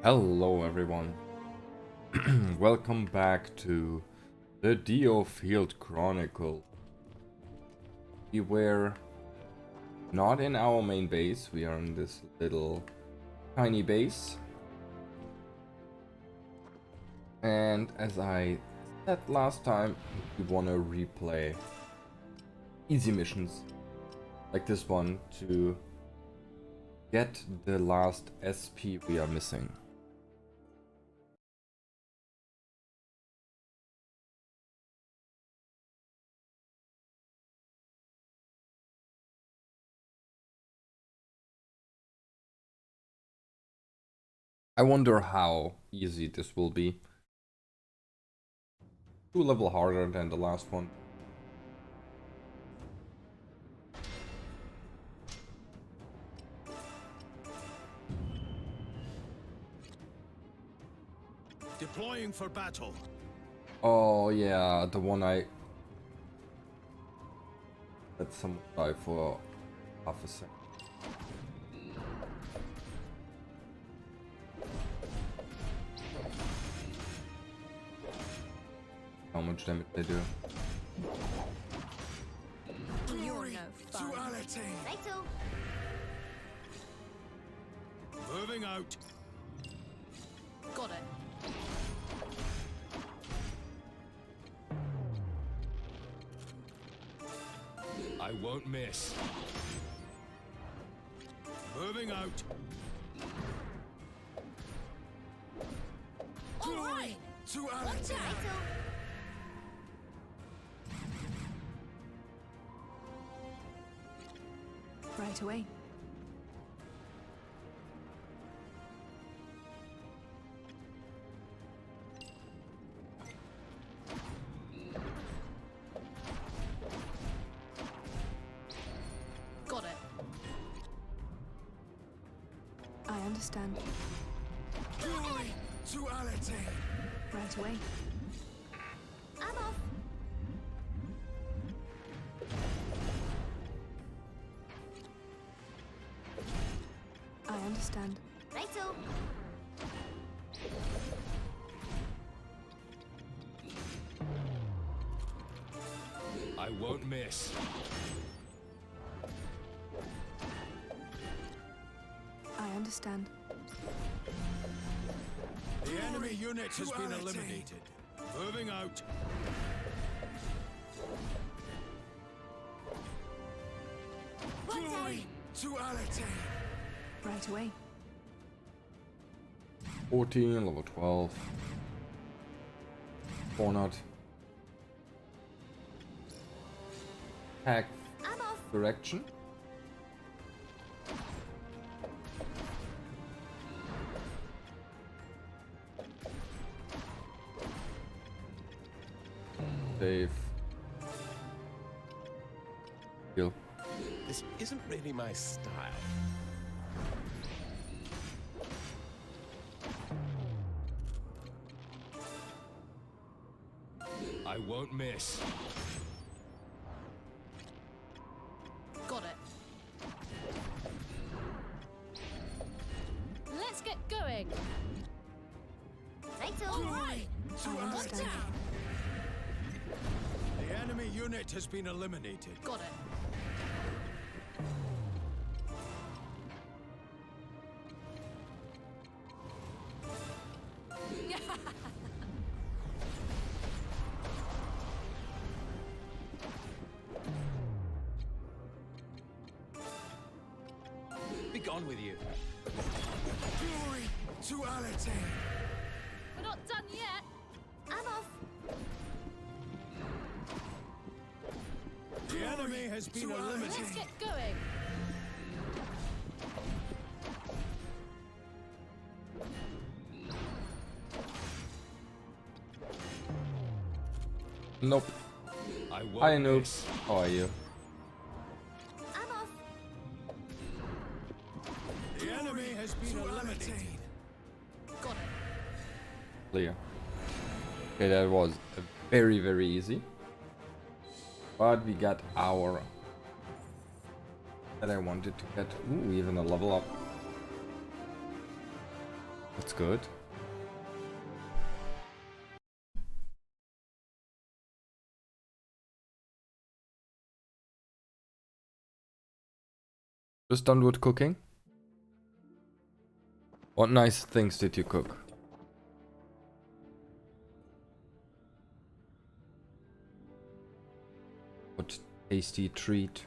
Hello everyone, welcome back to the DioField Chronicle. We were not in our main base, we are in this little tiny base. And as I said last time, we want to replay easy missions like this one to get the last SP we are missing. I wonder how easy this will be. 2 level harder than the last one. Deploying for battle. Oh yeah, the one I let someone die for half a second. How much damage they do? You're no fun. Fatal. Moving out. Got it. I won't miss. Moving out. All right. To Watch out. Right away. Got it. I understand. Glory to Ality. Right away. I'm off. I understand. Righto. I won't miss. I understand. The enemy unit has been eliminated. Moving out. Glory to Ality. Right away. 14, level 12. 4 attack I'm off. direction. Save. Heal. This isn't really my style. I won't miss. Got it. Let's get going. All right. I understand. The enemy unit has been eliminated. Got it. Be gone with you. Glory to Ality. We're not done yet. I'm off. The enemy has been Let's eliminated. get going. Nope. I won't Hi noob. miss. How are you? I'm off. The enemy has been eliminated. Got it. Clear. Okay, that was very easy. But we got our that I wanted to get. Ooh, even a level up. That's good. Just done with cooking? What nice things did you cook? What tasty treat?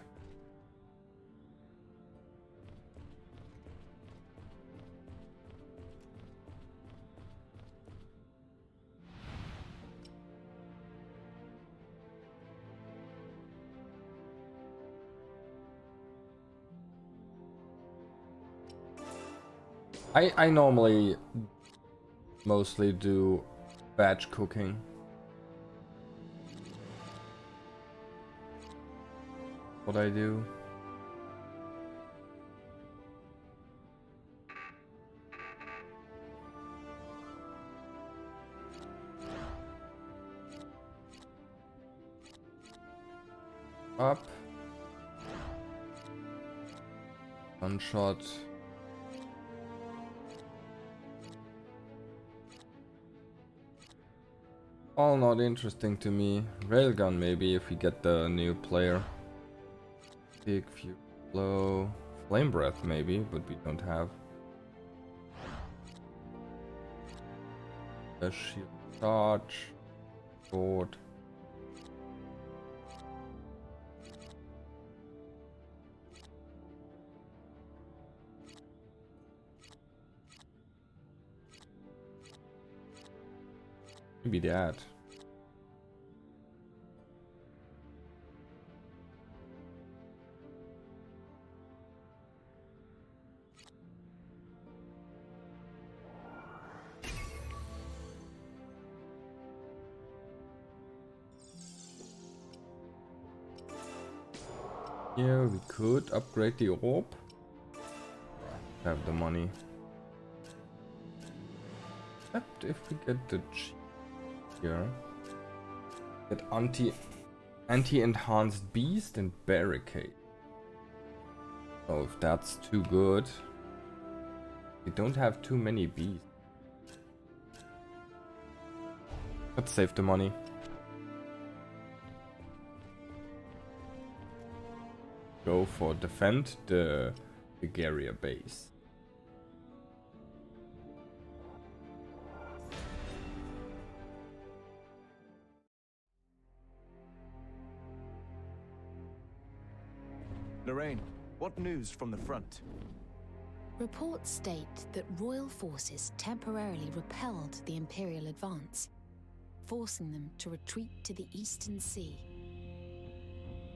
I normally mostly do batch cooking. What I do. Up. One shot. All not interesting to me. Railgun maybe if we get the new player. Big few flow. Flame breath maybe, but we don't have. A shield charge. Sword. Maybe that. Yeah, we could upgrade the orb. Have the money. Except if we get the here. Get anti-enhanced beast and barricade. So if that's too good. We don't have too many beasts. Let's save the money. Go for defend the Bulgaria base. Lorraine, what news from the front? Reports state that royal forces temporarily repelled the Imperial advance, forcing them to retreat to the Eastern Sea.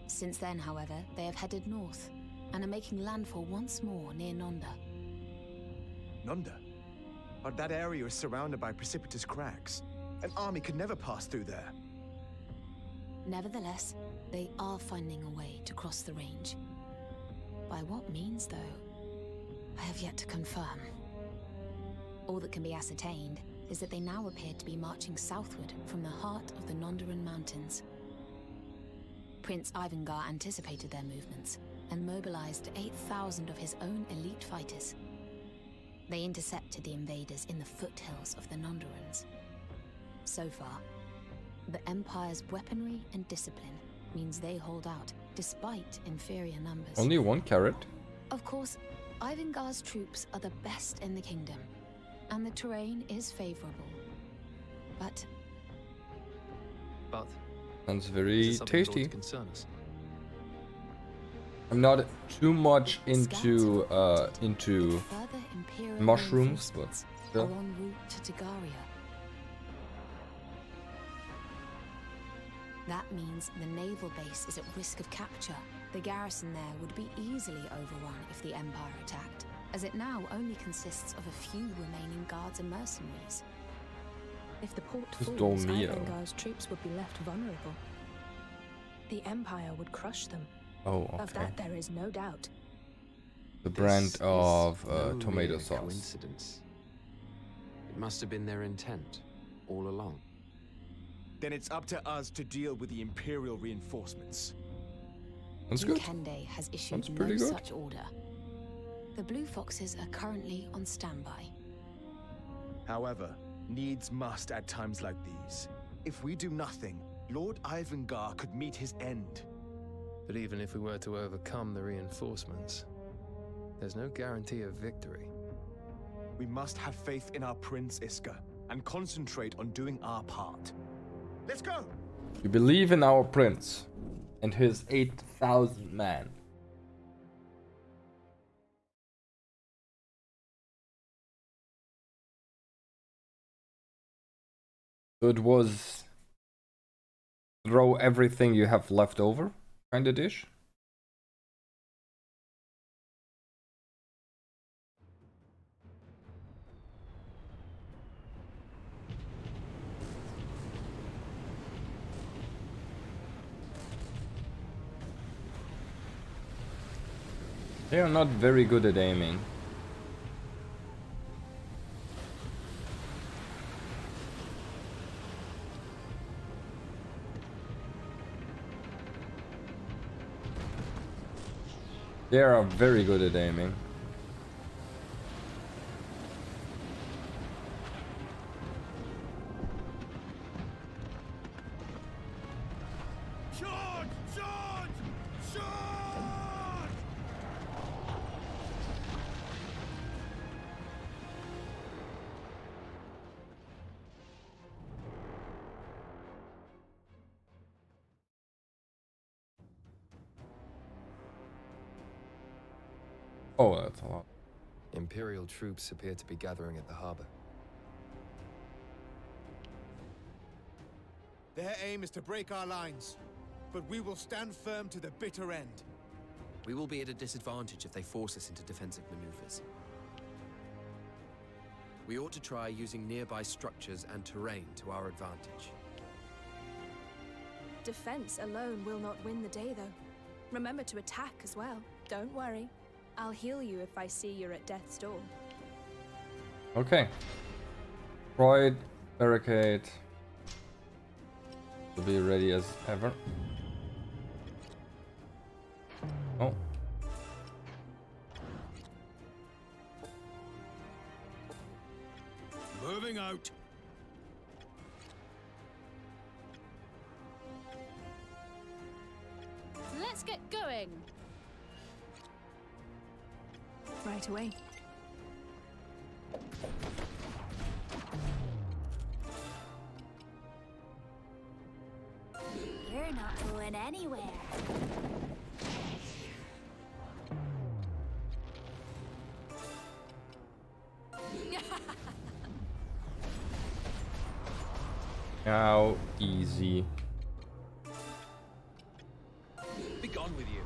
Since then, however, they have headed north and are making landfall once more near Nonda. Nonda? But that area is surrounded by precipitous cracks. An army could never pass through there. Nevertheless, they are finding a way to cross the range. By what means, though, I have yet to confirm. All that can be ascertained is that they now appear to be marching southward from the heart of the Nondaran Mountains. Prince Ivangar anticipated their movements and mobilized 8,000 of his own elite fighters. They intercepted the invaders in the foothills of the Nondarans. So far, the Empire's weaponry and discipline means they hold out, despite inferior numbers. Only one carrot? Of course, Ivangar's troops are the best in the kingdom, and the terrain is favorable. But Sounds very tasty. Concern us? I'm not too much into further Imperial mushrooms, but reinforcements still. are en route to Tagaria. That means the naval base is at risk of capture. The garrison there would be easily overrun if the Empire attacked, as it now only consists of a few remaining guards and mercenaries. If the port Just falls, Dolmio. Ivangar's troops would be left vulnerable. The Empire would crush them. Oh, Of okay. that there is no doubt. The brand This of is no tomato mere sauce. Coincidence. It must have been their intent all along. Then it's up to us to deal with the Imperial reinforcements. That's good. Kende has issued Sounds no pretty good. such order. The Blue Foxes are currently on standby. However, needs must at times like these. If we do nothing, Lord Ivangar could meet his end. But even if we were to overcome the reinforcements, there's no guarantee of victory. We must have faith in our Prince Iska and concentrate on doing our part. Let's go! We believe in our prince and his 8,000 men. So it was throw everything you have left over kind of dish. They are not very good at aiming. They are very good at aiming. Charge! Charge! Charge! Oh, that's a lot. Imperial troops appear to be gathering at the harbor. Their aim is to break our lines, but we will stand firm to the bitter end. We will be at a disadvantage if they force us into defensive maneuvers. We ought to try using nearby structures and terrain to our advantage. Defense alone will not win the day, though. Remember to attack as well. Don't worry. I'll heal you if I see you're at death's door. Okay. Droid, barricade. To be ready as ever. Oh. Moving out. Let's get going. Right away. You're not going anywhere. How easy. Be gone with you.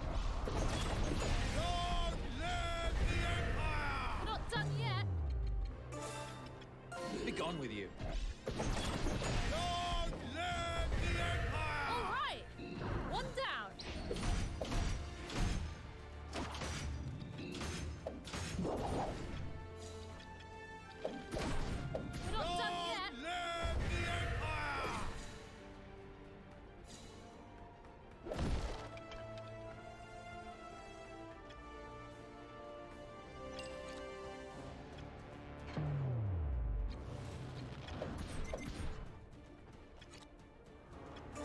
Long live the Empire! We're not done yet. Be gone with you. Long live the Empire! All right. One down. We're not done yet. Long live the Empire!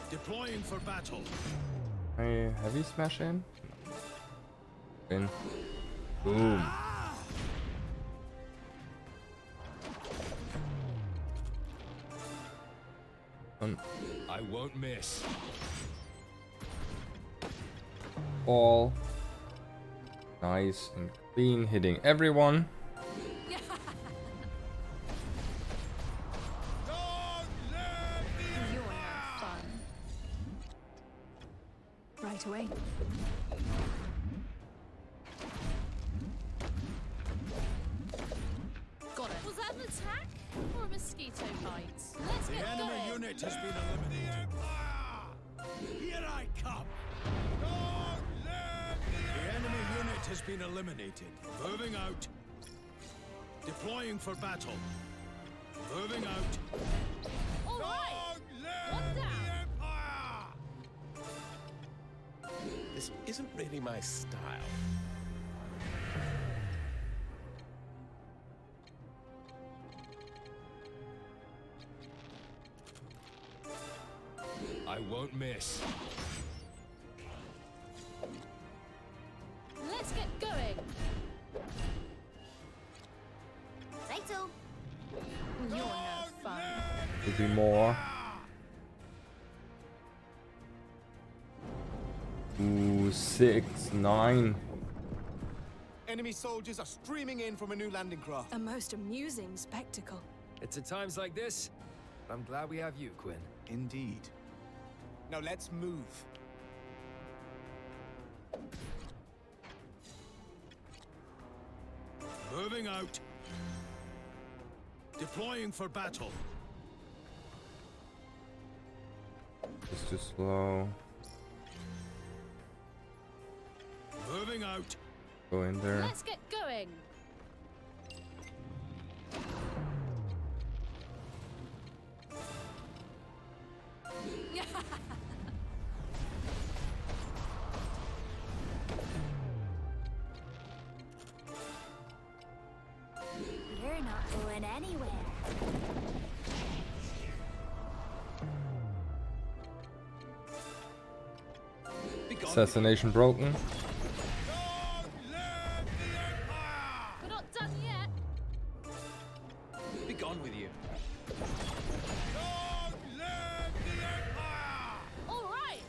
Deploying for battle. A heavy smash in? In. Boom. I won't miss. All nice and clean, hitting everyone. Long live the You're no Empire! fun. Right away. Got it. Was that an attack or a mosquito bite? Let's The get enemy going. unit has been eliminated. Here I come. Long live the enemy unit has been eliminated. Moving out. Deploying for battle. Moving out. All right. Long live One the down. Empire! This isn't really my style. miss. Let's get going. Righto. You're no fun. Could be more. Ooh, 6, 9. Enemy soldiers are streaming in from a new landing craft. A most amusing spectacle. It's at times like this, I'm glad we have you, Quinn. Indeed. Now let's move. Moving out. Deploying for battle. It's too slow. Moving out. Go in there. Let's get going. You're not going anywhere. Assassination broken. Long live the Empire! We're not done yet. Be gone with you. Long live the Empire! All right.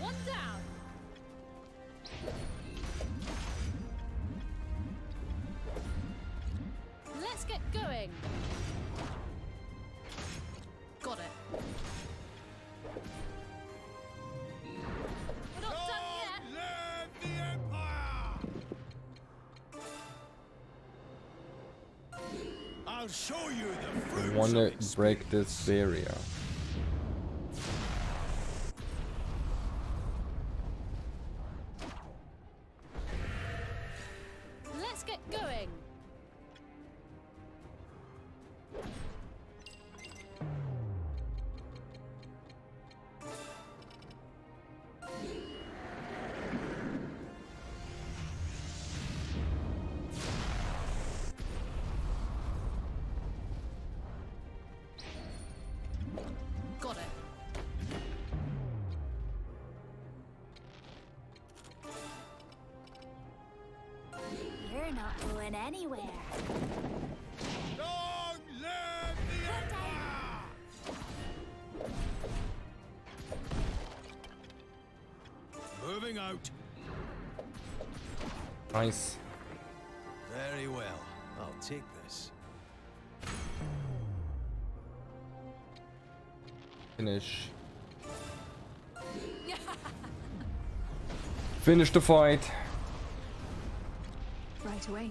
One down. Let's get going. Got it. We're not done yet. Long live the Empire! I'll show you the I fruits want to of break this barrier. Let's get going. Got it. You're not going anywhere. Long live the Empire! Moving out. Nice. Very well. I'll take this. Finish. Finish the fight. Right away.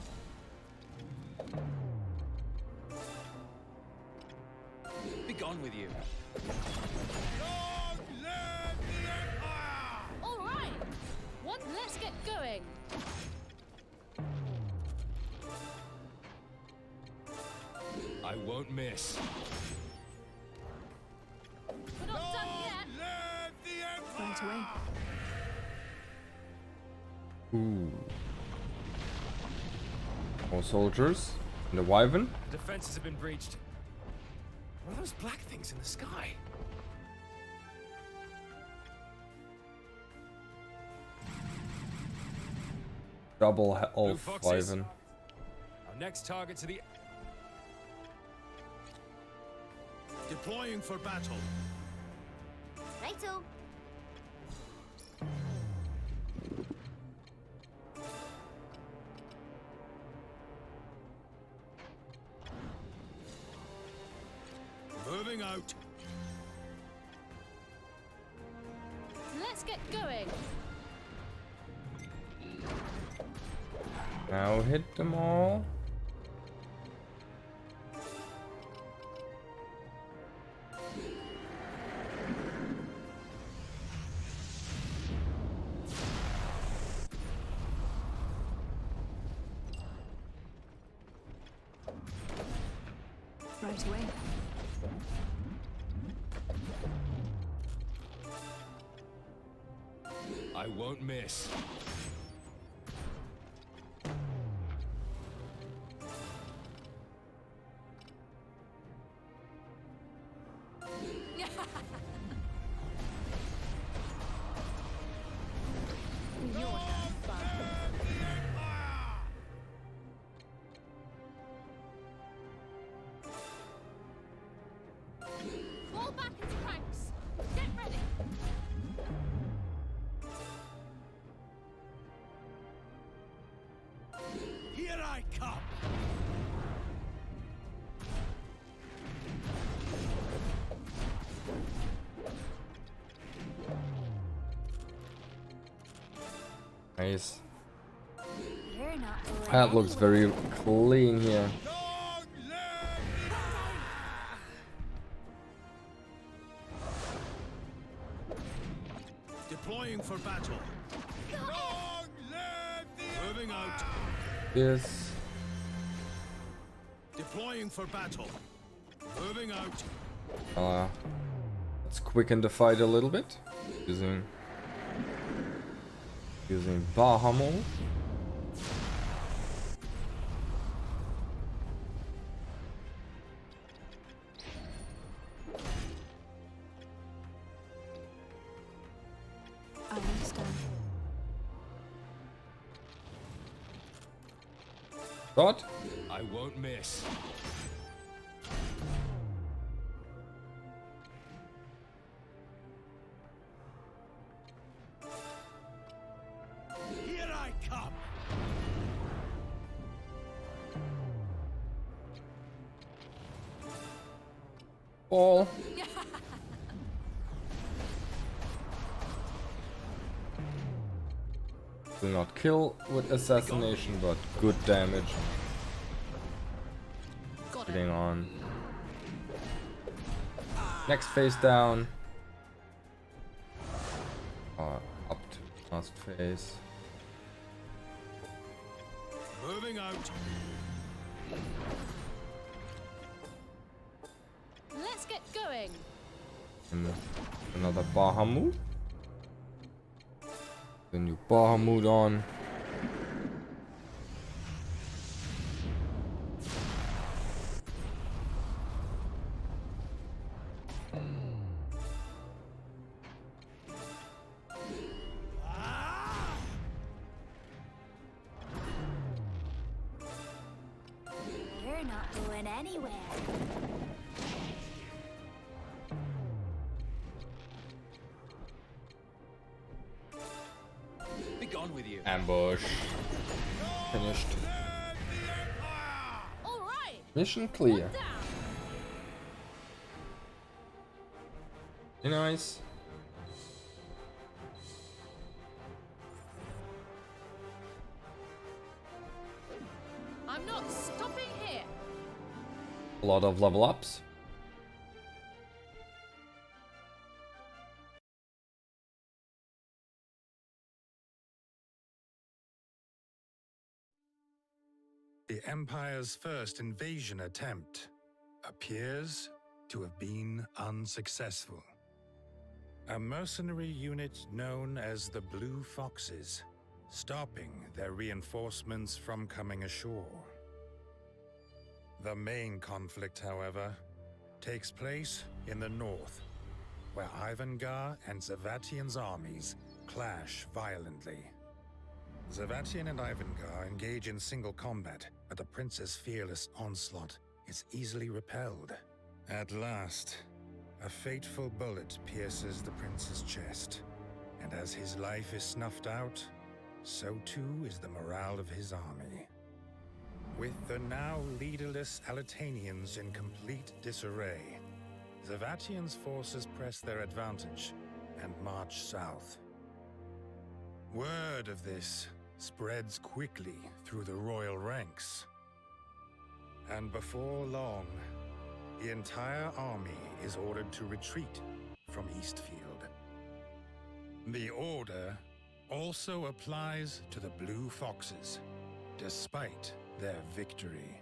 Be gone with you. Long live the Empire! All right. One. Let's get going. I won't miss. We're not done yet. Live the Empire! Right away. Ooh. More soldiers. And the wyvern. Defenses have been breached. What are those black things in the sky? Double Blue elf foxes. wyvern. Our next target to the... Deploying for battle. Righto. Moving out. Let's get going. Now hit them all. Right away. I won't miss. Soon you'll have fun. Fall back into ranks. Get ready. Here I come! Nice. You're not going That looks very clean here. Long live the Deploying for battle. Long live the Moving out. Yes. Deploying for battle. Moving out. Let's quicken the fight a little bit. Using Bahamol. I understand. Shot. I won't miss. Here I come. Ball. Will not kill with assassination, but good damage. Got Getting it. on. Next phase down. Up to last phase. Moving out. Let's get going. And another Bahamut. The new Bahamut on. You're not going anywhere. Be gone with you. Ambush. Finished. All right. Mission clear. Down. Very nice. I'm not stopping here. A lot of level ups. The Empire's first invasion attempt appears to have been unsuccessful. A mercenary unit known as the Blue Foxes, stopping their reinforcements from coming ashore. The main conflict, however, takes place in the north, where Ivangar and Zavatian's armies clash violently. Zavatian and Ivangar engage in single combat, but the prince's fearless onslaught is easily repelled. At last, a fateful bullet pierces the prince's chest, and as his life is snuffed out, so too is the morale of his army. With the now leaderless Alatanians in complete disarray, Zavatian's forces press their advantage and march south. Word of this spreads quickly through the royal ranks. And before long, the entire army is ordered to retreat from Eastfield. The order also applies to the Blue Foxes, despite their victory.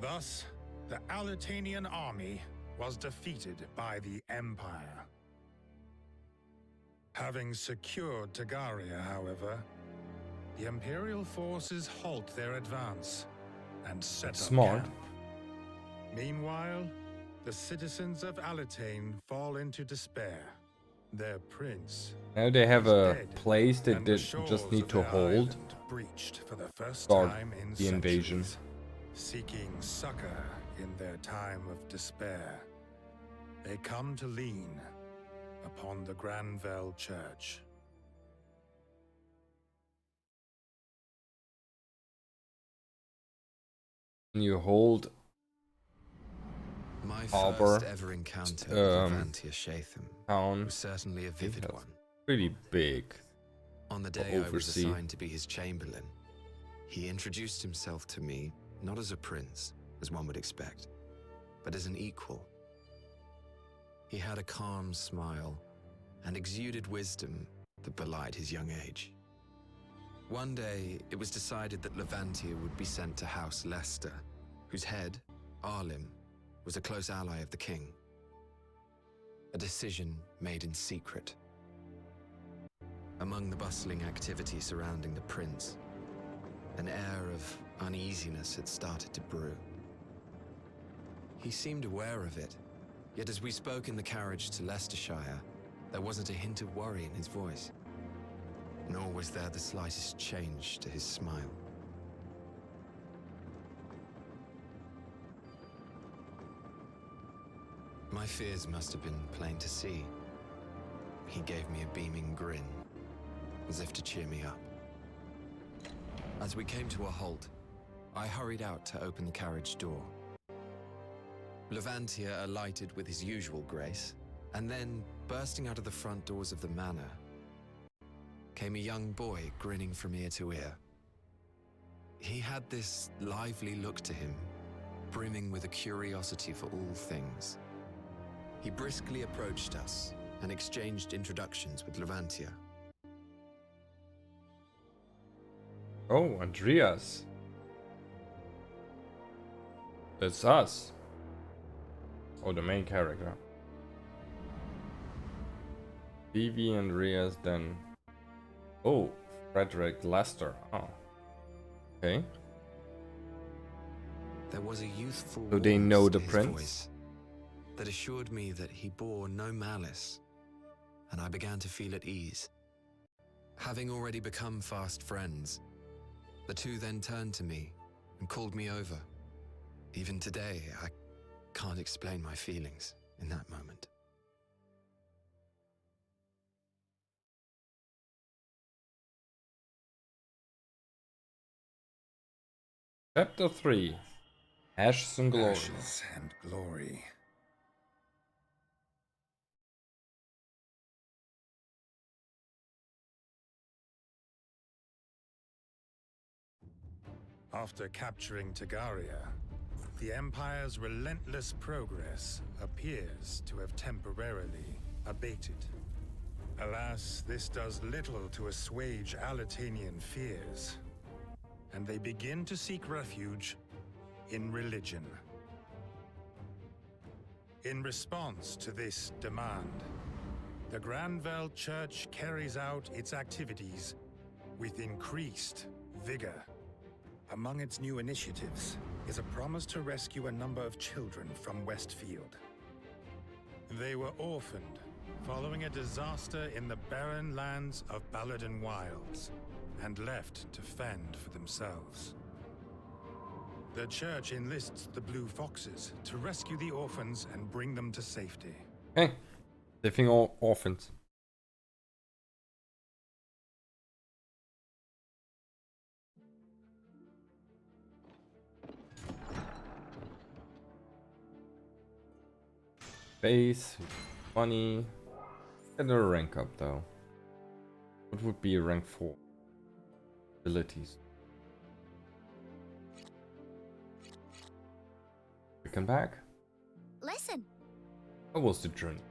Thus, the Alatanian army was defeated by the Empire. Having secured Tagaria, however, the Imperial forces halt their advance and set up camp. Meanwhile, the citizens of Alatane fall into despair Their prince. Now they have is a dead, place they and the just shores need of to their hold. island breached for the first Start time in the invasion. centuries, seeking succor in their time of despair. They come to lean upon the Granville Church. You hold My harbor first ever encounter with Levantia Shatham town. was certainly a vivid one. Pretty big. On the day I was assigned to be his chamberlain, he introduced himself to me not as a prince, as one would expect, but as an equal. He had a calm smile and exuded wisdom that belied his young age. One day, it was decided that Levantia would be sent to House Leicester, whose head, Arlim, was a close ally of the king. A decision made in secret. Among the bustling activity surrounding the prince, an air of uneasiness had started to brew. He seemed aware of it, yet as we spoke in the carriage to Leicestershire, there wasn't a hint of worry in his voice, nor was there the slightest change to his smile. My fears must have been plain to see. He gave me a beaming grin, as if to cheer me up. As we came to a halt, I hurried out to open the carriage door. Levantia alighted with his usual grace, and then, bursting out of the front doors of the manor, came a young boy grinning from ear to ear. He had this lively look to him, brimming with a curiosity for all things. He briskly approached us and exchanged introductions with Levantia. Oh, Andreas. That's us. Oh, the main character. Vivi, Andreas, then... Oh, Frederick Lester. Oh. Okay. There was a youthful So they know warmth the to his prince? voice that assured me that he bore no malice, and I began to feel at ease. Having already become fast friends, the two then turned to me and called me over. Even today, I can't explain my feelings in that moment. Chapter 3. Ashes and Glory. Ashes and glory. After capturing Tagaria, the Empire's relentless progress appears to have temporarily abated. Alas, this does little to assuage Alatanian fears, and they begin to seek refuge in religion. In response to this demand, the Granville Church carries out its activities with increased vigor. Among its new initiatives is a promise to rescue a number of children from Westfield. They were orphaned following a disaster in the barren lands of Balladen Wilds and left to fend for themselves. The church enlists the Blue Foxes to rescue the orphans and bring them to safety. Hey, saving all orphans. Base, money. Get a rank up though. What would be rank 4? Abilities. We come back. Listen. How was the journey?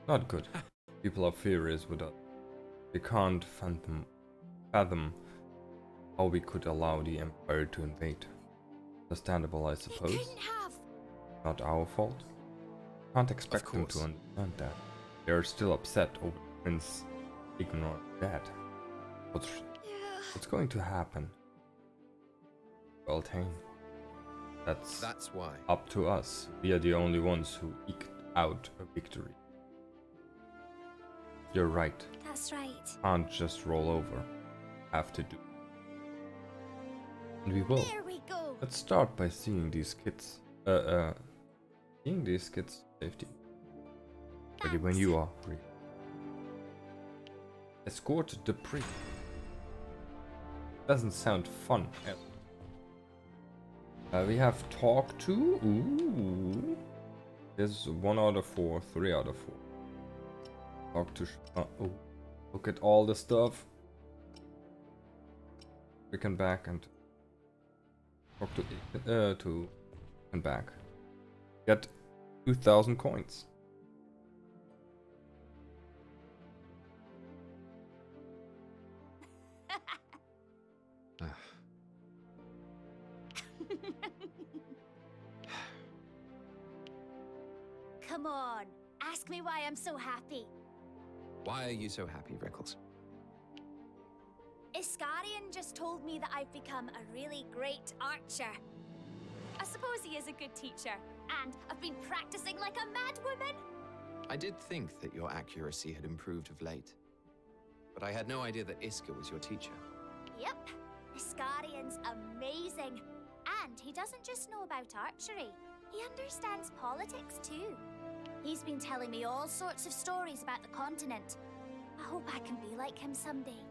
Not good. People are furious with us. They can't fathom how we could allow the Empire to invade. Understandable, I suppose. Couldn't have. Not our fault. Can't expect them to understand that. They are still upset over Prince ignoring that. What's going to happen? Well, Tane. That's why. Up to us. We are the only ones who eked out a victory. You're right. That's right. Can't just roll over. Have to do. And we will. There we go. Let's start by seeing these kids. Seeing these kids safety. Ready when you are. Escort the priest. Doesn't sound fun. We have talk to. Ooh. There's 1 out of 4, 3 out of 4. Talk to. Oh, look at all the stuff. We can back and talk to and back. Get 2,000 coins. Come on, ask me why I'm so happy. Why are you so happy, Rickles? Iskarian just told me that I've become a really great archer. I suppose he is a good teacher, and I've been practicing like a madwoman. I did think that your accuracy had improved of late, but I had no idea that Iska was your teacher. Yep, Iskarian's amazing. And he doesn't just know about archery, he understands politics too. He's been telling me all sorts of stories about the continent. I hope I can be like him someday.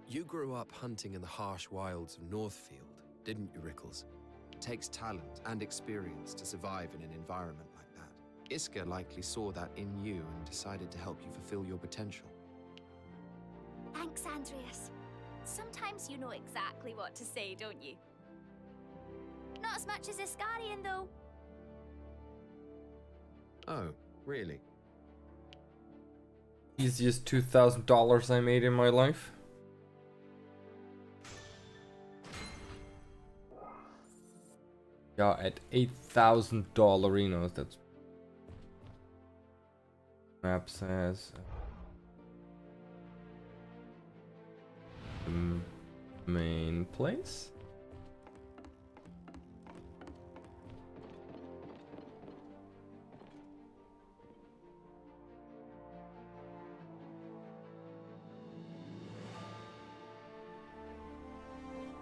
You grew up hunting in the harsh wilds of Northfield, didn't you, Rickles? It takes talent and experience to survive in an environment like that. Iska likely saw that in you and decided to help you fulfill your potential. Thanks, Andreas. Sometimes you know exactly what to say, don't you? Not as much as Iskarian, though. Oh, really? Easiest $2,000 I made in my life. Yeah, at $8,000 arenas, that's map says main place.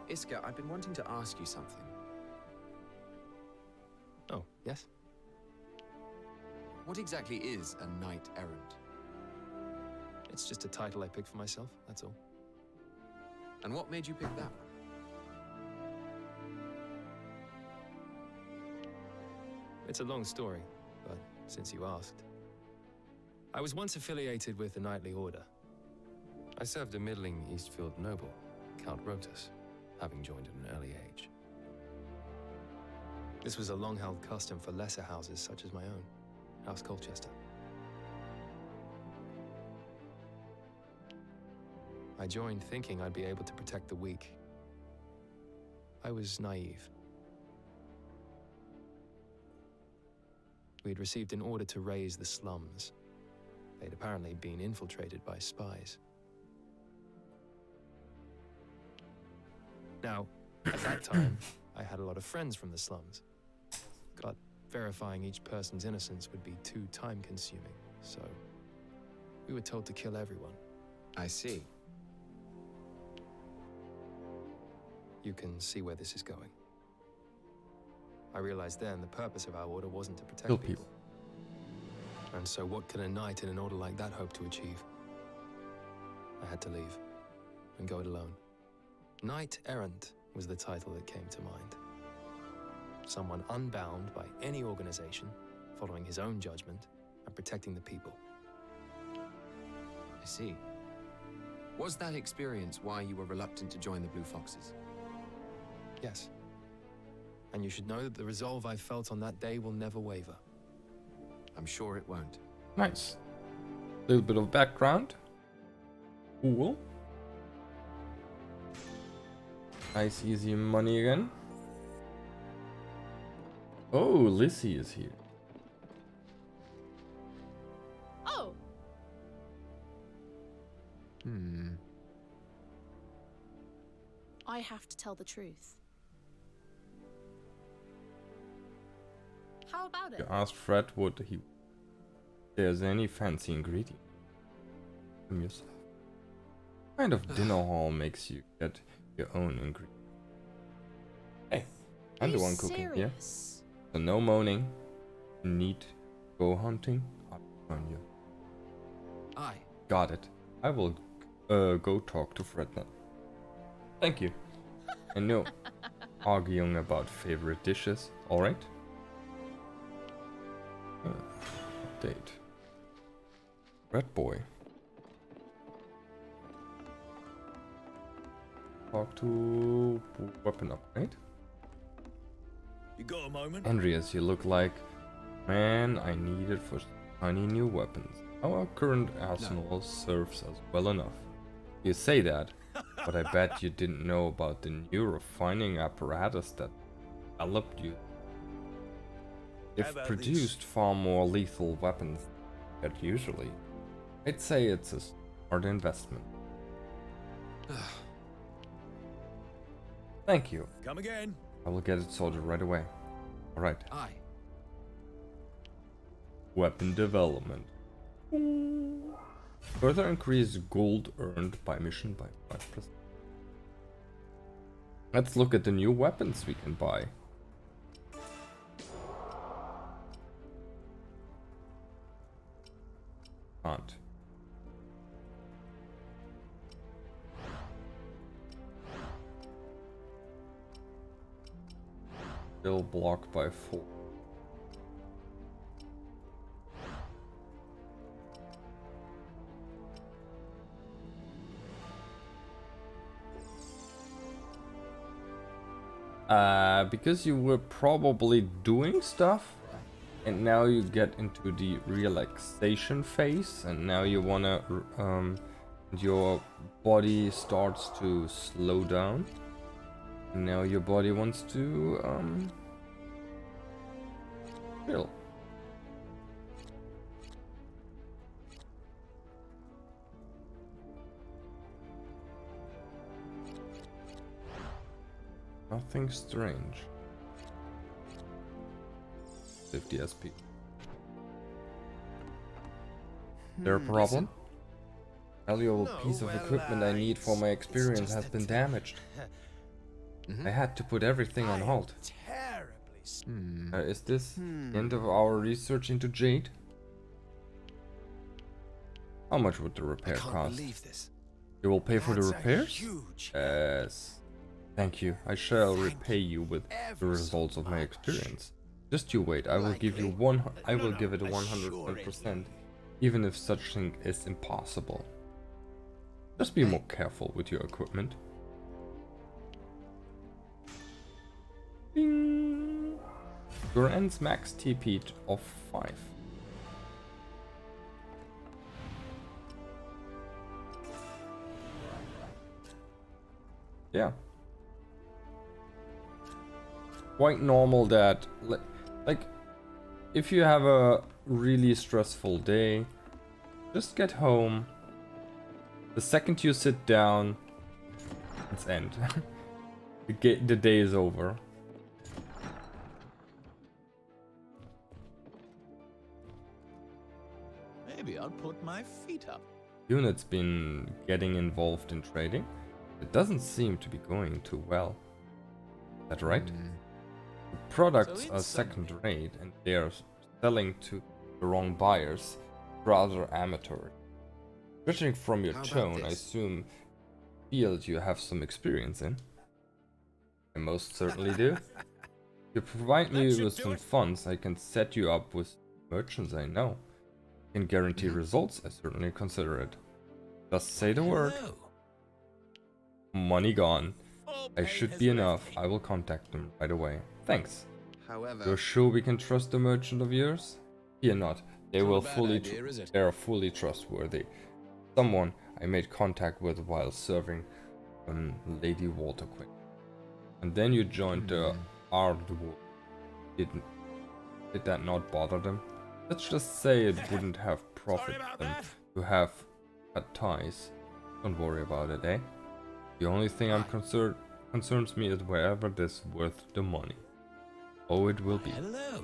Iska, I've been wanting to ask you something. Oh, yes? What exactly is a knight errant? It's just a title I picked for myself, that's all. And what made you pick that one? It's a long story, but since you asked. I was once affiliated with the Knightly Order. I served a middling Eastfield noble, Count Rotus, having joined at an early age. This was a long-held custom for lesser houses such as my own, House Colchester. I joined thinking I'd be able to protect the weak. I was naive. We'd received an order to raise the slums. They'd apparently been infiltrated by spies. Now, at that time, I had a lot of friends from the slums. But verifying each person's innocence would be too time-consuming, so we were told to kill everyone. I see. You can see where this is going. I realized then the purpose of our order wasn't to protect Kill people. And so what could a knight in an order like that hope to achieve? I had to leave, and go it alone. Knight Errant was the title that came to mind. Someone unbound by any organization, following his own judgment, and protecting the people. I see. Was that experience why you were reluctant to join the Blue Foxes? Yes. And you should know that the resolve I felt on that day will never waver. I'm sure it won't. Nice. Little bit of background. Cool. Nice easy money again. Oh, Lissy is here. Oh! I have to tell the truth. How about You it? asked Fred what he there's any fancy ingredient. yourself. What kind of dinner hall makes you get your own ingredients? Hey, I'm the one cooking here. So no moaning. Need go hunting? I'll join you. Aye. Got it. I will go talk to Frednet. Thank you. And no arguing about favorite dishes, alright? Update. Red boy. Talk to weapon upgrade. You got a moment? Andreas, you look like man I needed for tiny new weapons. Our current arsenal serves us well enough. You say that, but I bet you didn't know about the new refining apparatus that developed you. If produced far more lethal weapons than usually. I'd say it's a smart investment. Thank you. Come again. I will get it sorted right away. Alright. Aye. Weapon development. Further increase gold earned by mission by 5%. Let's look at the new weapons we can buy. Can't. Still blocked by 4. Because you were probably doing stuff and now you get into the relaxation phase and now you wanna your body starts to slow down. Now your body wants to chill. Nothing strange. 50 SP. There a problem? Valuable piece of equipment I need for my experience has been damaged. I had to put everything on hold. Is this the end of our research into Jade? How much would the repair cost? This. You will pay for the repairs? Yes. Thank you. I shall repay you with the results of my experience. Just you wait. I will give you I will give it 100%, even if such thing is impossible. Just be more careful with your equipment. Ding. Your ends max TP of 5. Yeah. Quite normal that, like, if you have a really stressful day, just get home. The second you sit down, it's end. The day is over. Maybe I'll put my feet up. Unit's been getting involved in trading. It doesn't seem to be going too well. Is that right? The products are second rate and they are selling to the wrong buyers. Rather amateur. Judging from your tone, I assume field you have some experience in. I most certainly do. If you provide me with some funds, I can set you up with merchants I know. Can guarantee results, I certainly consider it. Just say the word. Money gone. I should be enough. I will contact them right away. Thanks. However, You're sure we can trust a merchant of yours? Fear not. They will they are fully trustworthy. Someone I made contact with while serving Lady Waterqueen. And then you joined the Ardwood. Did that not bother them? Let's just say it wouldn't have profited them to have cut ties. Don't worry about it, eh? The only thing concerns me is wherever this worth the money. Oh, it will be. Hello.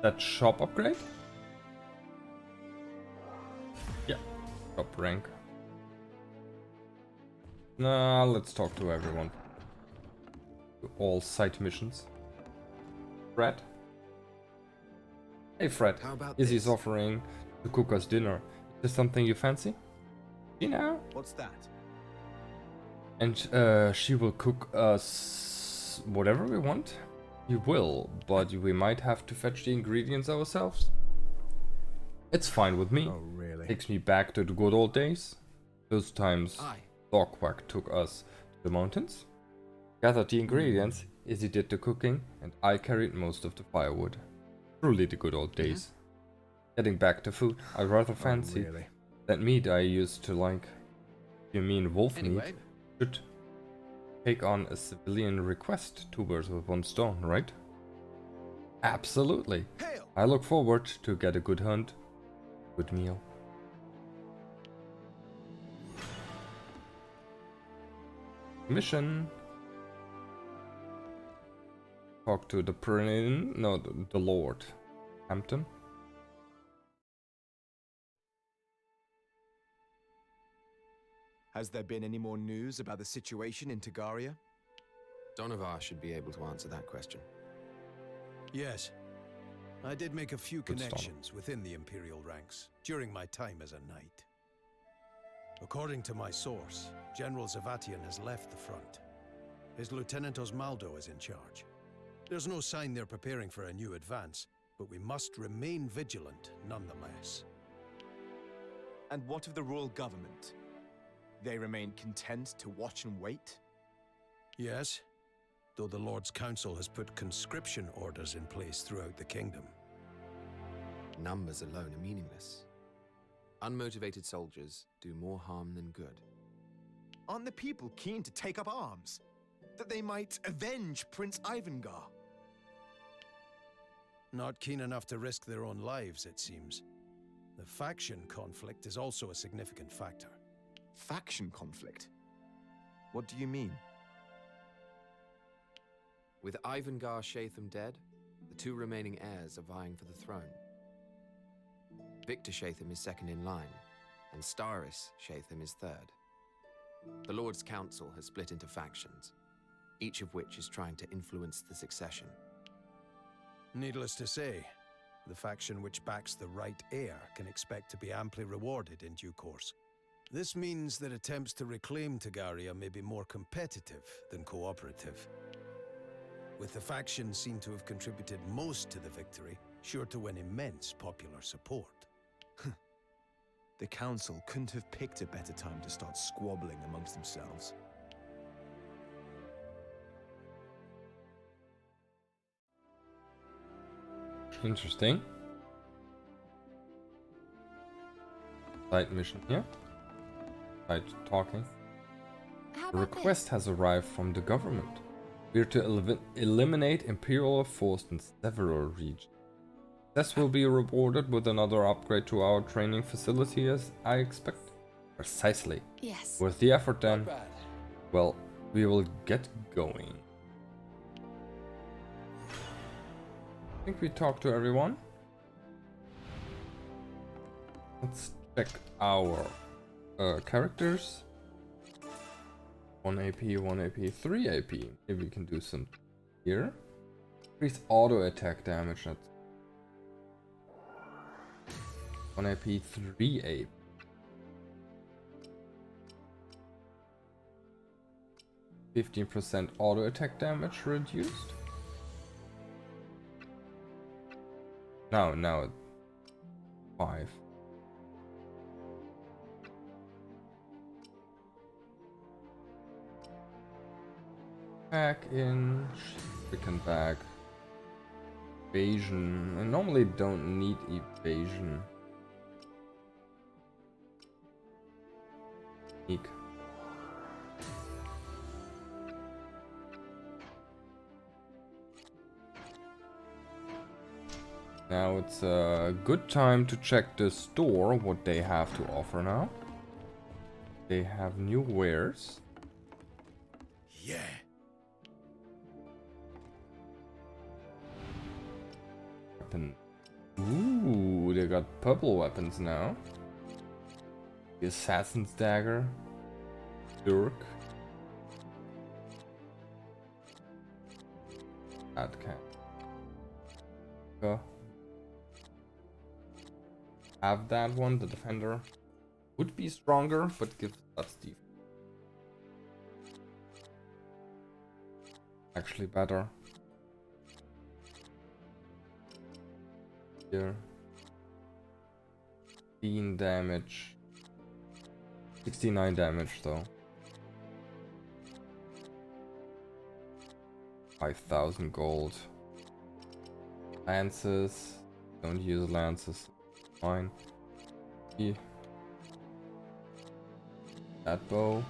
That shop upgrade? Yeah. Top rank. Nah, let's talk to everyone. To all side missions. Fred? Hey Fred, How about Izzy's this? offering to cook us dinner. Is this something you fancy? You know? What's that? And she will cook us whatever we want? You will, but we might have to fetch the ingredients ourselves. It's fine with me. Oh, really? Takes me back to the good old days. Those times Aye. Dogquack took us to the mountains. Gathered the ingredients, Izzy did the cooking, and I carried most of the firewood. Truly the good old days. Getting back to food, I rather fancy really? that meat I used to like. You mean wolf Anyway. meat? Should take on a civilian request. 2 birds with 1 stone, right? Absolutely. Hail! I look forward to get a good hunt, good meal. Mission. Talk to the the Lord. Hampton. Has there been any more news about the situation in Tagaria? Donovar should be able to answer that question. Yes. I did make a few Good start. connections within the Imperial ranks during my time as a knight. According to my source, General Zavatian has left the front. His Lieutenant Osmaldo is in charge. There's no sign they're preparing for a new advance, but we must remain vigilant nonetheless. And what of the royal government? They remain content to watch and wait? Yes, though the Lord's Council has put conscription orders in place throughout the kingdom. Numbers alone are meaningless. Unmotivated soldiers do more harm than good. Aren't the people keen to take up arms? That they might avenge Prince Ivangar? Not keen enough to risk their own lives, it seems. The faction conflict is also a significant factor. Faction conflict? What do you mean? With Ivangar Shatham dead, the 2 remaining heirs are vying for the throne. Victor Shatham is second in line, and Staris Shatham is third. The Lord's Council has split into factions, each of which is trying to influence the succession. Needless to say, the faction which backs the right heir can expect to be amply rewarded in due course. This means that attempts to reclaim Tagaria may be more competitive than cooperative, with the faction seen to have contributed most to the victory, sure to win immense popular support. The council couldn't have picked a better time to start squabbling amongst themselves. Interesting. Side mission here. Side talking. How A about request has arrived from the government. We are to eliminate Imperial force in several regions. This will be rewarded with another upgrade to our training facility, as I expect. Precisely. this? Yes. Worth the effort then. Not bad. Well, we will get going. I think we talked to everyone. Let's check our characters. 1 AP, 1 AP, 3 AP. Maybe we can do some here. Increase auto attack damage. That's 1 AP, 3 AP. %, auto attack damage reduced. Now it's 5. Back in, chicken back. Evasion. I normally don't need evasion. Sneak. Now it's a good time to check the store, what they have to offer now. They have new wares. Yeah. Weapon. Ooh, they got purple weapons now. The Assassin's Dagger. Dirk. That can go. Have that one, the defender. Would be stronger, but gives us defense. Actually better. Here. 15 damage. 69 damage though. 5,000 gold. Lances. Don't use lances. Fine. That bow.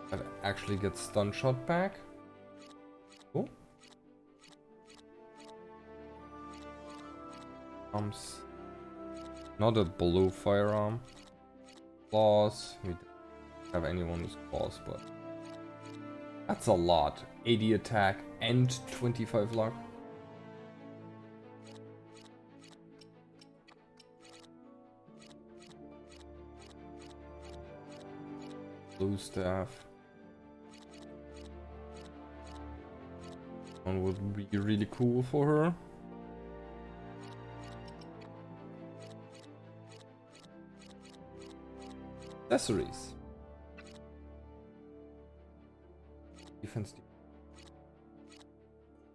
That actually gets stun shot back. Cool. Arms. Not a blue firearm. Claws. We don't have anyone with claws, but that's a lot. 80 attack and 25 luck. Blue staff. One would be really cool for her. Accessories. Defense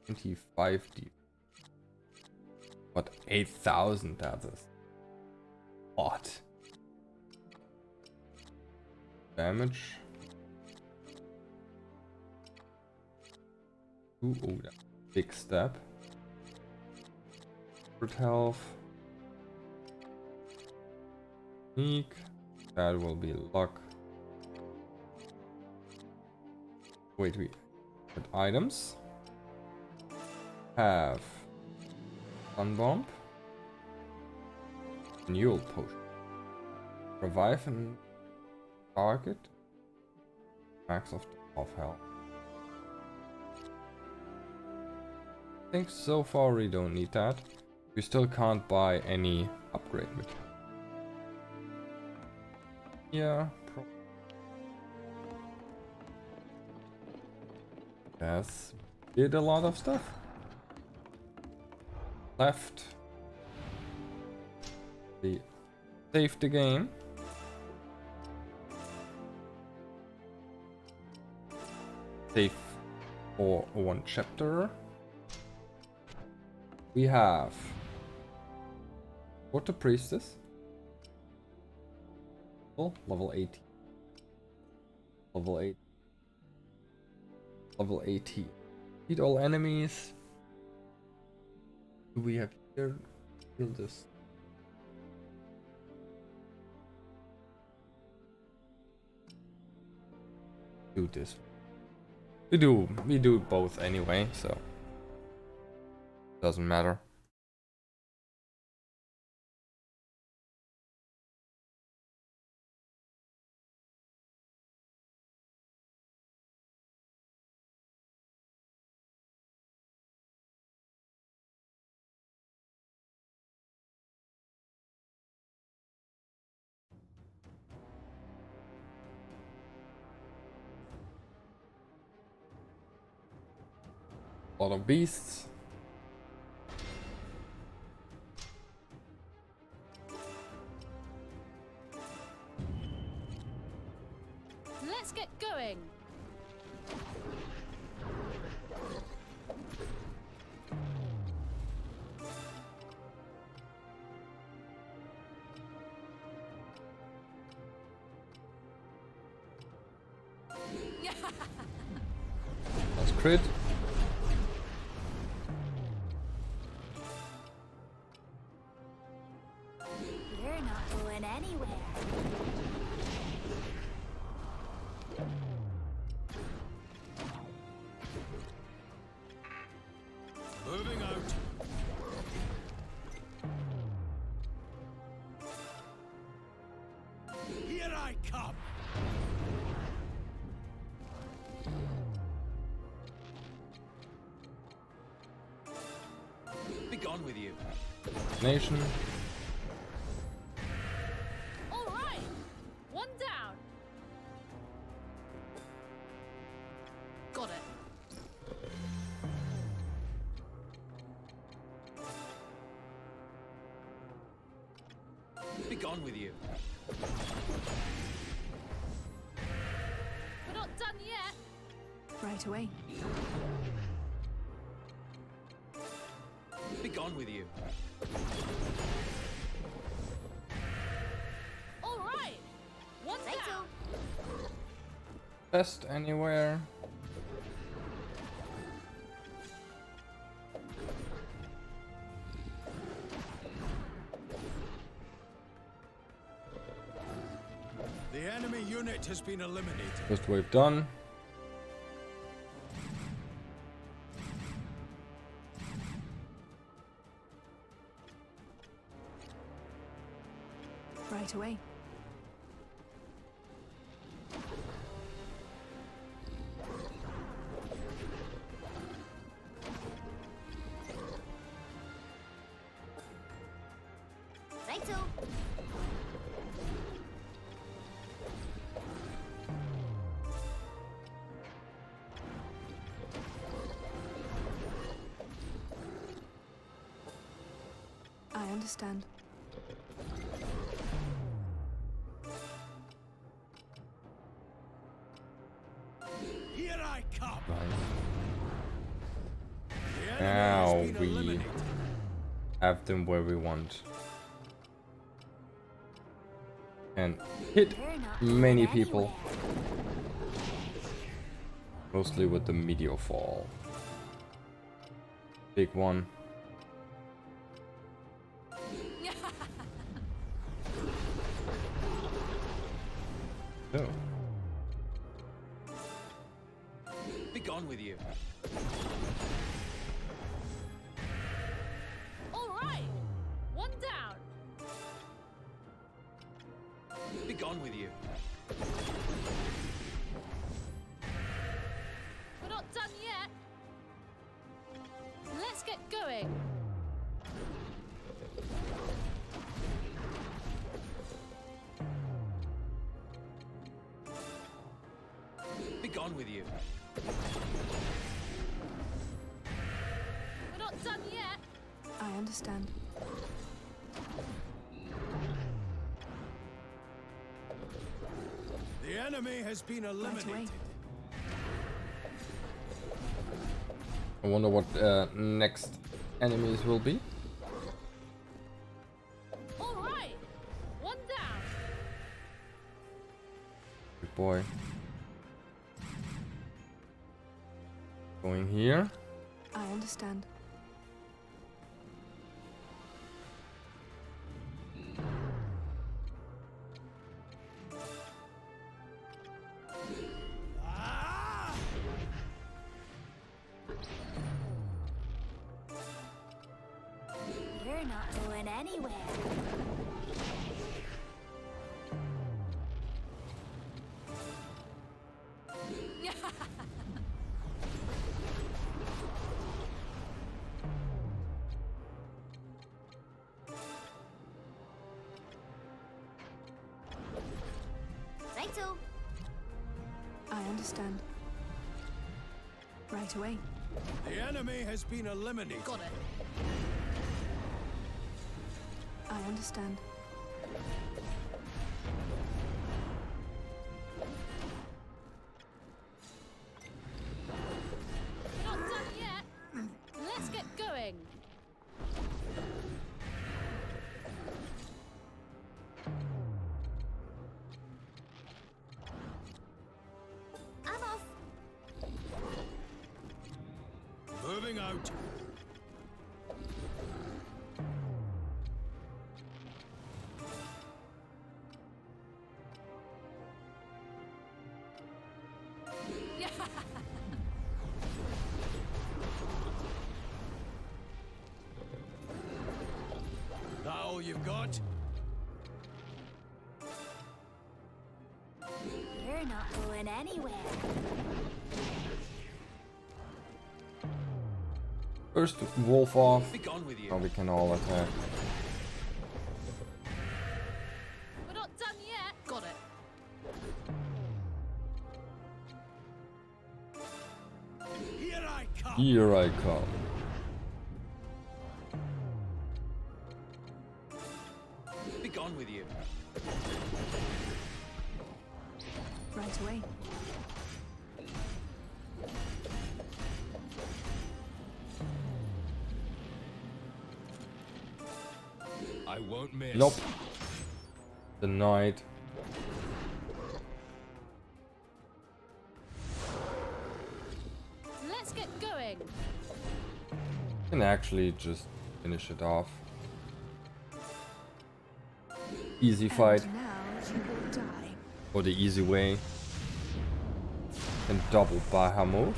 25 defense. What, 8,000? That is a lot. Damage. Ooh, oh, that's a big step. Health. Sneak. That will be luck. Wait, we get items. Have Sun Bomb. Renewal Potion. Revive and target. Max of health. I think so far we don't need that. We still can't buy any upgrade material. Yeah, yes, did a lot of stuff. Left. Save the game. Save for one chapter. We have Water Priestess. Level 80. Level 8. Level 80. Beat all enemies. Do we have here? Kill this. Do this. We do both anyway, so doesn't matter. A lot of beasts. Let's get going. That's crit. You're not going anywhere. Moving out. Here I come. Be gone with you. Nation. gone with you. We're not done yet. Right away. Be gone with you. All right. One down. Best anywhere. The enemy unit has been eliminated. First wave done. Right away. Righto. I understand. Here I come. Right. Now we have them where we want. And hit many people. Mostly with the meteor fall. Big one. Oh. Be gone with you. All right. One down. Be gone with you. We're not done yet. Let's get going. Be gone with you. We're not done yet. I understand. The enemy has been eliminated. I wonder what next enemies will be. All right. One down. Good boy. Going here. I understand. You're not going anywhere. Righto. I understand. Right away. The enemy has been eliminated. Got it. I understand. We're not done yet. Let's get going. I'm off. Moving out. That all you've got? You're not going anywhere. First wolf off. Be gone with you. Now we can all attack. We're not done yet. Got it. Here I come. Here I come. Be gone with you. Right away. I won't miss. Nope. Denied. Let's get going. Can actually just finish it off. Easy fight. And now you will die. Or the easy way. And double Bahamut.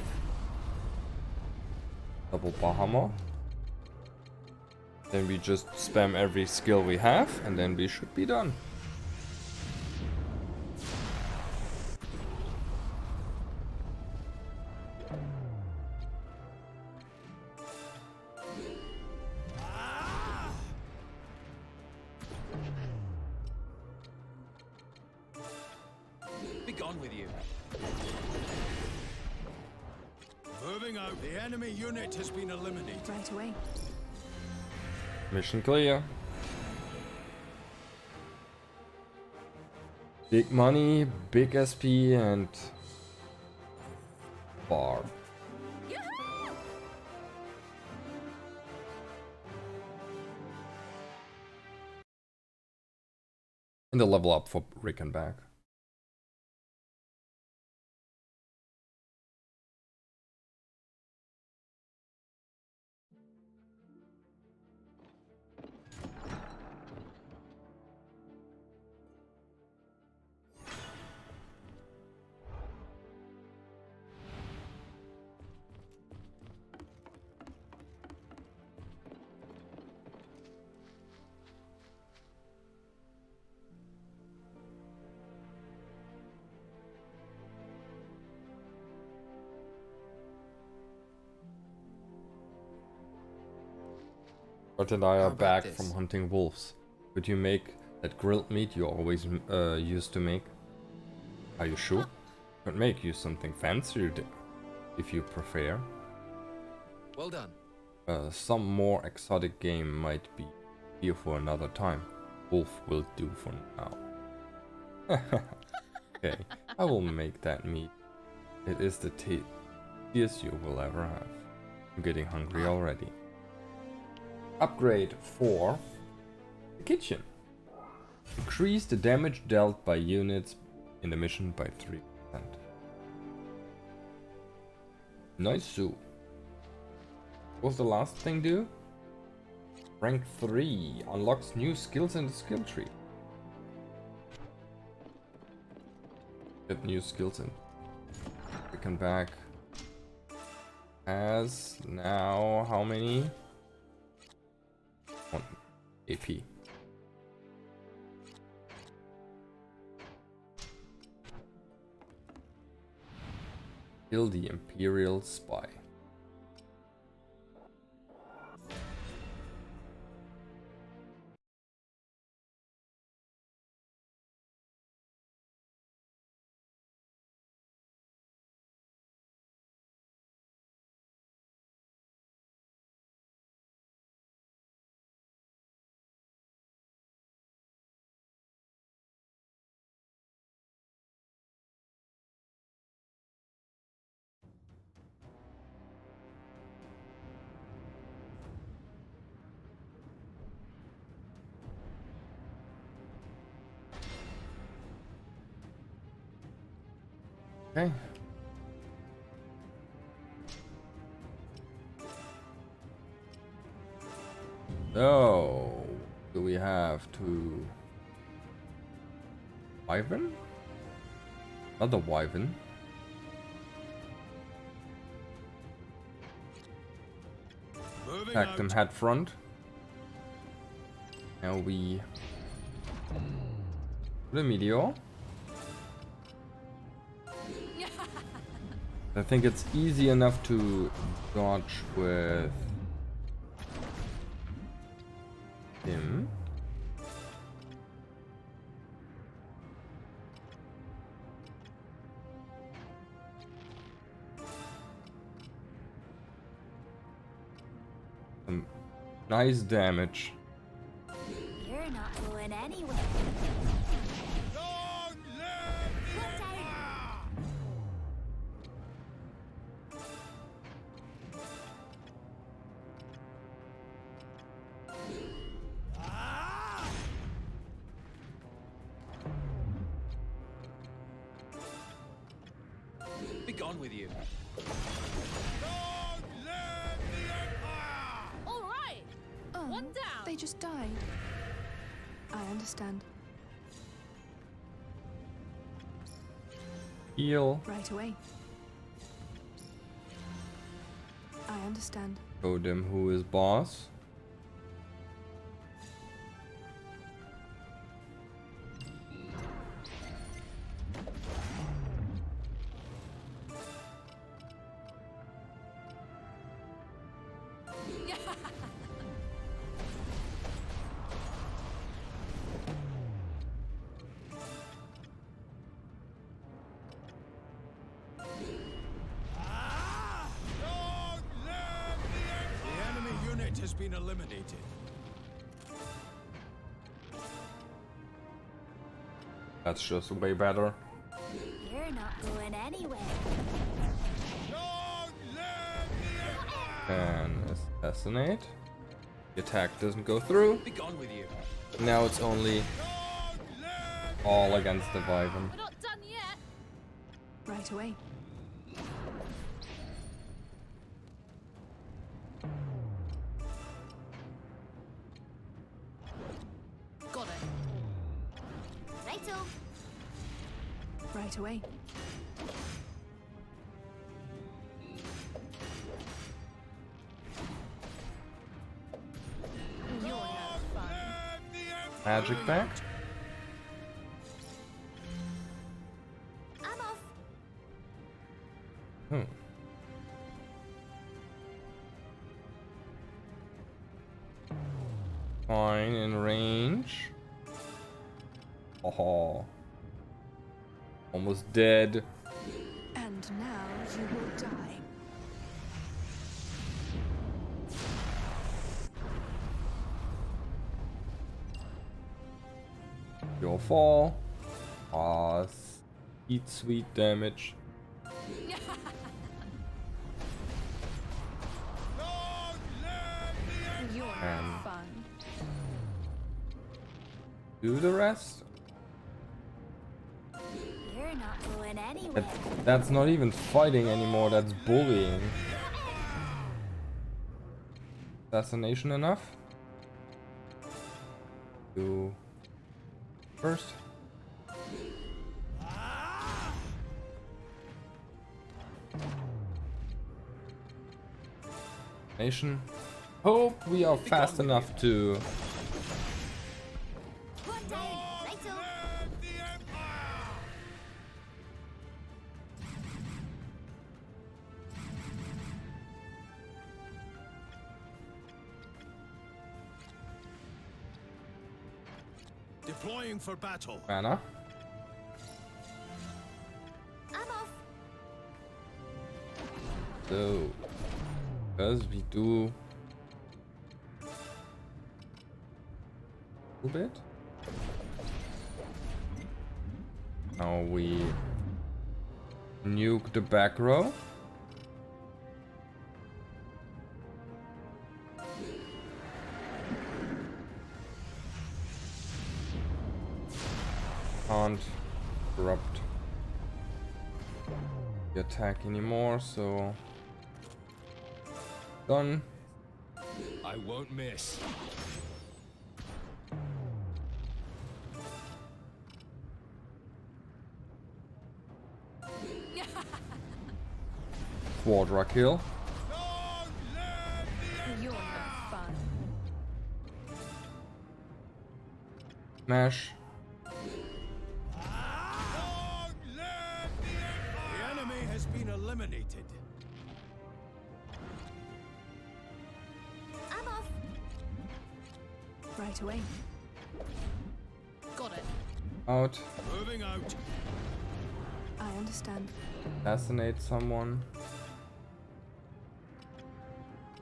Double Bahamut. Then we just spam every skill we have, and then we should be done. Be gone with you. Moving out. The enemy unit has been eliminated. Right away. Mission clear. Big money, big SP, and bar. And the level up for Rickenback. Bert and I are back from hunting wolves. Could you make that grilled meat you always used to make? Are you sure? Could make you something fancier if you prefer. Well done. Some more exotic game might be here for another time. Wolf will do for now. Okay, I will make that meat. It is the tastiest you will ever have. I'm getting hungry already. Upgrade for the kitchen. Increase the damage dealt by units in the mission by 3%. Nice. What was the last thing do? Rank 3 unlocks new skills in the skill tree. Get new skills in. Rickenback has now how many? 1 AP. Kill the Imperial Spy. Okay. So, do we have to Wyvern? Another Wyvern. Attack them head front. Now we the meteor. I think it's easy enough to dodge with him. Some nice damage. You're not going anywhere. Long live the Empire! gone with you. All right. Oh, One down. they just died. I understand. Heal. Right away. I understand. Show them who is boss. Has been eliminated. That's just way better. You're not going anywhere. And assassinate. The attack doesn't go through. Be gone with you. Now it's only all against the Wyvern. We're not done yet. Right away. Got it. Righto. Right away. You're no fun. Magic back. I'm off. Fine in range. Oh, almost dead. And now you will die. Your fall. Ah, sweet damage. You're And no fun. do the rest. You're not going anywhere. That's not even fighting anymore, that's bullying. Assassination enough? Do first. Nation. Hope we are fast enough to One down. Righto. Deploying for battle. mana. I'm off. So, because we do a bit. Now we nuke the back row. Can't corrupt the attack anymore, so done. I won't miss. Quadra kill. You're no fun. Smash. The enemy has been eliminated. I'm off. Right away. Got it. Out. Moving out. I understand. Assassinate someone.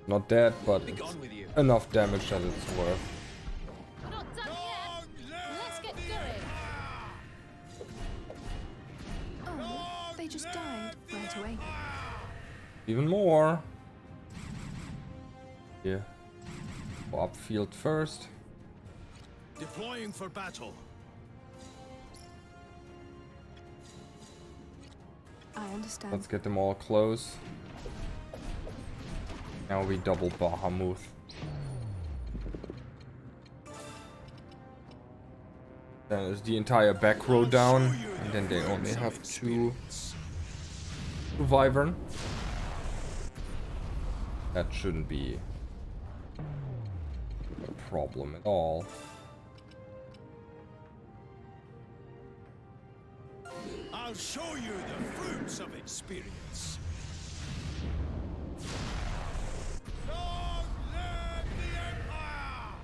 Not dead, but Be it's gone with you. enough damage that it's worth. We're not done yet. Let's get going. Oh, they just died. Right away. Even more. Yeah. Go upfield first. Deploying for battle. I I understand. Let's get them all close. Now we double Bahamut. Then is the entire back row down, and then they only have two Wyvern. That shouldn't be a problem at all. I'll show you the fruits of experience. Long live the Empire!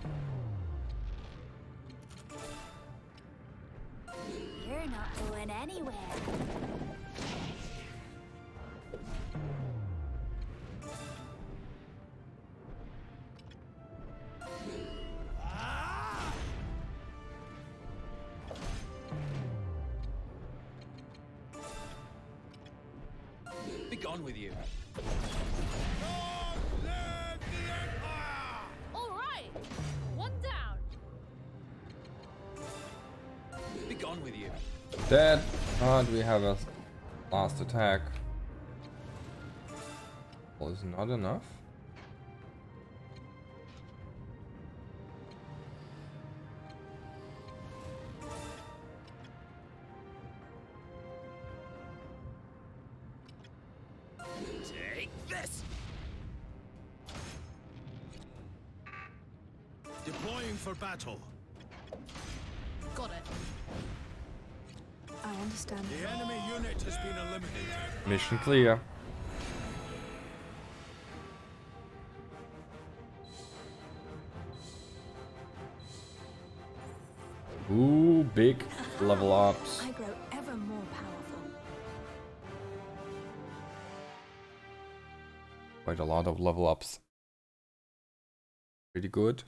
You're not going anywhere. Be gone with you. Long live the Empire! All right. One down. Be gone with you. Dead. And we have a last attack. Well, is not enough. Take this! Deploying for battle. Got it. I understand. The enemy unit has been eliminated. Mission clear. Ooh, big level ups. I grow ever more powerful. Quite a lot of level ups. Pretty good.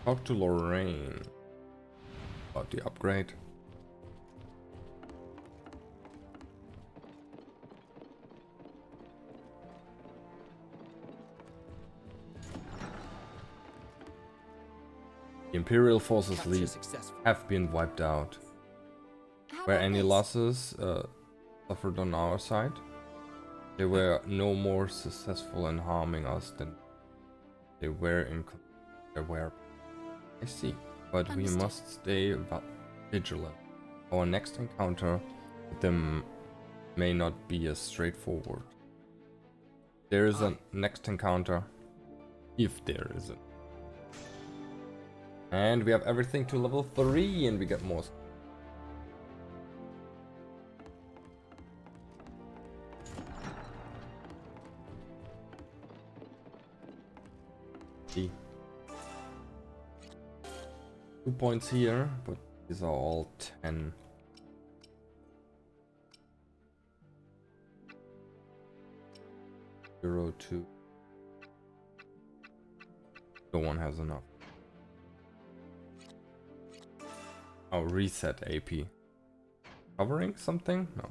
Talk to Lorraine about the upgrade. The Imperial forces have been wiped out. Were any losses suffered on our side? They were no more successful in harming us than they were in their whereabouts. I see, but we must stay vigilant. Our next encounter with them may not be as straightforward. There is a next encounter, if there isn't. And we have everything to level 3 and we get more. See. 2 points here, but these are all 10. Zero, 2. No one has enough. Oh, reset AP. Covering something? No.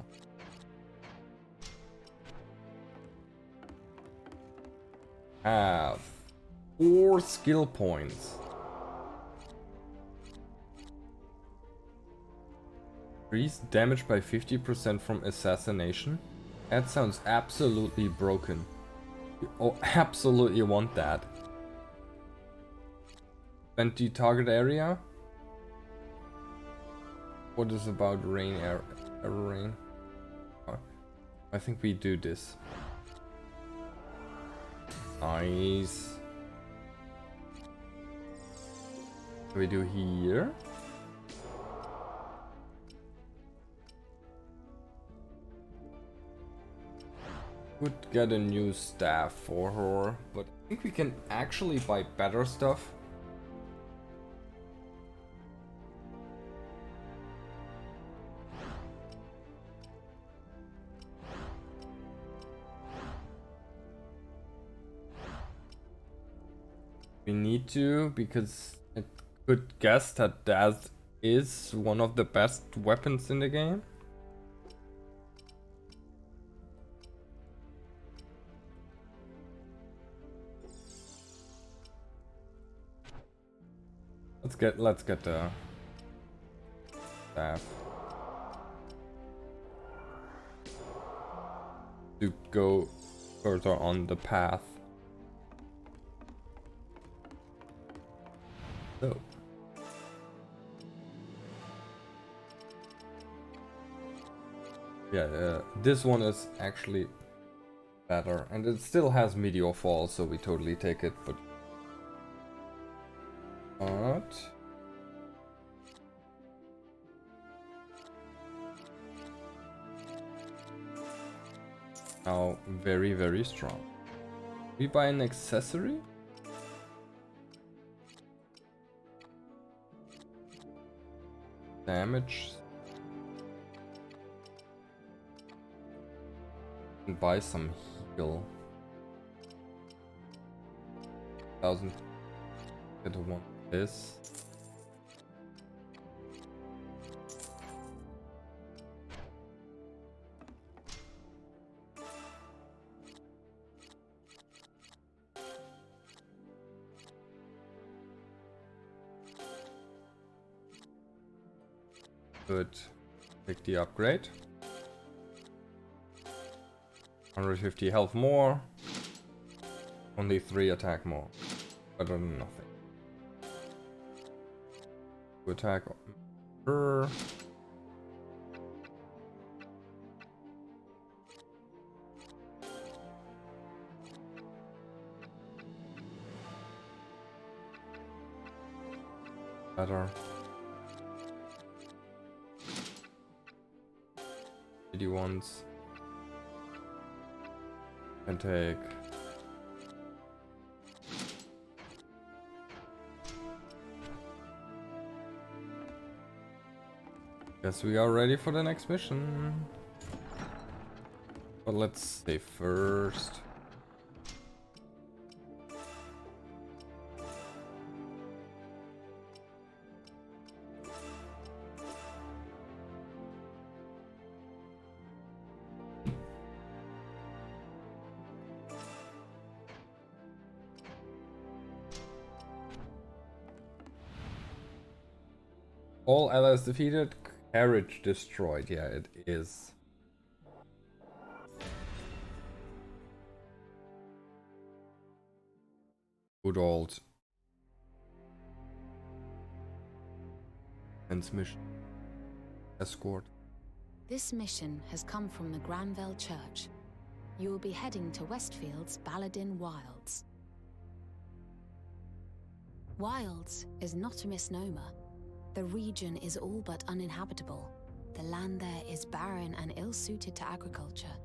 Have 4 skill points. Increase damage by 50% from assassination? That sounds absolutely broken. You absolutely want that. 20 target area? What is about rain error rain? Oh, I think we do this. Nice. What do we do here? Could get a new staff for her, but I think we can actually buy better stuff. We need to, because I could guess that is one of the best weapons in the game. Let's get the staff to go further on the path. So yeah, this one is actually better, and it still has meteor fall, so we totally take it. But now very, very strong. We buy an accessory. Damage. And buy some heal. 1000. Get a one. This. Good. Take the upgrade. 150 health more. Only 3 attack more. Better than nothing. To attack her. Better. 81s. And take. Guess we are ready for the next mission. But let's save first. All allies defeated, carriage destroyed. Yeah, it is. Good old transmission escort. This mission has come from the Granville Church. You will be heading to Westfield's Baladin Wilds. Wilds is not a misnomer. The region is all but uninhabitable. The land there is barren and ill-suited to agriculture.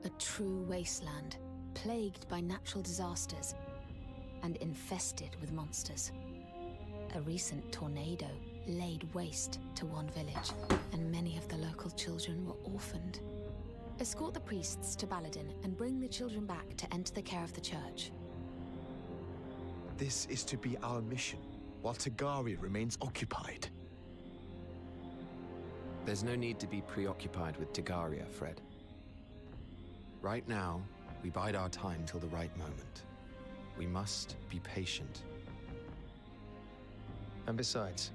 A true wasteland, plagued by natural disasters and infested with monsters. A recent tornado laid waste to one village, and many of the local children were orphaned. Escort the priests to Baladin and bring the children back to enter the care of the church. This is to be our mission, while Tagari remains occupied. There's no need to be preoccupied with Tagaria, Fred. Right now, we bide our time till the right moment. We must be patient. And besides,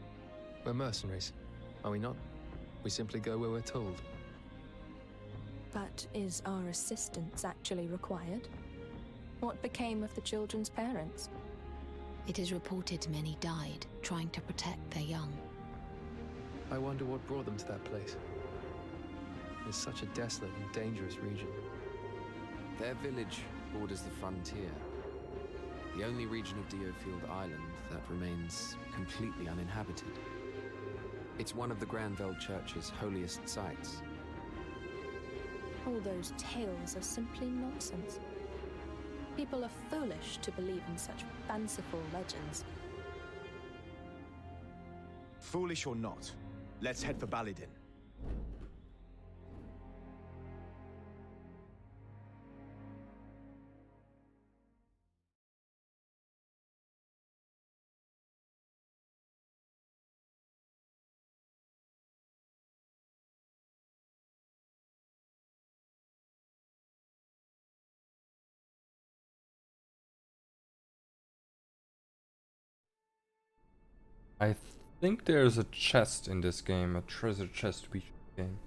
we're mercenaries, are we not? We simply go where we're told. But is our assistance actually required? What became of the children's parents? It is reported many died trying to protect their young. I wonder what brought them to that place. It's such a desolate and dangerous region. Their village borders the frontier. The only region of DioField Island that remains completely uninhabited. It's one of the Granville Church's holiest sites. All those tales are simply nonsense. People are foolish to believe in such fanciful legends. Foolish or not, let's head for Baladin. I think there's a chest in this game, a treasure chest we should gain.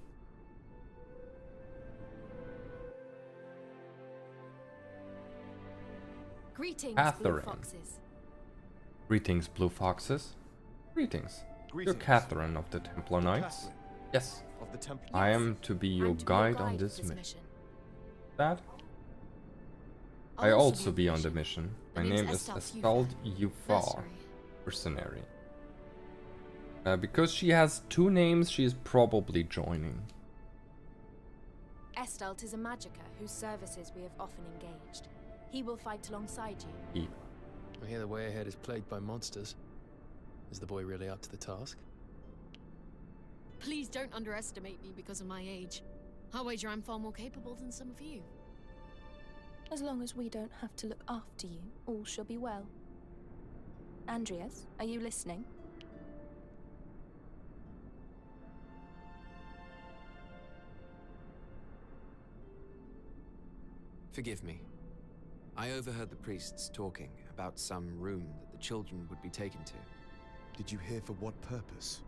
Greetings, Catherine. Blue Foxes. Greetings, Blue Foxes. Greetings. You're Greetings. Catherine of the Templar Knights. Catherine Yes. of the Temple. I am to be your I'm to be guide on this mission. That? I also be on the mission. My name is Estald Yufar, mercenary. Because she has two names, she is probably joining. Estalt is a magicka whose services we have often engaged. He will fight alongside you. I hear the way ahead is plagued by monsters. Is the boy really up to the task? Please don't underestimate me because of my age. I wager I'm far more capable than some of you. As long as we don't have to look after you, all shall be well. Andreas, are you listening? Forgive me. I overheard the priests talking about some room that the children would be taken to. Did you hear for what purpose?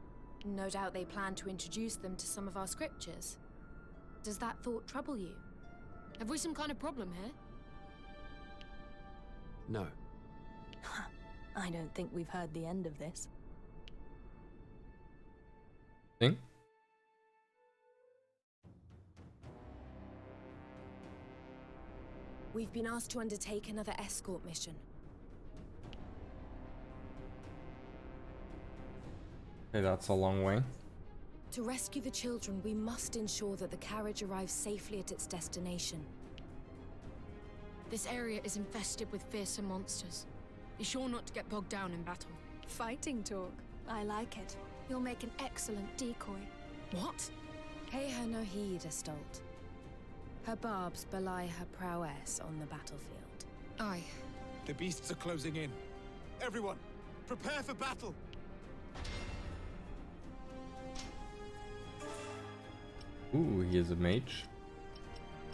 No doubt they plan to introduce them to some of our scriptures. Does that thought trouble you? Have we some kind of problem here? No. I don't think we've heard the end of this. Thing? We've been asked to undertake another escort mission. Okay, that's a long way. To rescue the children, we must ensure that the carriage arrives safely at its destination. This area is infested with fearsome monsters. Be sure not to get bogged down in battle. Fighting talk. I like it. You'll make an excellent decoy. What? Pay her no heed, Estalt. Her barbs belie her prowess on the battlefield. Aye. The beasts are closing in. Everyone, prepare for battle! Ooh, he is a mage.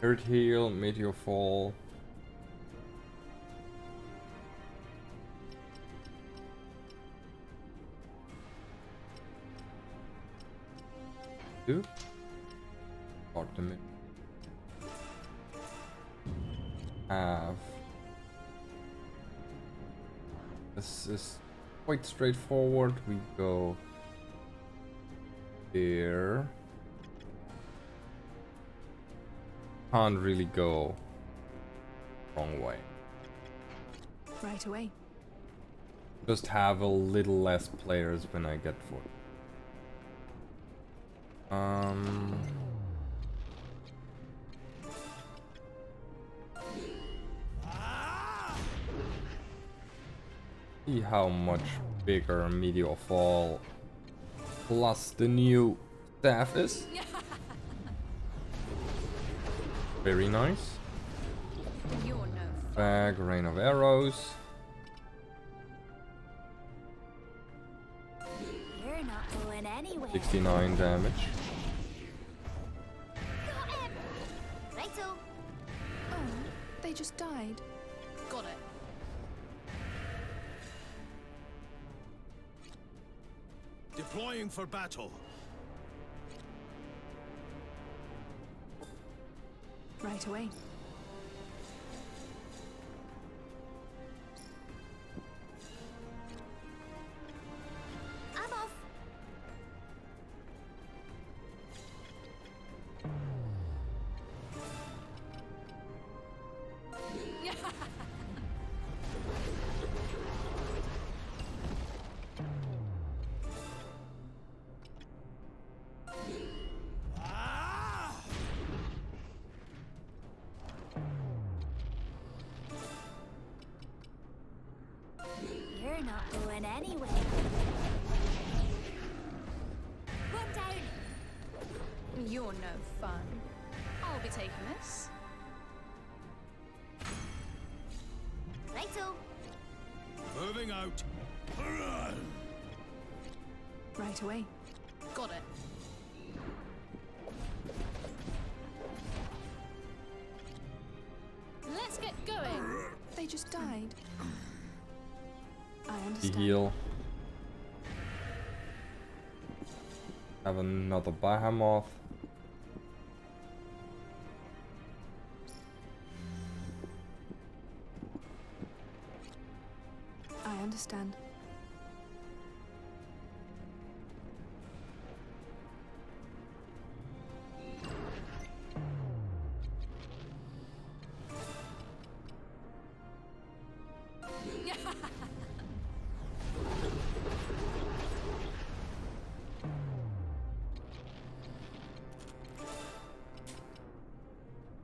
Hurt heal, meteor fall. Two. Start the mission. Have. This is quite straightforward. We go here. Can't really go wrong way. Right away. Just have a little less players when I get for it. See how much bigger Meteor Fall plus the new staff is. Very nice. You're no Bag, rain of arrows. You're not going anywhere. 69 damage. Got him! Righto. Oh, they just died. Got it. Deploying for battle. Right away. I'm off. You're not going anywhere. One down. You're no fun. I'll be taking this. Righto. Moving out. Right away. Got it. Let's get going. They just died. I The understand. heal. Have another behemoth. I understand.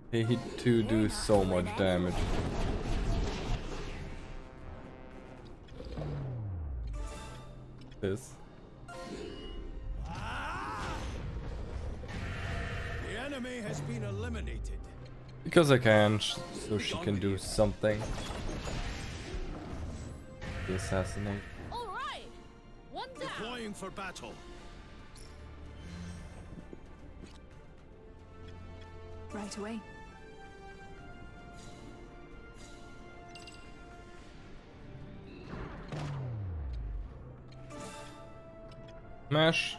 They to do so much damage. This. The enemy has been eliminated. Because I can, so she can do something. The assassinate. All right, one down. Deploying for battle. Right away. Smash.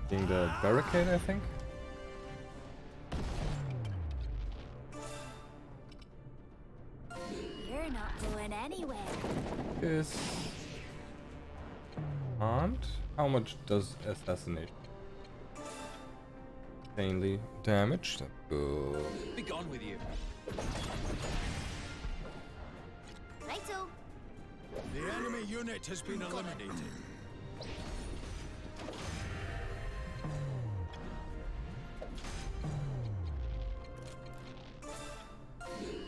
Being the barricade, I think. You're not going anywhere. Is can't. How much does assassination? Mainly damage. Good. Be gone with you. Righto. The enemy unit has been eliminated.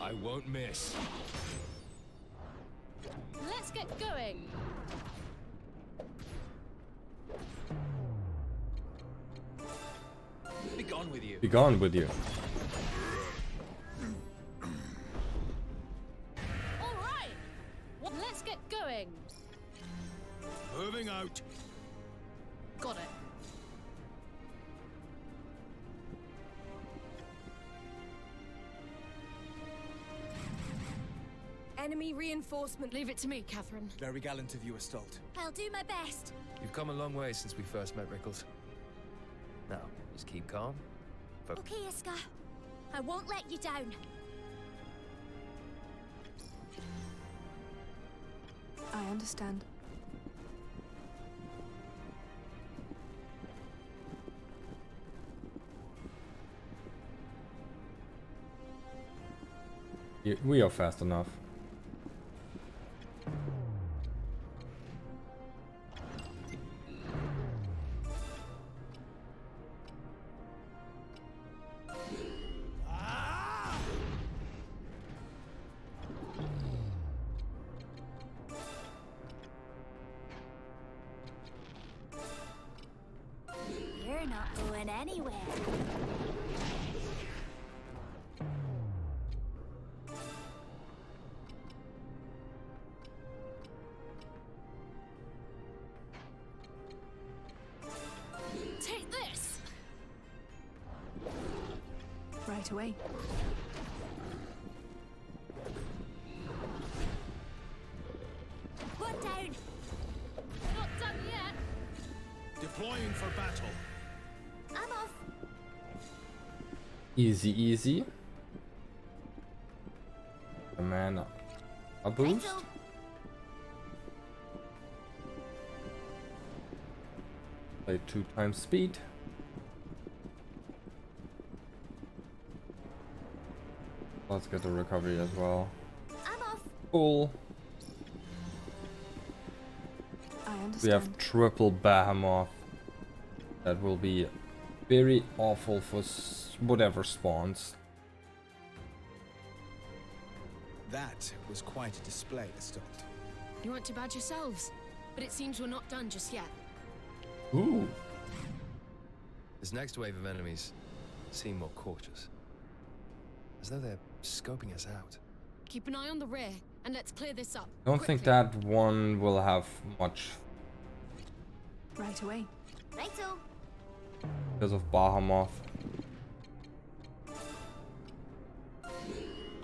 I won't miss. Let's get going. Be gone with you. Be gone with you. All right, let's get going. Moving out. Got it. Enemy reinforcement. Leave it to me, Catherine. Very gallant of you, Astolf. I'll do my best. You've come a long way since we first met, Rickles. Now, just keep calm. Okay, Iska. I won't let you down. I understand. We are fast enough. You're not going anywhere. Take this. Right away. One down. Not done yet. Deploying for battle. I'm off. Easy, easy. The mana. A boost. Righto. Play 2 times speed. Let's get the recovery as well. I'm off. Cool. I understand. We have triple behemoth. That will be very awful for whatever spawns. That was quite a display, Astolf. You weren't too bad yourselves, but it seems we're not done just yet. Ooh. This next wave of enemies seem more cautious. As though they're scoping us out. Keep an eye on the rear, and let's clear this up. Don't think quickly. that one will have much Right away. Righto. because of Bahammoth.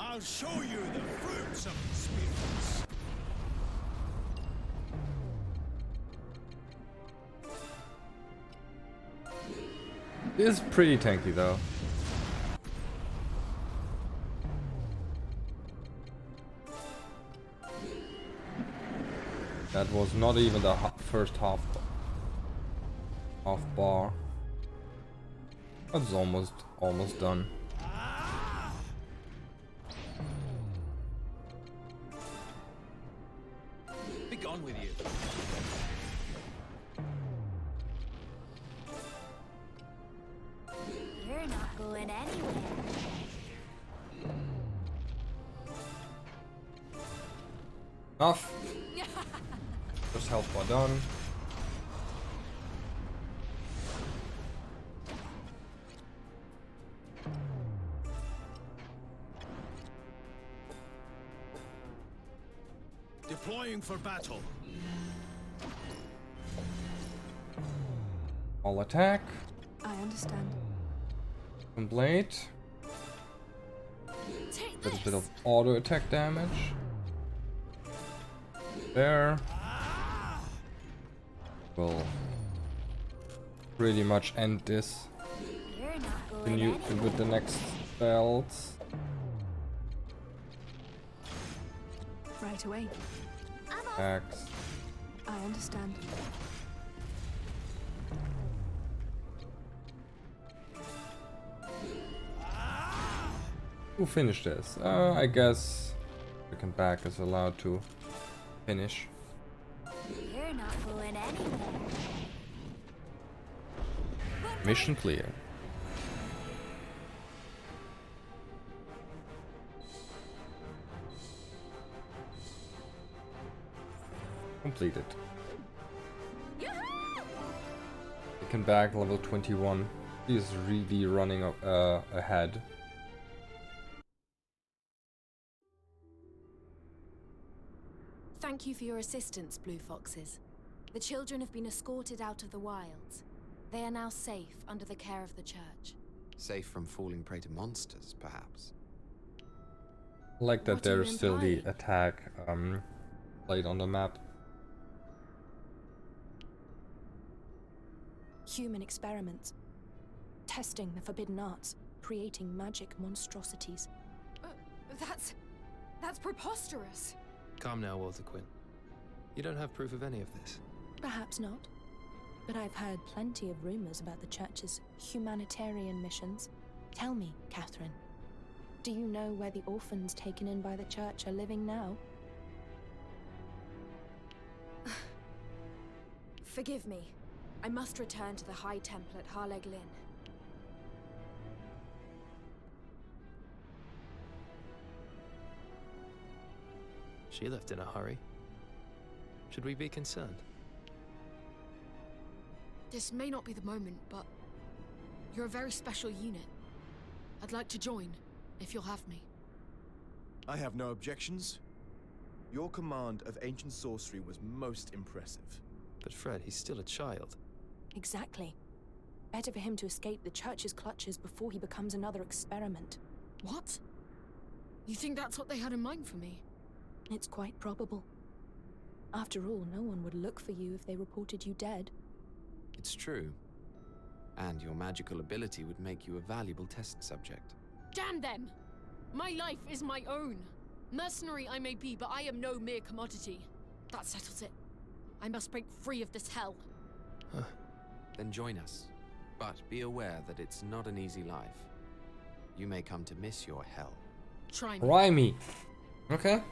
I'll show you the fruits of experience. It is pretty tanky though. That was not even the first half bar. That's almost done. Be gone with you. You're not going anywhere. Enough. First health bar done. Deploying for battle. All attack. I understand. Complete. Little bit of auto attack damage. There. Will pretty much end this. Continue with the next spells. Right away. Axe. I understand. Who finished this? I guess second back is allowed to finish. You're not going anywhere. Mission clear. Completed. Second back, level 21. He is really running ahead. Thank you for your assistance, Blue Foxes. The children have been escorted out of the wilds. They are now safe under the care of the church. Safe from falling prey to monsters, perhaps. I like that What are there's you still the implying? attack played on the map. Human experiments. Testing the forbidden arts. Creating magic monstrosities. That's preposterous. Calm now, Walter Quinn. You don't have proof of any of this. Perhaps not. But I've heard plenty of rumors about the church's humanitarian missions. Tell me, Catherine, do you know where the orphans taken in by the church are living now? Forgive me. I must return to the High Temple at Harleg Lynn. She left in a hurry. Should we be concerned? This may not be the moment, but you're a very special unit. I'd like to join, if you'll have me. I have no objections. Your command of ancient sorcery was most impressive. But Fred, he's still a child. Exactly. Better for him to escape the church's clutches before he becomes another experiment. What? You think that's what they had in mind for me? It's quite probable. After all, no one would look for you if they reported you dead. It's true. And your magical ability would make you a valuable test subject. Damn them! My life is my own. Mercenary I may be, but I am no mere commodity. That settles it. I must break free of this hell. Then join us. But be aware that it's not an easy life. You may come to miss your hell. Try me. Okay.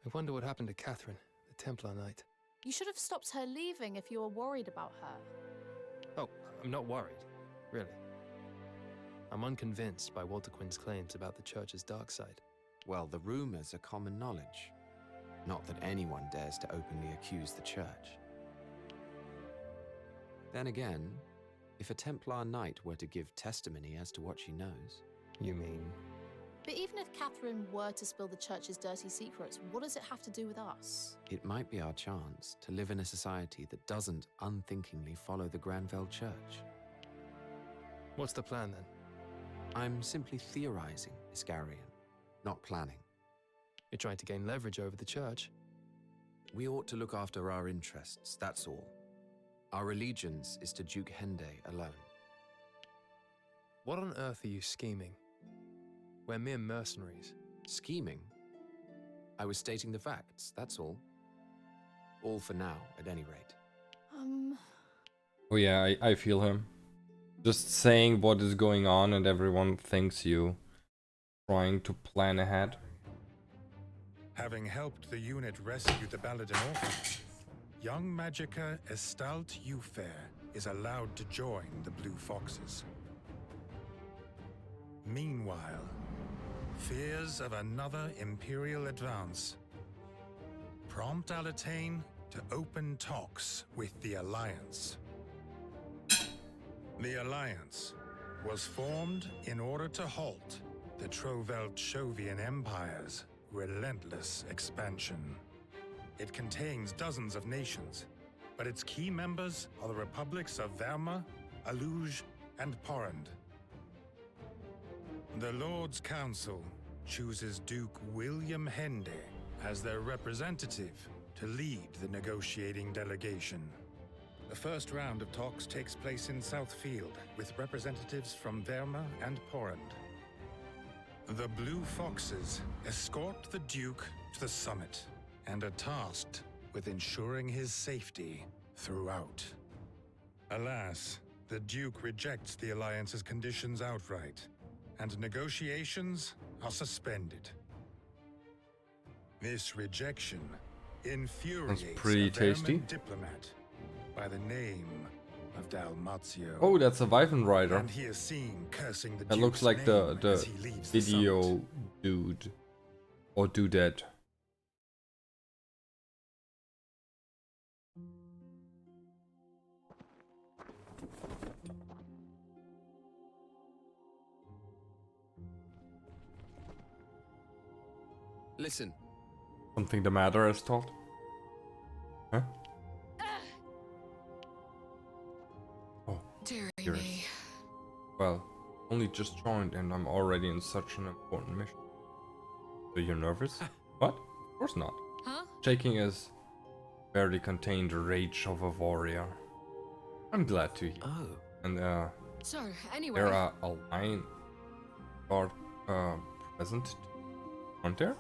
I wonder what happened to Catherine, the Templar Knight. You should have stopped her leaving if you were worried about her. Oh, I'm not worried, really. I'm unconvinced by Walter Quinn's claims about the church's dark side. Well, the rumors are common knowledge. Not that anyone dares to openly accuse the church. Then again, if a Templar Knight were to give testimony as to what she knows... You mean? But even if Catherine were to spill the church's dirty secrets, what does it have to do with us? It might be our chance to live in a society that doesn't unthinkingly follow the Granville Church. What's the plan then? I'm simply theorizing, Iscarian, not planning. You're trying to gain leverage over the church. We ought to look after our interests, that's all. Our allegiance is to Duke Hende alone. What on earth are you scheming? We're mere mercenaries. Scheming? I was stating the facts, that's all. All for now, at any rate. Oh yeah, I feel him. Just saying what is going on and everyone thinks you trying to plan ahead. Having helped the unit rescue the Baladin orphans, young Magica Estalt Ufair is allowed to join the Blue Foxes. Meanwhile, fears of another Imperial advance prompt Alatain to open talks with the Alliance. The Alliance was formed in order to halt the Trovelt-Shovian Empire's relentless expansion. It contains dozens of nations, but its key members are the republics of Verma, Aluge, and Porrand. The Lord's Council chooses Duke William Hende as their representative to lead the negotiating delegation. The first round of talks takes place in Southfield with representatives from Verma and Porrand. The Blue Foxes escort the Duke to the summit and are tasked with ensuring his safety throughout. Alas, the Duke rejects the Alliance's conditions outright, and negotiations are suspended. This rejection infuriates That's pretty a tasty. Vermin diplomat by the name of Dalmatio. Oh, that's a Wyvern Rider. And he is seen cursing the That looks Duke's like name the as he leaves the video summit. dude. Or dudette. Listen. Something the matter, as told? Huh? Oh, Dear dearest. me. Well, only just joined and I'm already in such an important mission. So you're nervous? What? Of course not. Huh? Shaking is barely contained rage of a warrior. I'm glad to hear. Oh. And So, anyway. there are a line guard present aren't there?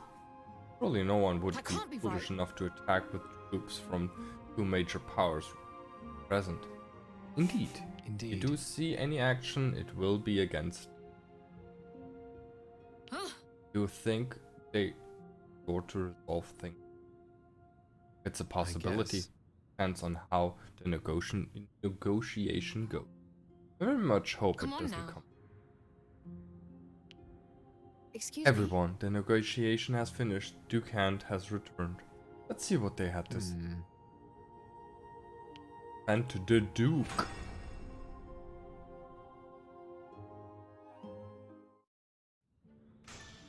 Surely no one would That be can't be foolish right. enough to attack with troops from two major powers present. Indeed. Indeed. If you do see any action, it will be against. Huh? You think they go to resolve things? It's a possibility. guess. Depends on how the negotiation goes. I very much hope Come it on doesn't now. come. Excuse me. Everyone, the negotiation has finished. Duke Hand has returned. Let's see what they had to say. And to the Duke.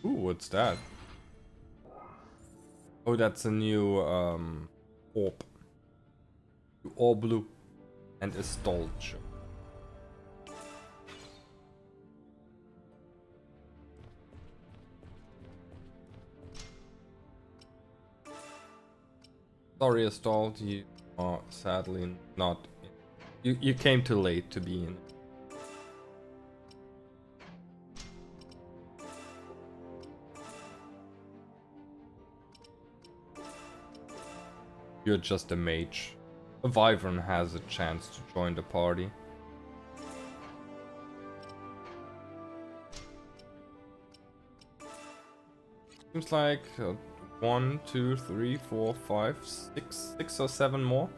Ooh, what's that? Oh, that's a new orb. All blue and a stolch. Sorry, Astald, you are sadly not in. You came too late to be in. You're just a mage. A wyvern has a chance to join the party. Seems like 1, 2, 3, 4, 5, 6 or 7 more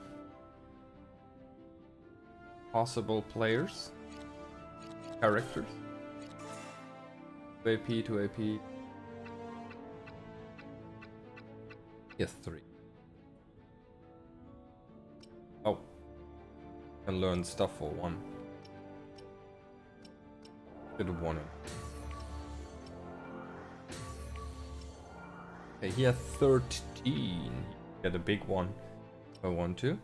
possible players, characters. 2 AP, 2 AP. Yes, 3. Oh, can learn stuff for 1. Should have won it. Okay, he has 13. Get a big one if I want to.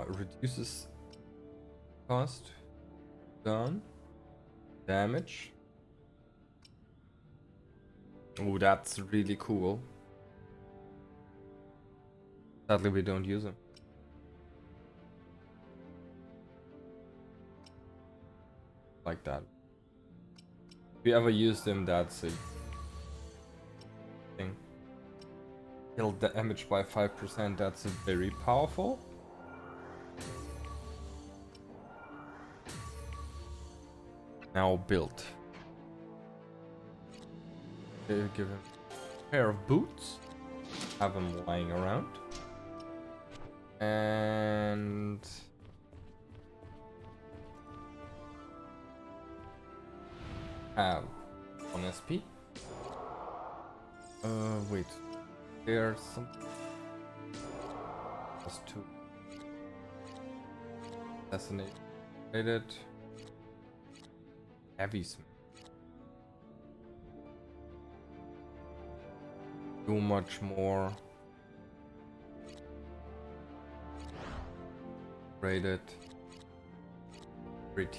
Reduces Cost. Done. Damage. Oh, that's really cool. Sadly, we don't use them. Like that. If you ever use them, that's a thing. Kill damage by 5%, that's a very powerful. Now build. Give him a pair of boots. Have them lying around. And have 1 SP. Wait. There's some. Plus 2. Assassinated. Heavy smith. Too much more. Rated. Pretty.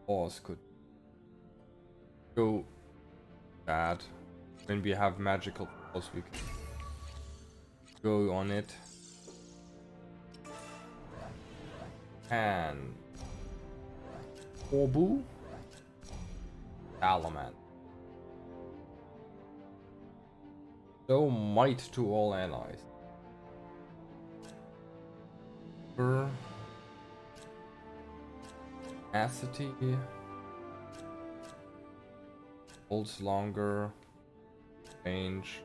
Pause could go bad. When we have magical pause, we can go on it. And Obu Salaman. So might to all allies. Tenacity holds longer. Range.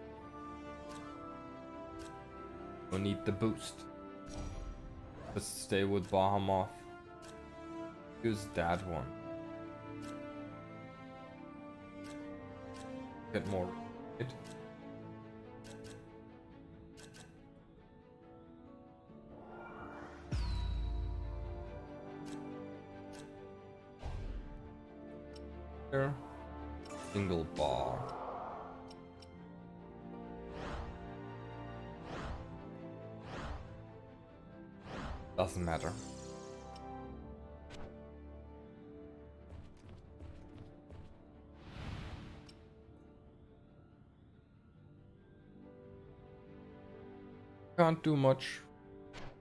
We need the boost. Let's stay with Bahamut. Use that one. Get more hit. Here. Single bar. Doesn't matter. Can't do much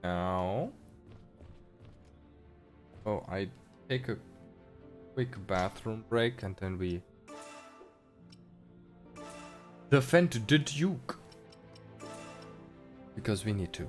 now. Oh, I take a quick bathroom break and then we defend the Duke. Because we need to.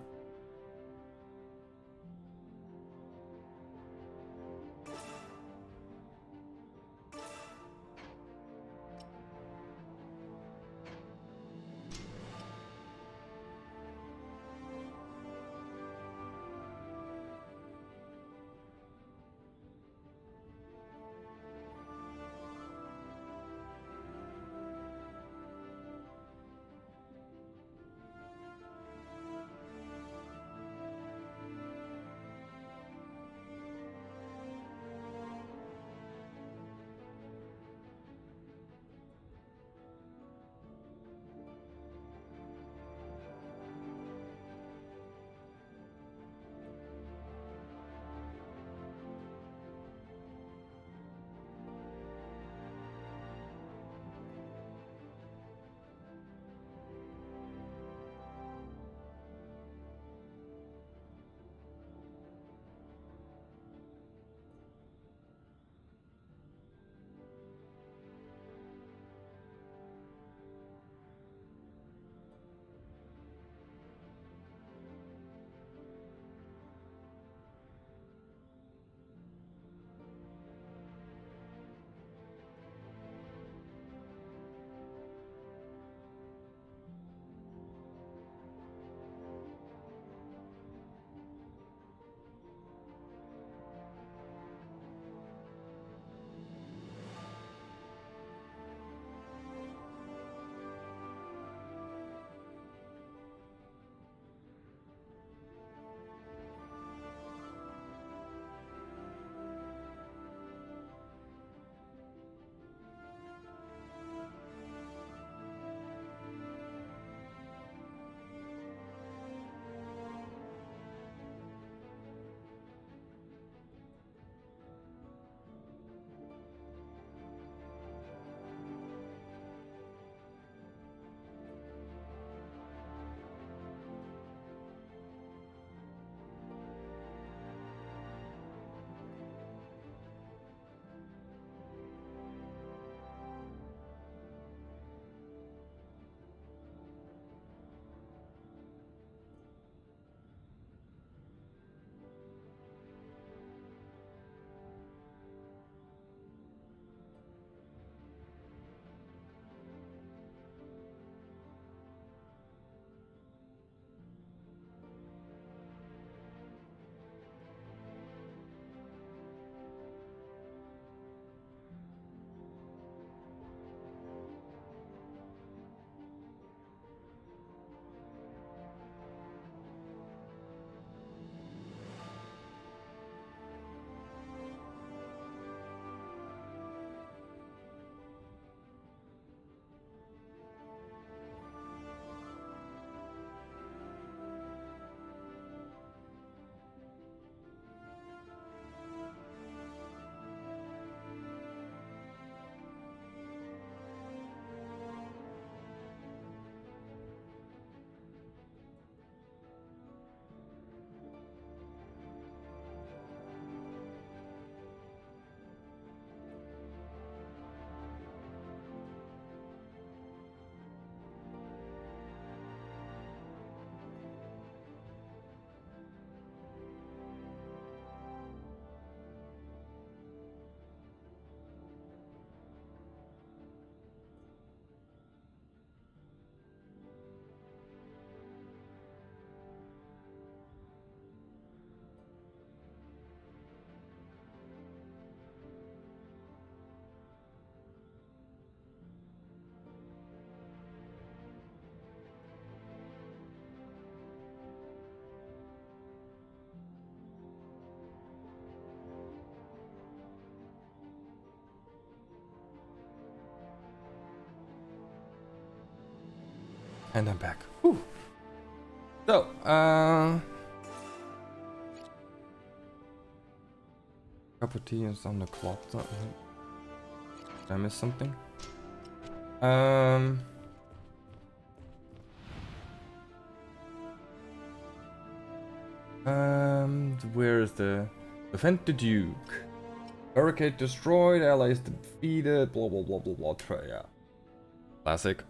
And I'm back. Whew. So, cup of tea is on the clock. Did I miss something? Where is the defend the Duke? Barricade destroyed, allies defeated, blah blah blah blah blah. Yeah. Classic.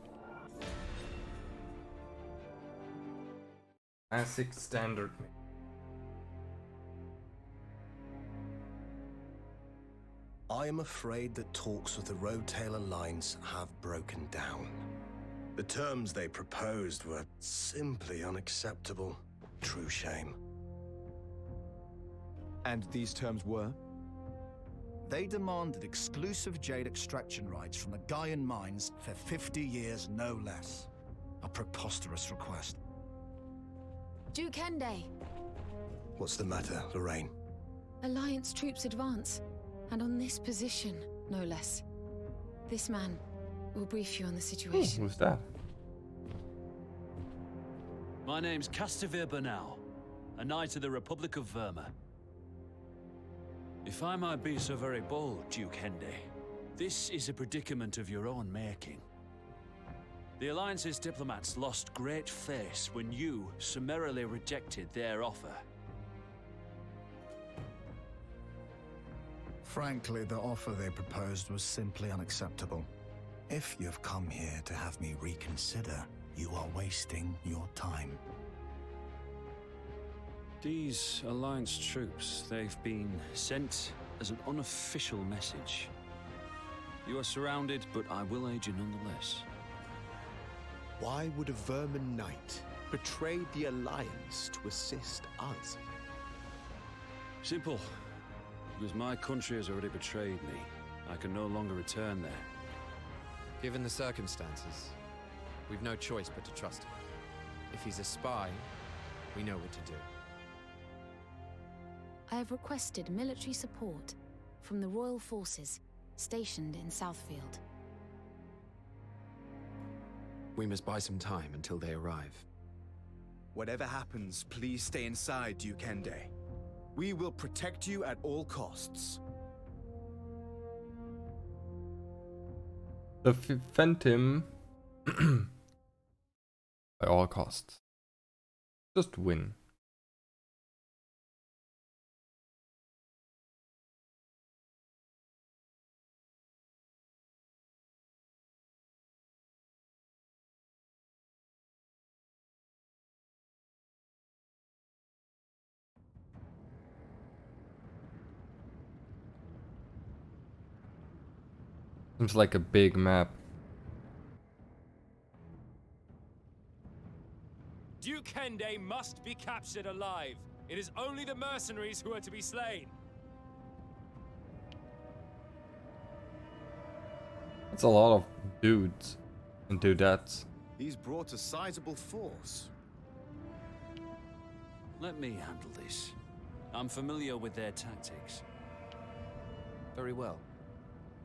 Classic standard. I am afraid that talks with the Roadtail Alliance have broken down. The terms they proposed were simply unacceptable. True shame. And these terms were? They demanded exclusive jade extraction rights from the Gaian mines for 50 years, no less. A preposterous request. Jukende! What's the matter, Lorraine? Alliance troops advance. And on this position, no less. This man will brief you on the situation. Who's that? My name's Castivir Bernal, a knight of the Republic of Verma. If I might be so very bold, Duke Hende, this is a predicament of your own making. The Alliance's diplomats lost great face when you summarily rejected their offer. Frankly, the offer they proposed was simply unacceptable. If you've come here to have me reconsider, you are wasting your time. These Alliance troops, they've been sent as an unofficial message. You are surrounded, but I will aid you nonetheless. Why would a Vermin knight betray the Alliance to assist us? Simple. Because my country has already betrayed me. I can no longer return there. Given the circumstances, we've no choice but to trust him. If he's a spy, we know what to do. I have requested military support from the royal forces stationed in Southfield. We must buy some time until they arrive. Whatever happens, please stay inside, Jukende. We will protect you at all costs. Defend him by all costs. Just win. Seems like a big map. Duke Hende must be captured alive. It is only the mercenaries who are to be slain. That's a lot of dudes and dudettes. He's brought a sizable force. Let me handle this. I'm familiar with their tactics. Very well.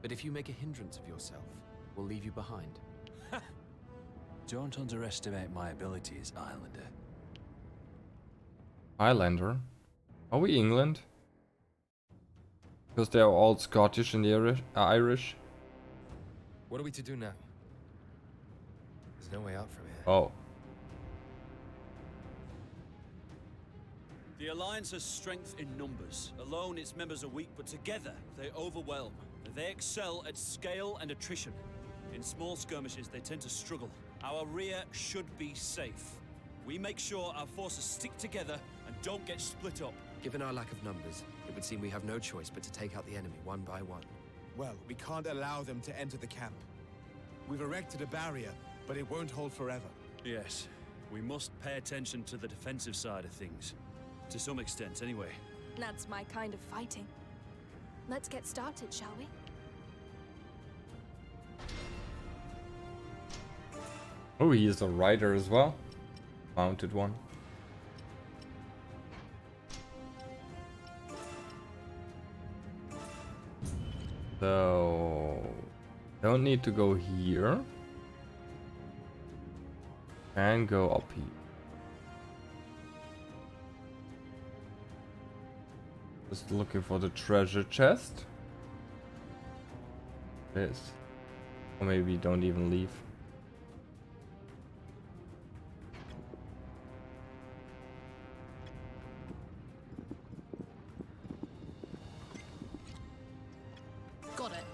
But if you make a hindrance of yourself, we'll leave you behind. Don't underestimate my abilities, Islander. Highlander? Are we England? Because they're all Scottish and the Irish? What are we to do now? There's no way out from here. Oh. The Alliance has strength in numbers. Alone, its members are weak, but together, they overwhelm. They excel at scale and attrition. In small skirmishes, they tend to struggle. Our rear should be safe. We make sure our forces stick together and don't get split up. Given our lack of numbers, it would seem we have no choice but to take out the enemy one by one. Well, we can't allow them to enter the camp. We've erected a barrier, but it won't hold forever. Yes, we must pay attention to the defensive side of things. To some extent, anyway. That's my kind of fighting. Let's get started, shall we? Oh, he is a rider as well. Mounted one. So, don't need to go here. And go up here. Just looking for the treasure chest. This. Or maybe don't even leave. Got it.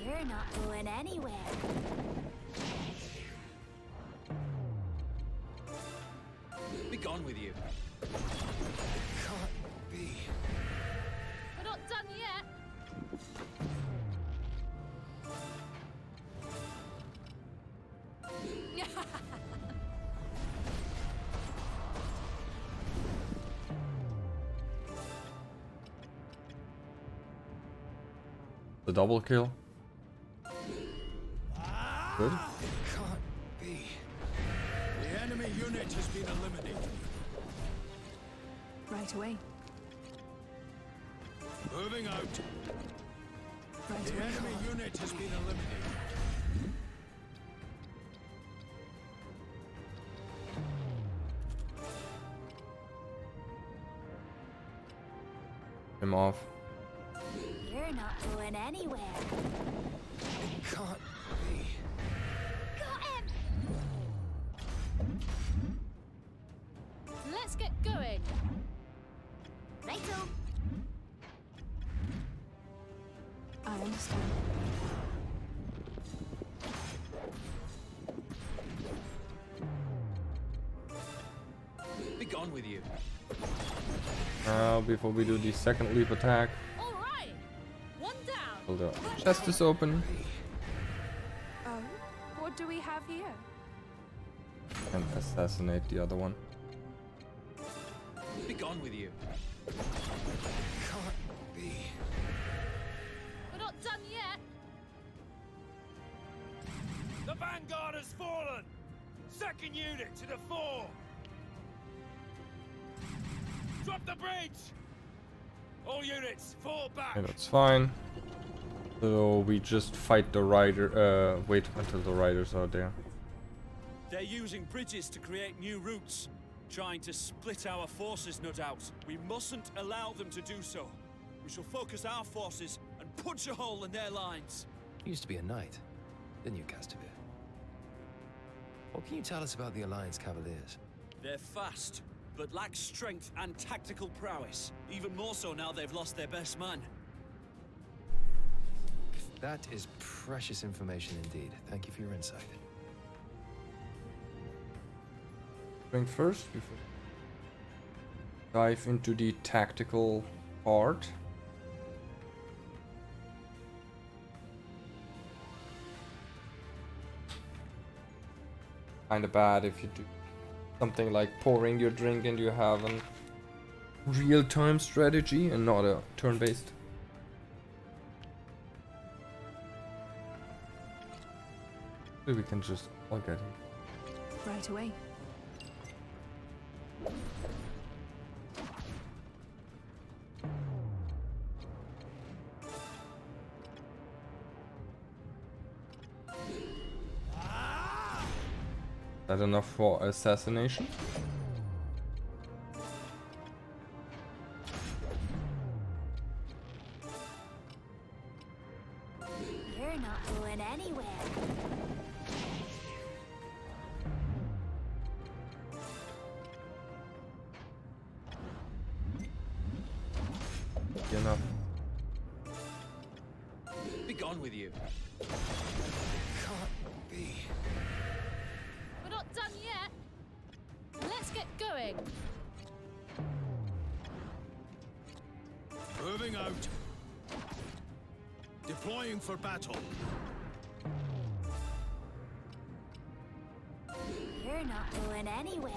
You're not going anywhere. Be gone with you. Can't be. We're not done yet. The double kill. Good. Can't be. The enemy unit has been eliminated. Right away. Moving out. Right The away. enemy unit has been eliminated. Him off. You're not going anywhere. It can't be. Got him! Let's get going. Righto. I understand. Be gone with you. Now, before we do the second leap attack, All right. One down. well, the chest is open. Oh, what do we have here? And assassinate the other one. Be gone with you. Can't be. We're not done yet. The vanguard has fallen! Second unit to the fore! Drop the bridge! All units, fall back! Okay, that's fine. So we just fight the rider. Wait until the riders are there. They're using bridges to create new routes, trying to split our forces, no doubt. We mustn't allow them to do so. We shall focus our forces and punch a hole in their lines. You used to be a knight, didn't you, Castamere? What can you tell us about the Alliance Cavaliers? They're fast, but lack strength and tactical prowess. Even more so now they've lost their best man. That is precious information indeed. Thank you for your insight. Going first before dive into the tactical part. Kinda bad if you do something like pouring your drink and you have a real-time strategy and not a turn-based. Maybe we can just all get him. Right away. Is that enough for assassination? You're not going anywhere. Enough. Be gone with you. Can't be. We're not done yet. Let's get going. Moving out. Deploying for battle. You're not going anywhere.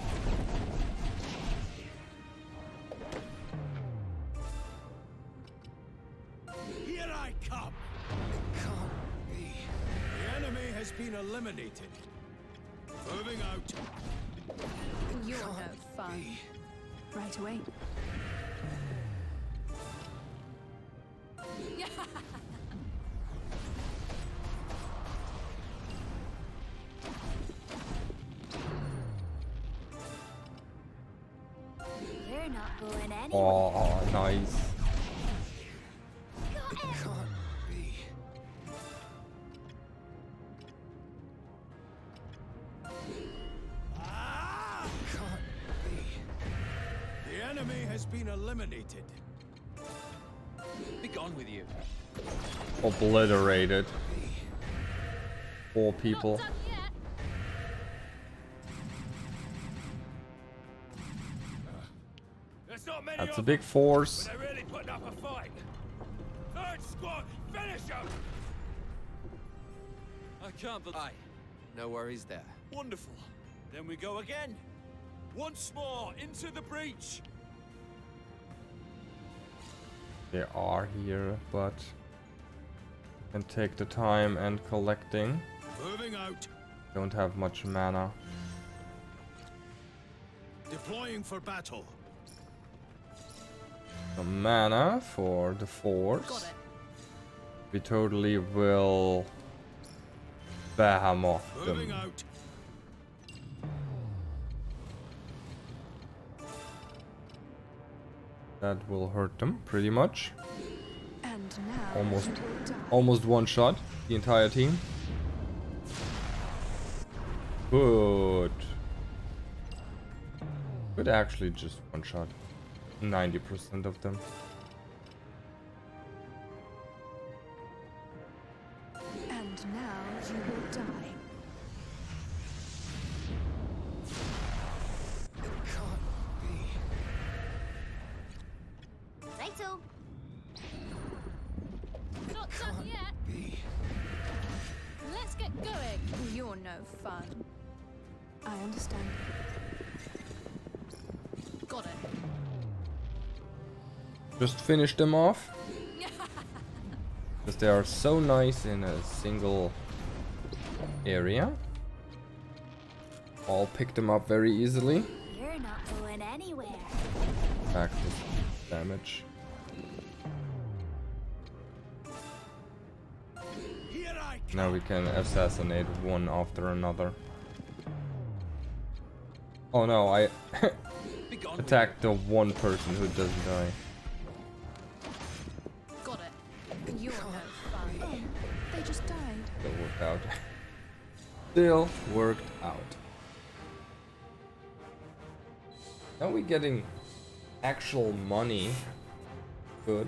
Here I come. Can't be. The enemy has been eliminated. Moving out. You're no fun. Right away. You're not going anywhere. Oh, nice. It can't be. Can't be. The enemy has been eliminated. Be gone with you. Obliterated. 4 people. There's not many That's a of big them, force. but they're really putting up a fight. Third squad, finish them! I can't believe. Aye. No worries there. Wonderful. Then we go again. Once more into the breach. They are here, but can take the time and collecting. Moving out. Don't have much mana. Deploying for battle. The mana for the force. We totally will behemoth Moving them. out. That will hurt them pretty much. And now Almost one shot the entire team. Good. Could actually just one shot 90% of them. And now you will die. It can't be. Righto. Not done yet. Be. Let's get going. You're no fun. I understand. Got it. Just finish them off. Because they are so nice in a single area. All pick them up very easily. You're not going anywhere. Back to damage. Here I come. Now we can assassinate one after another. Oh no, I attacked the one person who doesn't die. Got it. You're no fun. Oh, they just died. Still worked out. Still worked out. Now we're getting actual money. Good.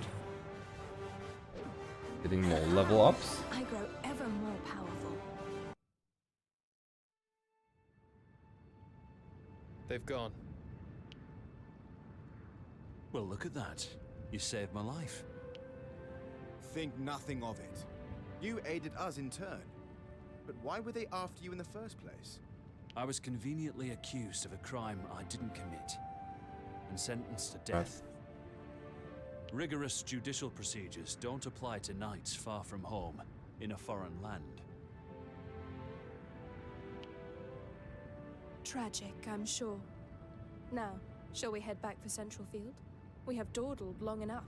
Getting more level ups. I grow ever more powerful. They've gone. Well, look at that. You saved my life. Think nothing of it. You aided us in turn. But why were they after you in the first place? I was conveniently accused of a crime I didn't commit and sentenced to death. Rigorous judicial procedures don't apply to knights far from home in a foreign land. Tragic, I'm sure. Now, shall we head back for Central Field? We have dawdled long enough.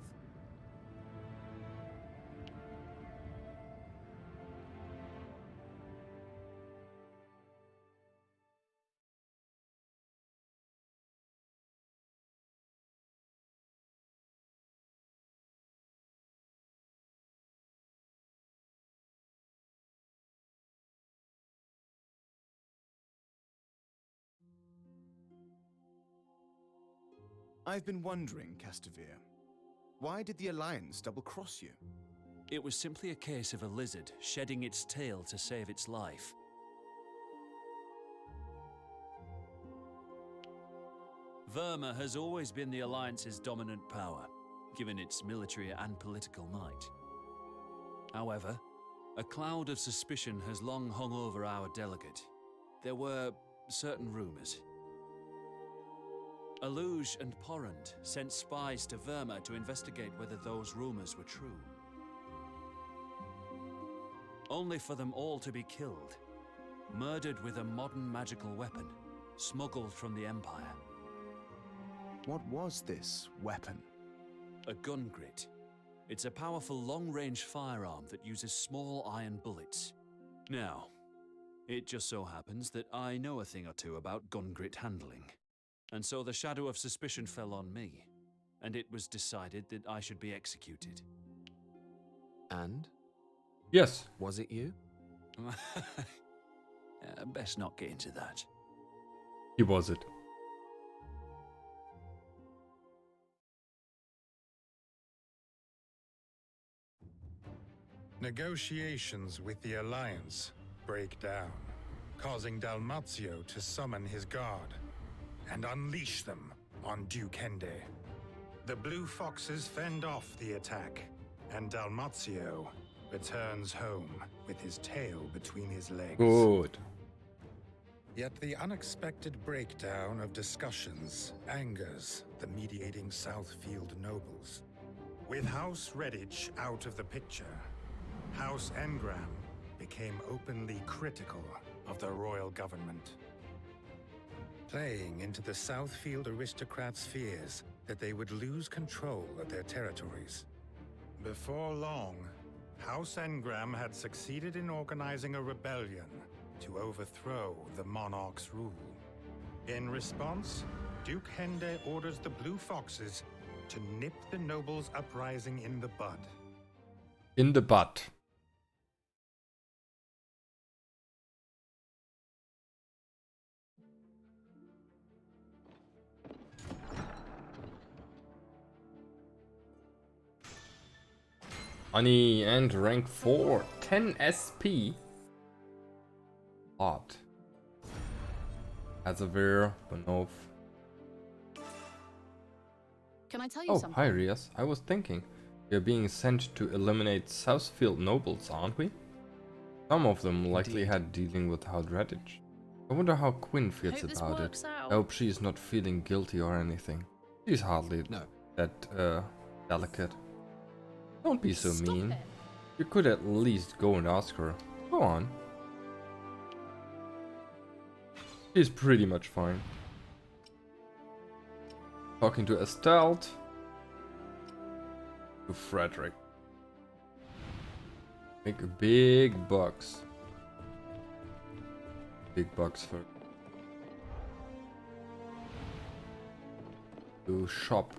I've been wondering, Castovir, why did the Alliance double-cross you? It was simply a case of a lizard shedding its tail to save its life. Verma has always been the Alliance's dominant power, given its military and political might. However, a cloud of suspicion has long hung over our delegate. There were certain rumors. Aluge and Porrand sent spies to Verma to investigate whether those rumors were true. Only for them all to be killed, murdered with a modern magical weapon, smuggled from the Empire. What was this weapon? A gun grit. It's a powerful long-range firearm that uses small iron bullets. Now, it just so happens that I know a thing or two about gun grit handling. And so the shadow of suspicion fell on me, and it was decided that I should be executed. And? Yes. Was it you? Best not get into that. He was it. Negotiations with the Alliance break down, causing Dalmazio to summon his guard and unleash them on Duke Hende. The Blue Foxes fend off the attack, and Dalmazio returns home with his tail between his legs. Good. Yet the unexpected breakdown of discussions angers the mediating Southfield nobles. With House Redditch out of the picture, House Engram became openly critical of the royal government, playing into the Southfield aristocrats' fears that they would lose control of their territories. Before long, House Engram had succeeded in organizing a rebellion to overthrow the monarch's rule. In response, Duke Hende orders the Blue Foxes to nip the nobles' uprising in the bud. In the butt. Money and rank 4. 10 SP. Odd. Azavir, Banov. Can I tell you something? Hi Rias. I was thinking, we are being sent to eliminate Southfield nobles, aren't we? Some of them likely had dealing with House Redditch. I wonder how Quinn feels about it. I hope she's not feeling guilty or anything. She's hardly that delicate. Don't be so mean. You could at least go and ask her. Go on. She's pretty much fine. Talking to Estelle. To Frederick. Make big bucks. Big bucks for... to shop.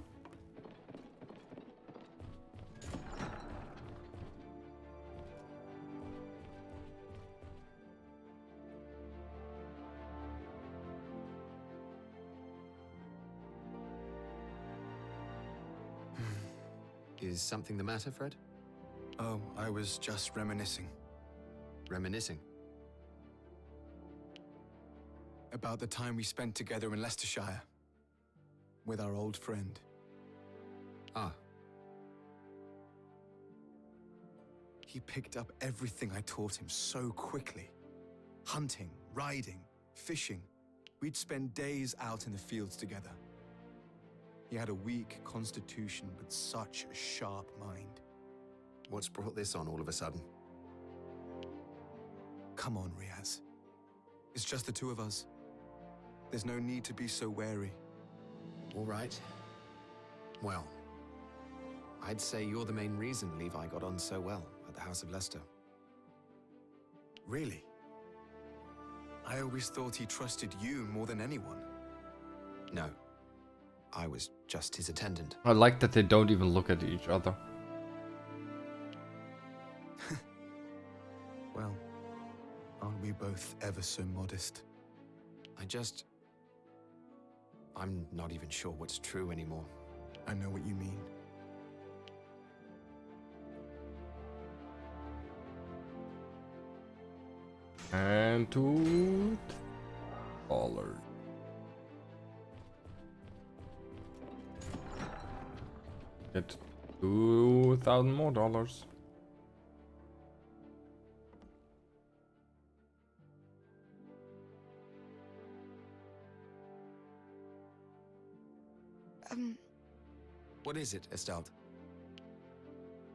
Is something the matter, Fred? Oh, I was just reminiscing. Reminiscing? About the time we spent together in Leicestershire. With our old friend. Ah. He picked up everything I taught him so quickly. Hunting, riding, fishing. We'd spend days out in the fields together. He had a weak constitution, but such a sharp mind. What's brought this on all of a sudden? Come on, Riaz. It's just the two of us. There's no need to be so wary. All right. Well, I'd say you're the main reason Levi got on so well at the House of Leicester. Really? I always thought he trusted you more than anyone. No. I was just his attendant. I like that they don't even look at each other. Well, aren't we both ever so modest? I'm not even sure what's true anymore. I know what you mean. And $2. Get $2,000 more dollars. What is it, Estelle?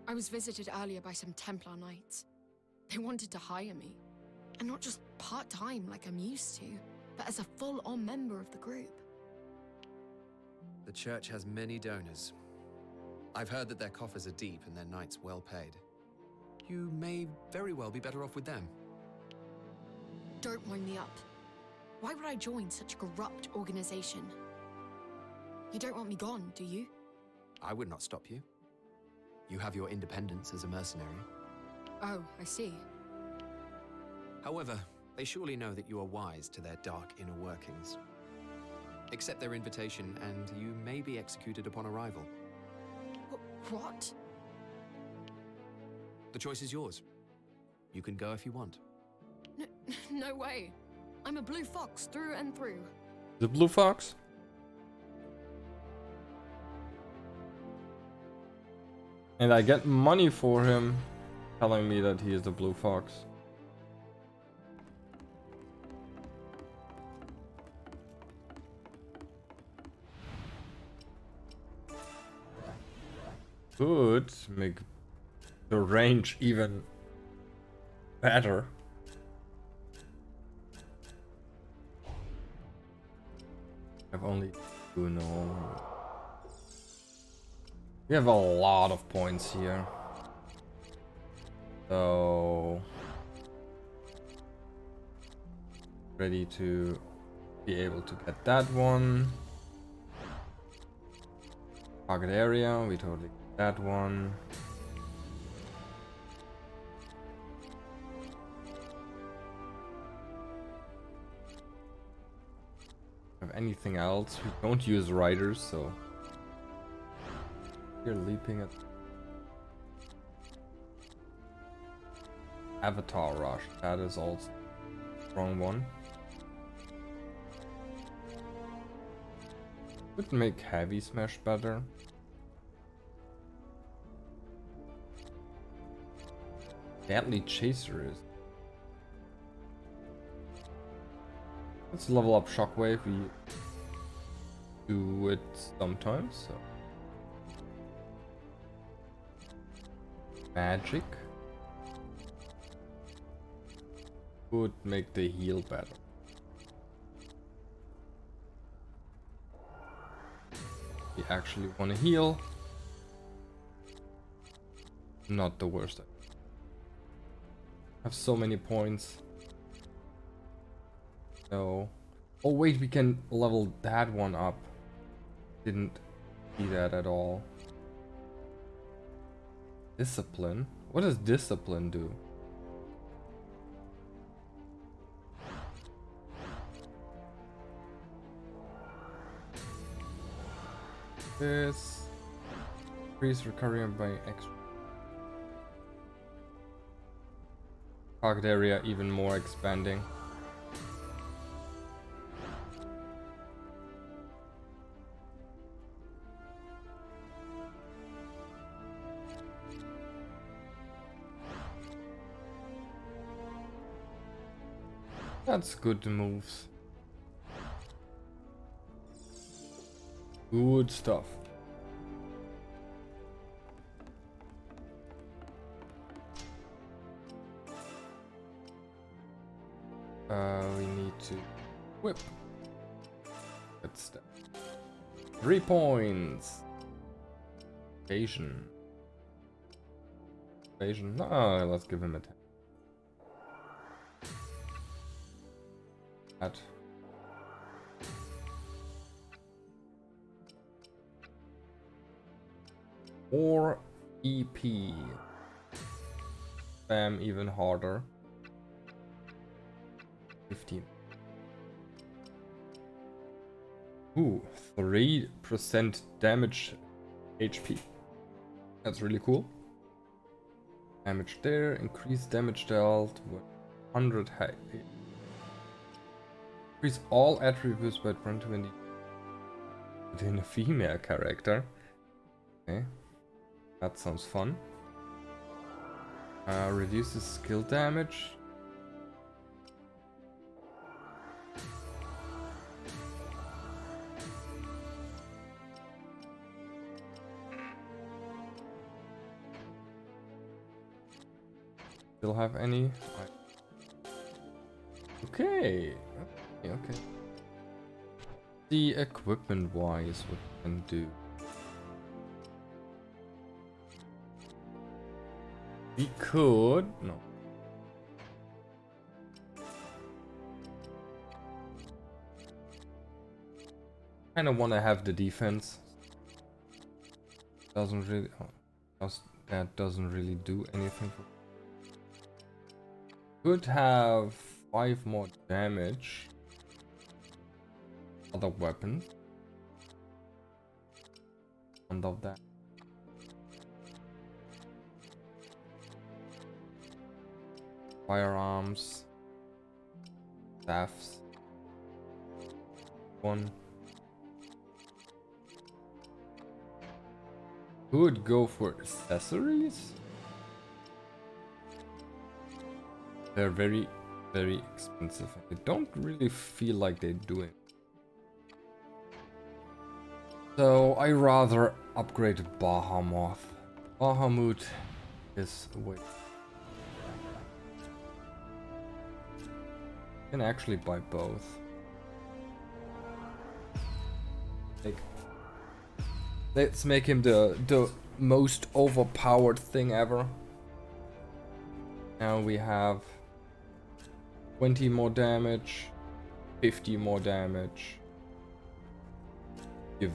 I was visited earlier by some Templar knights. They wanted to hire me. And not just part-time like I'm used to, but as a full-on member of the group. The church has many donors. I've heard that their coffers are deep and their knights well paid. You may very well be better off with them. Don't wind me up. Why would I join such a corrupt organization? You don't want me gone, do you? I would not stop you. You have your independence as a mercenary. Oh, I see. However, they surely know that you are wise to their dark inner workings. Accept their invitation, and you may be executed upon arrival. What? The choice is yours. You can go if you want. No way. I'm a blue fox through and through. The blue fox? And I get money for him telling me that he is the blue fox. Could make the range even better. I've only two, no. We have a lot of points here. So ready to be able to get that one. Target area, we totally get that one. Have anything else? We don't use riders, so you're leaping at Avatar Rush. That is also a strong one. Could make Heavy Smash better. Deadly Chaser is. Let's level up Shockwave. We do it sometimes. So. Magic would make the heal better. We actually want to heal. Not the worst. Have so many points. So, oh wait, we can level that one up. Didn't see that at all. Discipline? What does discipline do? This increase recovery by extra target area, even more expanding. That's good moves. Good stuff. We need to whip. That's that. 3 points. Evasion. Evasion. No, let's give him a 10. That. Or EP. Spam even harder. 15. Ooh, 3% damage HP. That's really cool. Damage there, increased damage dealt with 100 HP. Increase all attributes by 20 within a female character. Okay. That sounds fun. Reduces skill damage. Still have any? Okay. Okay. The equipment wise, what we can do. We could... No. Kind of want to have the defense. Doesn't really... Oh, that doesn't really do anything. Could have 5 more damage. Other weapons. And of that. Firearms. Staffs. 1. Could go for accessories. They're very, very expensive. I don't really feel like they're doing. So I rather upgrade Bahamut. Bahamut is way. Can actually buy both. Like, let's make him the most overpowered thing ever. Now we have 20 more damage, 50 more damage. Give.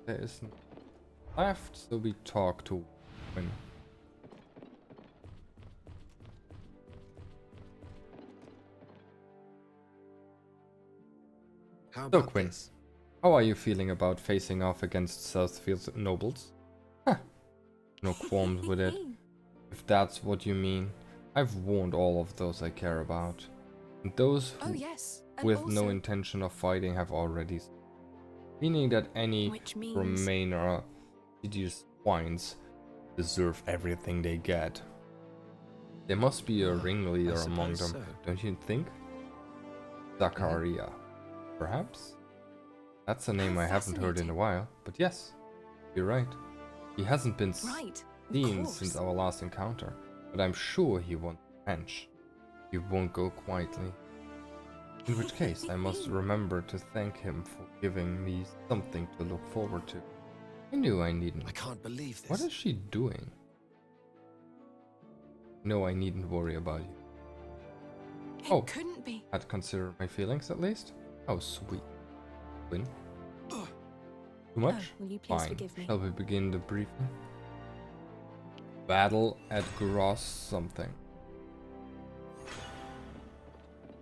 There is left, so we talk to Quinn. So Quinn, how are you feeling about facing off against Southfield's nobles? Huh. No qualms with it. If that's what you mean, I've warned all of those I care about. And those who, with no intention of fighting have already. Meaning that any Remainer hideous swines deserve everything they get. There must be a ringleader among them, don't you think? Zakaria, perhaps? That's a name I haven't heard in a while, but yes, you're right. He hasn't been seen since our last encounter, but I'm sure he won't hench. He won't go quietly. In which case, I must remember to thank him for giving me something to look forward to. I knew I needn't. I can't believe this. What is she doing? No, I needn't worry about you. It couldn't be. I'd consider my feelings at least. Oh, sweet. Win. Too much? Will you please Fine. forgive me? Shall we begin the briefing? Battle at Gross something.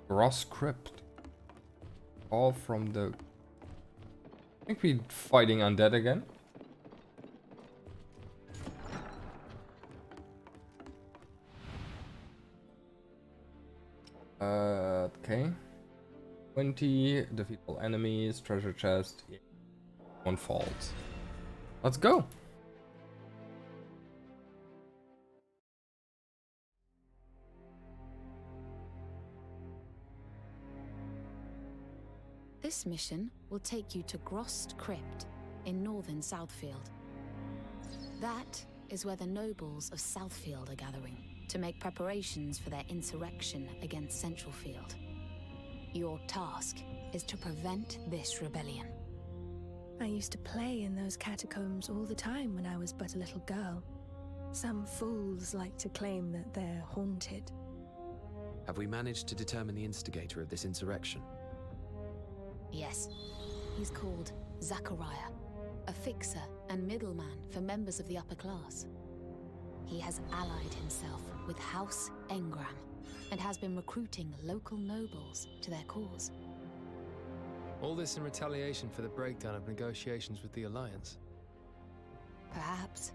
Gross Crypt. All from the... I think we're fighting undead again. Okay. 20, defeat all enemies, treasure chest, 1 fault. Let's go! This mission will take you to Grost Crypt in northern Southfield. That is where the nobles of Southfield are gathering to make preparations for their insurrection against Centralfield. Your task is to prevent this rebellion. I used to play in those catacombs all the time when I was but a little girl. Some fools like to claim that they're haunted. Have we managed to determine the instigator of this insurrection? Yes. He's called Zachariah, a fixer and middleman for members of the upper class. He has allied himself with House Engram and has been recruiting local nobles to their cause. All this in retaliation for the breakdown of negotiations with the Alliance? Perhaps.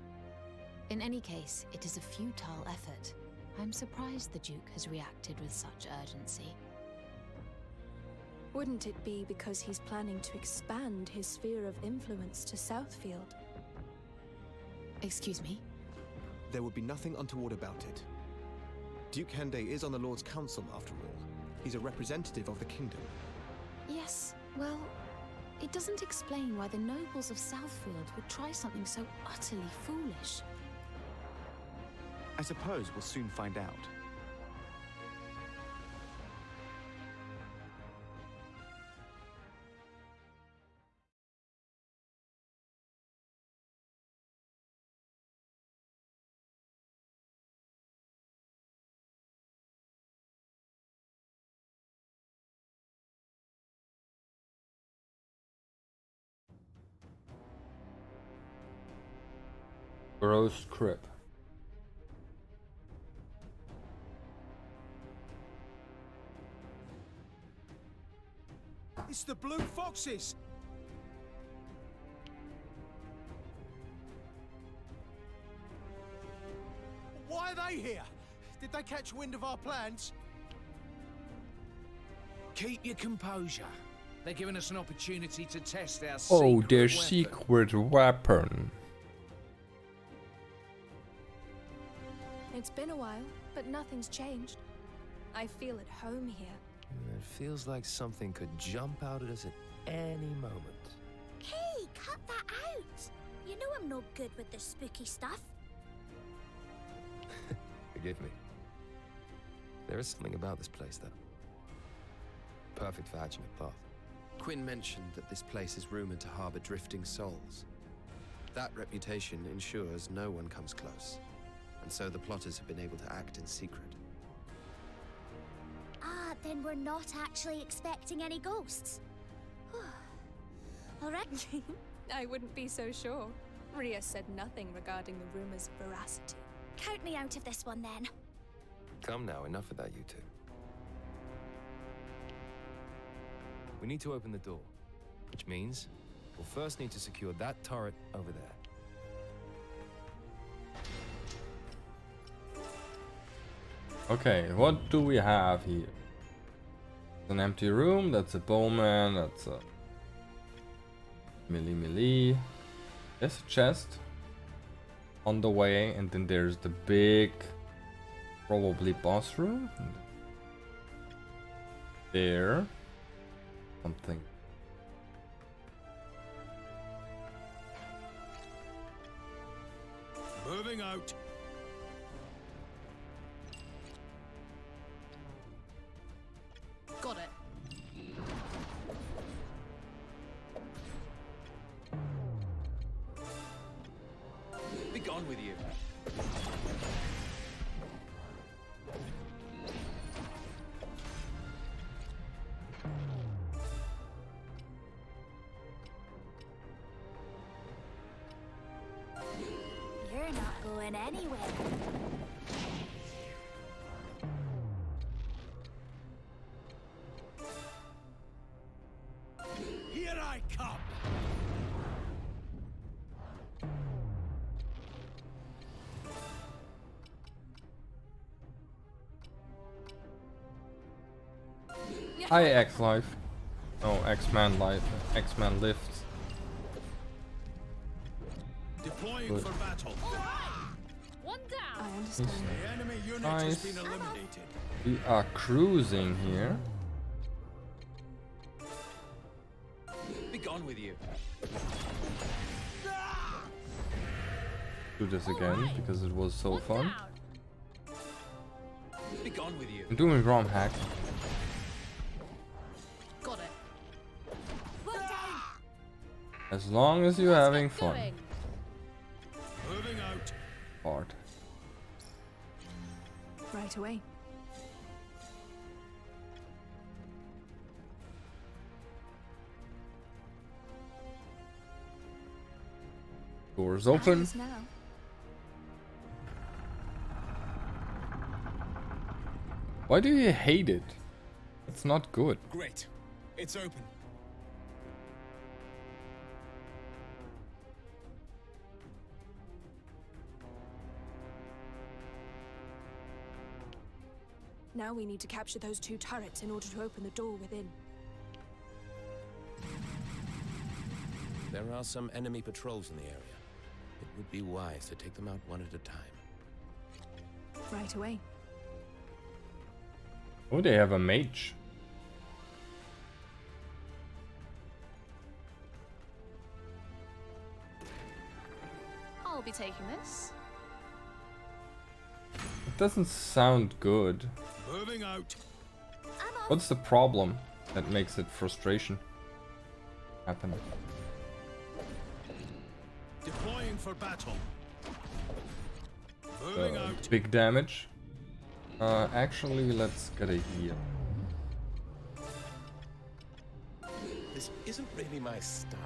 In any case, it is a futile effort. I'm surprised the Duke has reacted with such urgency. Wouldn't it be because he's planning to expand his sphere of influence to Southfield? Excuse me? There would be nothing untoward about it. Duke Hende is on the Lord's Council, after all. He's a representative of the kingdom. Yes, well, it doesn't explain why the nobles of Southfield would try something so utterly foolish. I suppose we'll soon find out. Gross crip. It's the Blue Foxes! Why are they here? Did they catch wind of our plans? Keep your composure. They're giving us an opportunity to test our Oh, their weapon. secret weapon. It's been a while, but nothing's changed. I feel at home here. It feels like something could jump out at us at any moment. Hey, cut that out! You know I'm no good with the spooky stuff. Forgive me. There is something about this place, though. Perfect for hatching a plot. Quinn mentioned that this place is rumored to harbor drifting souls. That reputation ensures no one comes close, and so the plotters have been able to act in secret. Ah, then we're not actually expecting any ghosts. Alright. I wouldn't be so sure. Rhea said nothing regarding the rumors' veracity. Count me out of this one then. Come now, enough of that, you two. We need to open the door, which means we'll first need to secure that turret over there. Okay, what do we have here? An empty room, that's a bowman, that's a melee. There's a chest on the way, and then there's the big, probably boss room. There. Something. Moving out. Got it. Be gone with you. You're not going anywhere. Here I come! Hi, X-Life. Oh, X-Man Life. X-Man Lifts. Deploying Good. for battle. One down. I understand. The enemy unit Nice. has been eliminated. We are cruising here. Be gone with you. Do this again because it was so fun. Be gone with you. I'm doing ROM hack. Got it. One down. As long as you're having Get fun. going. Moving out. Part. Right away. Doors open. Yes, now. Why do you hate it? It's not good. Great. It's open. Now we need to capture those two turrets in order to open the door within. There are some enemy patrols in the area. It would be wise to take them out one at a time. Right away. Oh, they have a mage. I'll be taking this. It doesn't sound good. Moving out. What's the problem that makes it frustration happen? Deploying for battle. Moving out. Big damage. Actually, let's get a heal. This isn't really my style.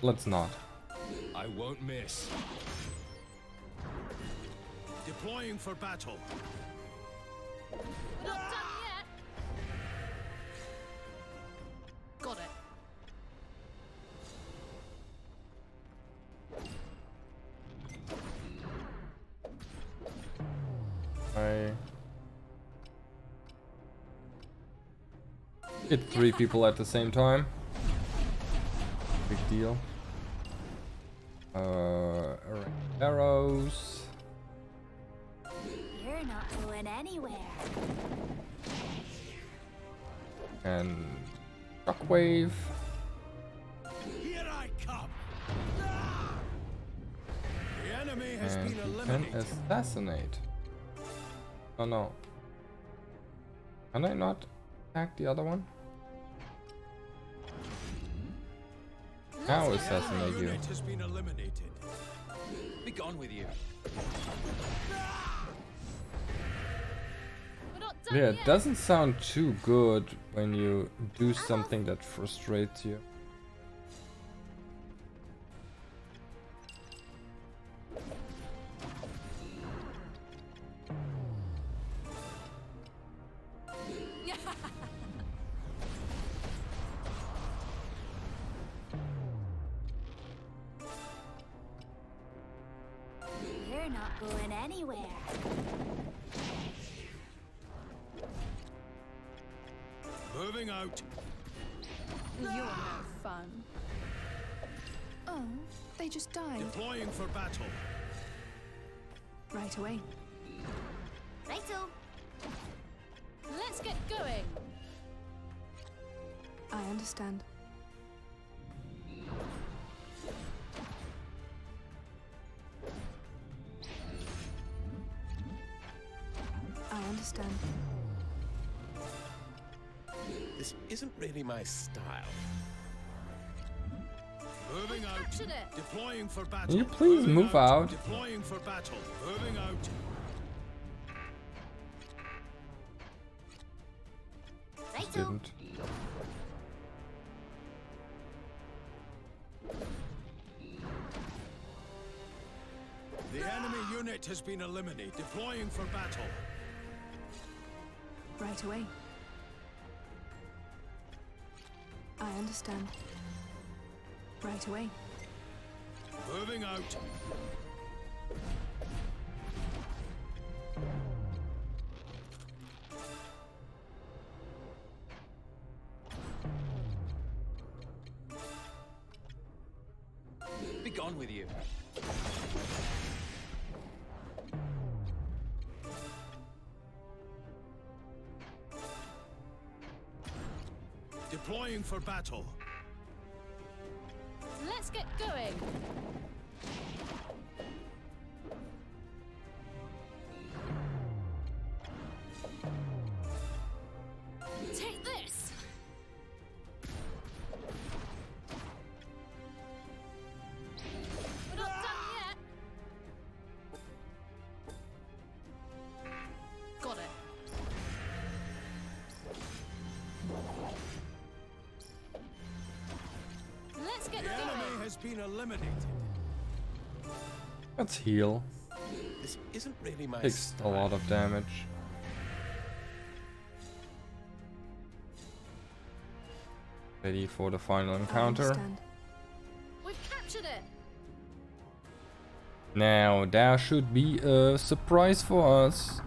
Let's not. I won't miss. Deploying for battle. Not done yet. Got it. I hit 3 people at the same time. Big deal. Arrows. You're not going anywhere. And shockwave. Here I come. The enemy has And been you can eliminated. assassinate. Oh no. Can I not attack the other one? Now assassinate you. Unit has been eliminated. Be gone with you. We're not done Yeah, yet. it doesn't sound too good when you do something that frustrates you. You're not going anywhere. Moving out. You're no fun. Oh, they just died. Deploying for battle. Right away. Righto. Let's get going. I understand. I understand. This isn't really my style. Moving out. Captured it. Deploying for battle. Can you please Moving move out? Deploying for battle. Moving out. Righto. Didn't. The enemy unit has been eliminated. Deploying for battle. Right away. I understand. Right away. Moving out. Be gone with you. Deploying for battle. Let's get going. Take this. We're not done yet. Got it. Let's get The going. enemy has been eliminated. Let's heal. This isn't really my Takes a style. lot of damage. Ready for the final I encounter. understand. We've captured it. Now, there should be a surprise for us.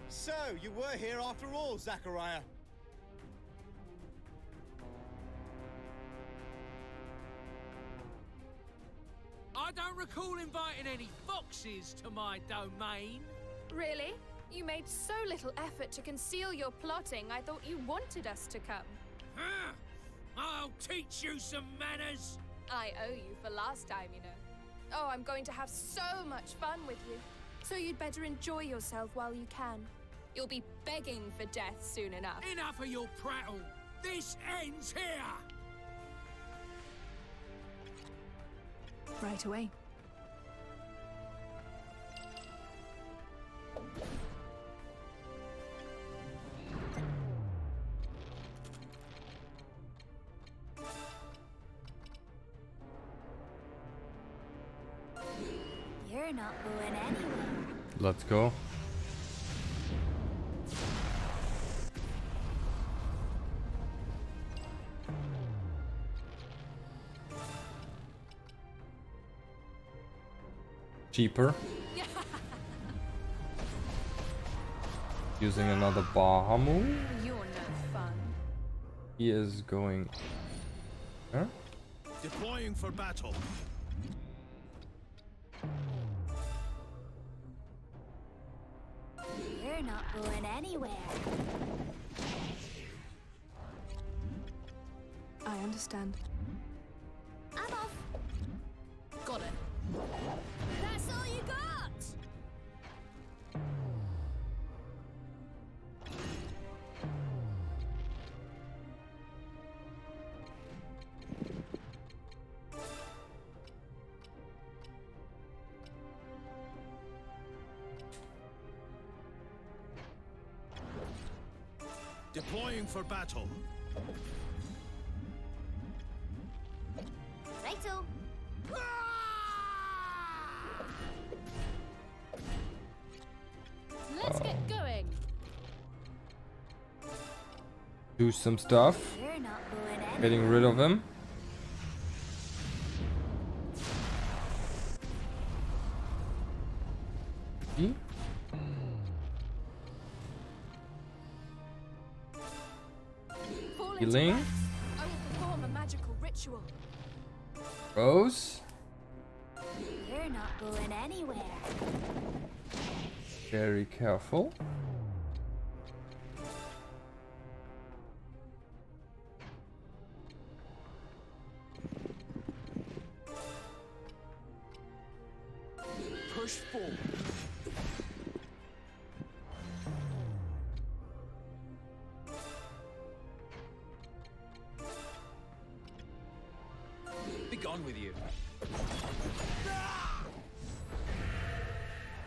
So, you were here after all, Zachariah. I don't recall inviting any foxes to my domain. Really? You made so little effort to conceal your plotting, I thought you wanted us to come. Huh? I'll teach you some manners. I owe you for last time, you know. Oh, I'm going to have so much fun with you. So you'd better enjoy yourself while you can. You'll be begging for death soon enough. Enough of your prattle. This ends here. Right away. not going anywhere. Let's go. Cheaper. Using another Bahamut. You're no fun. He is going. Huh? Deploying for battle. You're not going anywhere. I understand. I'm off. Got it. That's all you got. Deploying for battle. Righto. Let's get going. Do some stuff. You're not going anywhere. Getting rid of him. He? Fall into Healing. ranks. I will perform a magical ritual. Rose. You're not going anywhere. Very careful. Push forward. Be gone with you.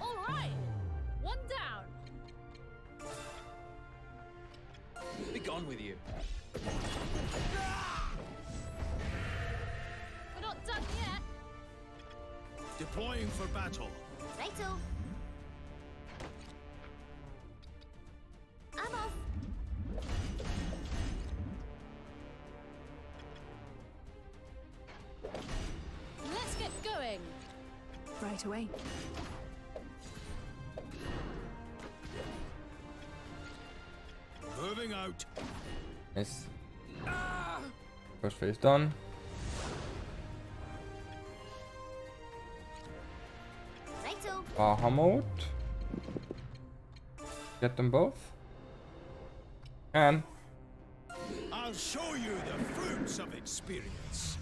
All right. One down. Be gone with you. We're not done yet. Deploying for battle. Righto. I'm off. Let's get going. Right away. Moving out. Nice. First phase done. Righto. Bahamut. Get them both. And I'll show you the fruits of experience.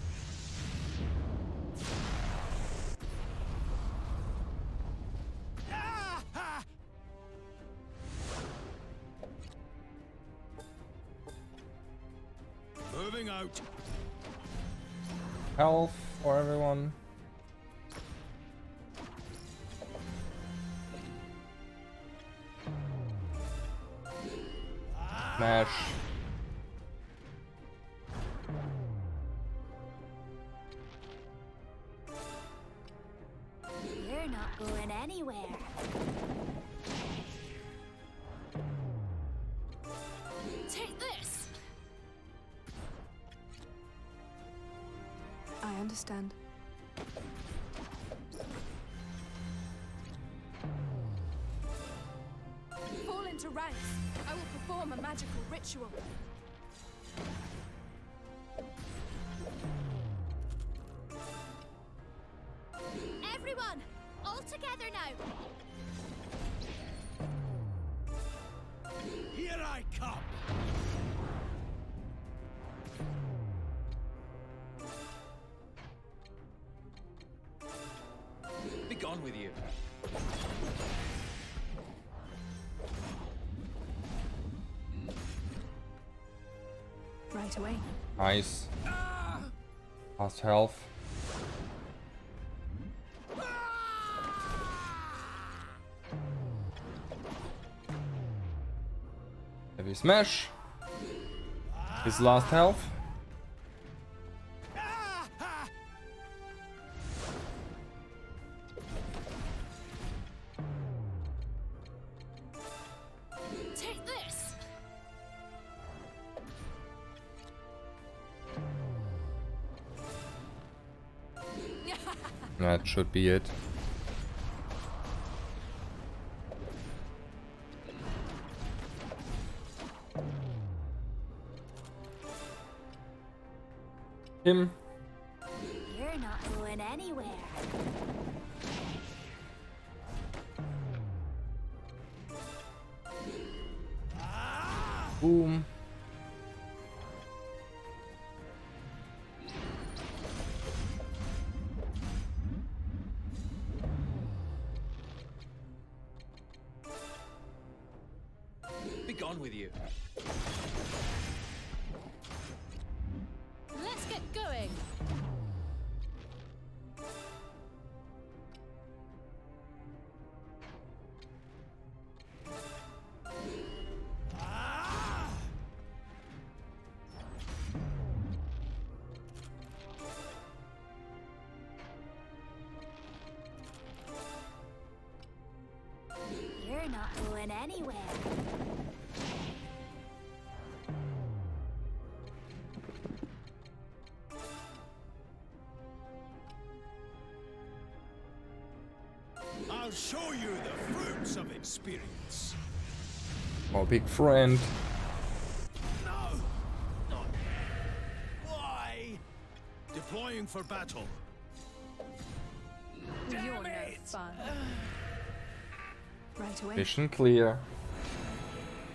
Moving out. health for everyone. Smash. You're not going anywhere. Take this. I understand. Fall into ranks. I will perform a magical ritual. Everyone, all together now. Here I come. Be gone with you. Right away. Nice. Lost health. Heavy smash. His last health. Take this. That should be it. Him. You're not going anywhere. Boom. Be gone with you. Let's get going. You're not going anywhere. I'll show you the fruits of experience. Oh, big friend. No! Not why? Deploying for battle. You're no fun. Right away. Mission clear.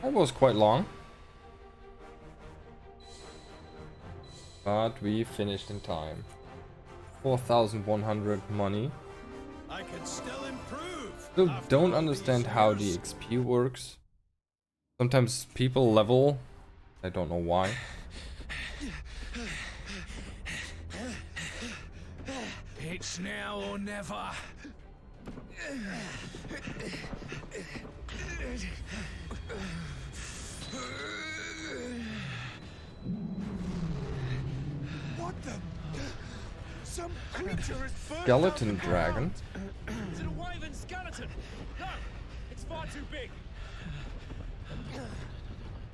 That was quite long. But we finished in time. 4,100 money. I can still improve. Still don't understand how the XP works. Sometimes people level. I don't know why. It's now or never. What the? Some creature is burst Skeleton out of the dragon. ground. Is it a wyvern skeleton? No! It's far too big.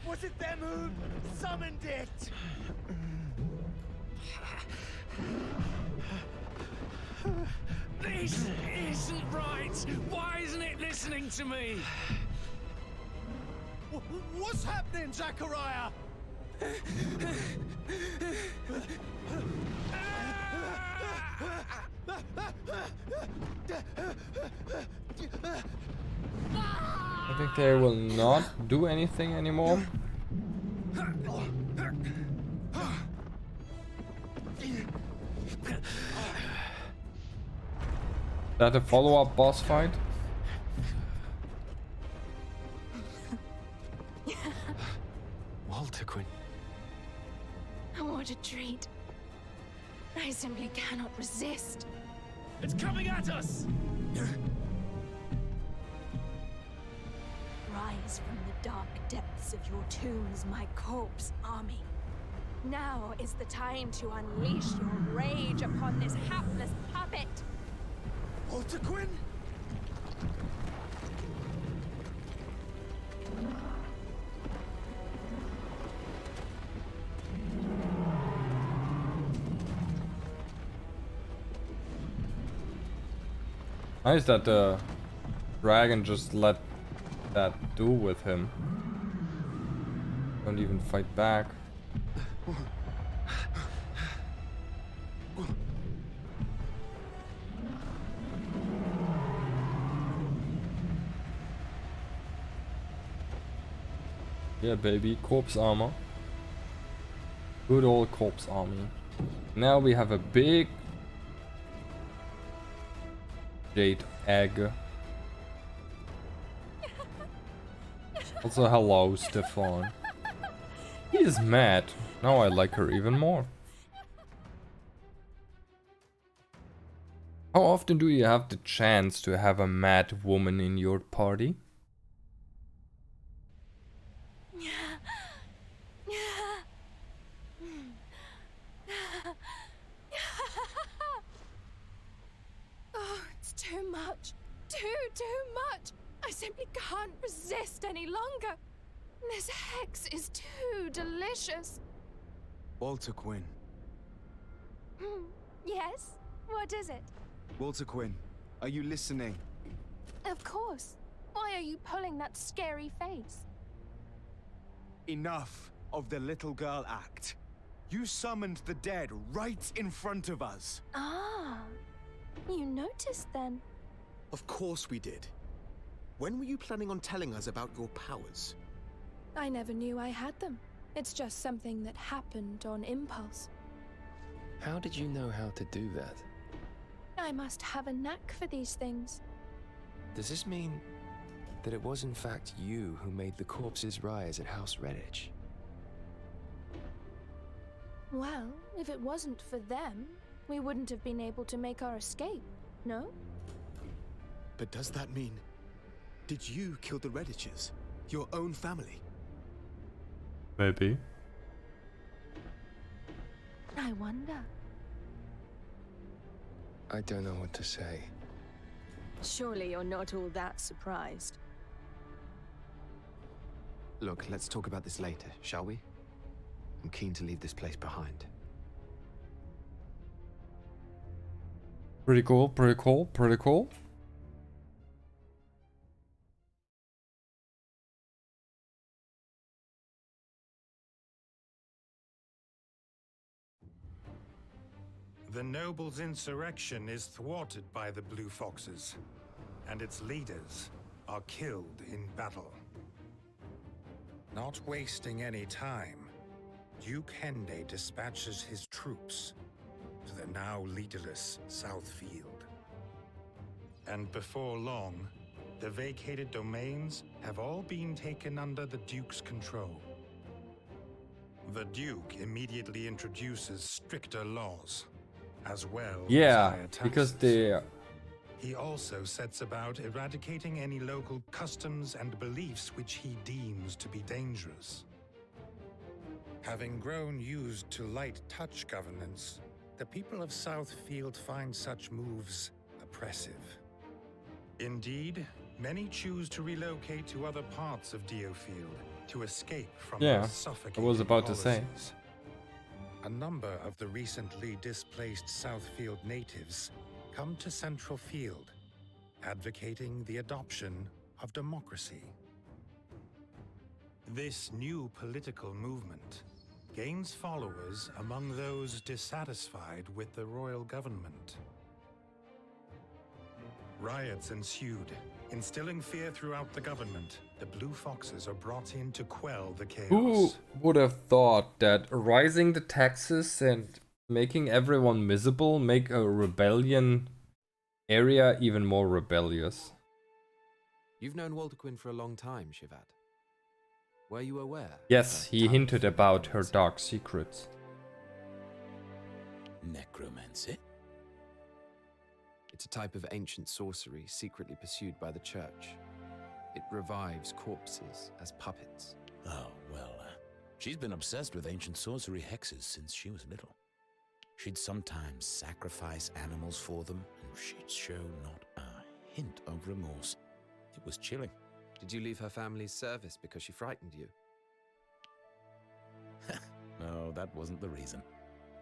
Was it them who summoned it? This isn't right. Why isn't it listening to me? What's happening, Zachariah? I think they will not do anything anymore. That a follow-up boss fight? Walter Quinn. What a treat. I simply cannot resist. It's coming at us! Rise from the dark depths of your tombs, my corpse army. Now is the time to unleash your rage upon this hapless puppet. Walter Quinn? Nice that the dragon just let that do with him. Don't even fight back. Yeah, baby, corpse armor. Good old corpse army. Now we have a big jade egg. Also, hello, Stefan. He is mad. Now I like her even more. How often do you have the chance to have a mad woman in your party? Oh, it's too much. Too much. I simply can't resist any longer. This hex is too delicious. Walter Quinn. Yes? What is it? Walter Quinn, are you listening? Of course. Why are you pulling that scary face? Enough of the little girl act. You summoned the dead right in front of us. Ah, you noticed then? Of course we did. When were you planning on telling us about your powers? I never knew I had them. It's just something that happened on impulse. How did you know how to do that? I must have a knack for these things. Does this mean that it was in fact you who made the corpses rise at House Redditch? Well, if it wasn't for them, we wouldn't have been able to make our escape, no? But does that mean... did you kill the Redditches? Your own family? Maybe. I wonder. I don't know what to say. Surely you're not all that surprised. Look, let's talk about this later, shall we? I'm keen to leave this place behind. Pretty cool, pretty cool, pretty cool. The nobles' insurrection is thwarted by the Blue Foxes, and its leaders are killed in battle. Not wasting any time, Duke Hende dispatches his troops to the now leaderless Southfield. And before long, the vacated domains have all been taken under the Duke's control. The Duke immediately introduces stricter laws, as well as higher because taxes. He also sets about eradicating any local customs and beliefs which he deems to be dangerous. Having grown used to light touch governance, the people of Southfield find such moves oppressive. Indeed, many choose to relocate to other parts of DioField to escape from their suffocating I was about to say. policies. A number of the recently displaced Southfield natives come to Central Field, advocating the adoption of democracy. This new political movement gains followers among those dissatisfied with the royal government. Riots ensued, instilling fear throughout the government. The Blue Foxes are brought in to quell the chaos. Who would have thought that raising the taxes and making everyone miserable make a rebellion area even more rebellious? You've known Walter Quinn for a long time, Shivat. Were you aware? Yes, he hinted about her dark secrets. Necromancy? It's a type of ancient sorcery secretly pursued by the church. It revives corpses as puppets. Oh, well, she's been obsessed with ancient sorcery hexes since she was little. She'd sometimes sacrifice animals for them, and she'd show not a hint of remorse. It was chilling. Did you leave her family's service because she frightened you? No, that wasn't the reason.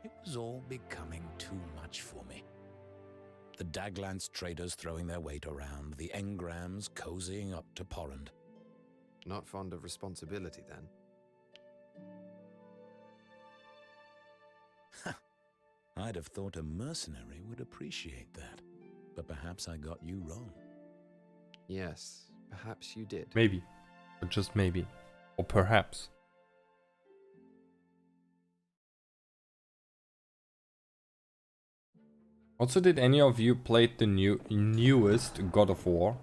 It was all becoming too much for me. The Daglance traders throwing their weight around, the engrams cozying up to Porrand. Not fond of responsibility, then? I'd have thought a mercenary would appreciate that, but perhaps I got you wrong. Yes, perhaps you did. Maybe. Or just maybe. Or perhaps. Also, did any of you play the newest God of War?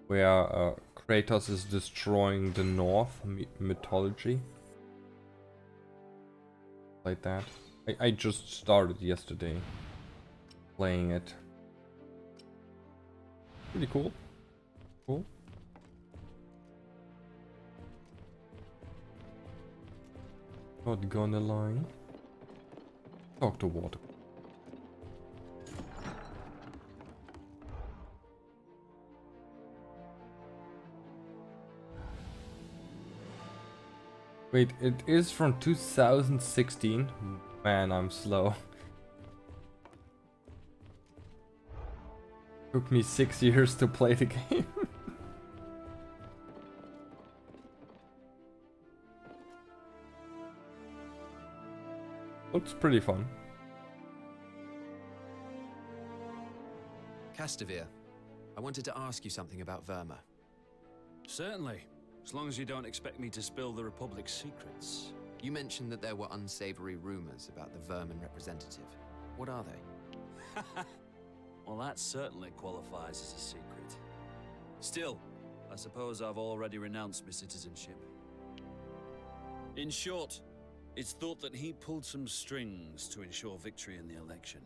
Where Kratos is destroying the North mythology? Like that? I just started yesterday playing it. Pretty cool. Cool. Not gonna lie. Talk to water. Wait, it is from 2016? Man, I'm slow. Took me 6 years to play the game. Looks pretty fun. Castovir, I wanted to ask you something about Verma. Certainly, as long as you don't expect me to spill the Republic's secrets. You mentioned that there were unsavory rumors about the Vermin representative. What are they? Well, that certainly qualifies as a secret. Still, I suppose I've already renounced my citizenship. In short, it's thought that he pulled some strings to ensure victory in the election.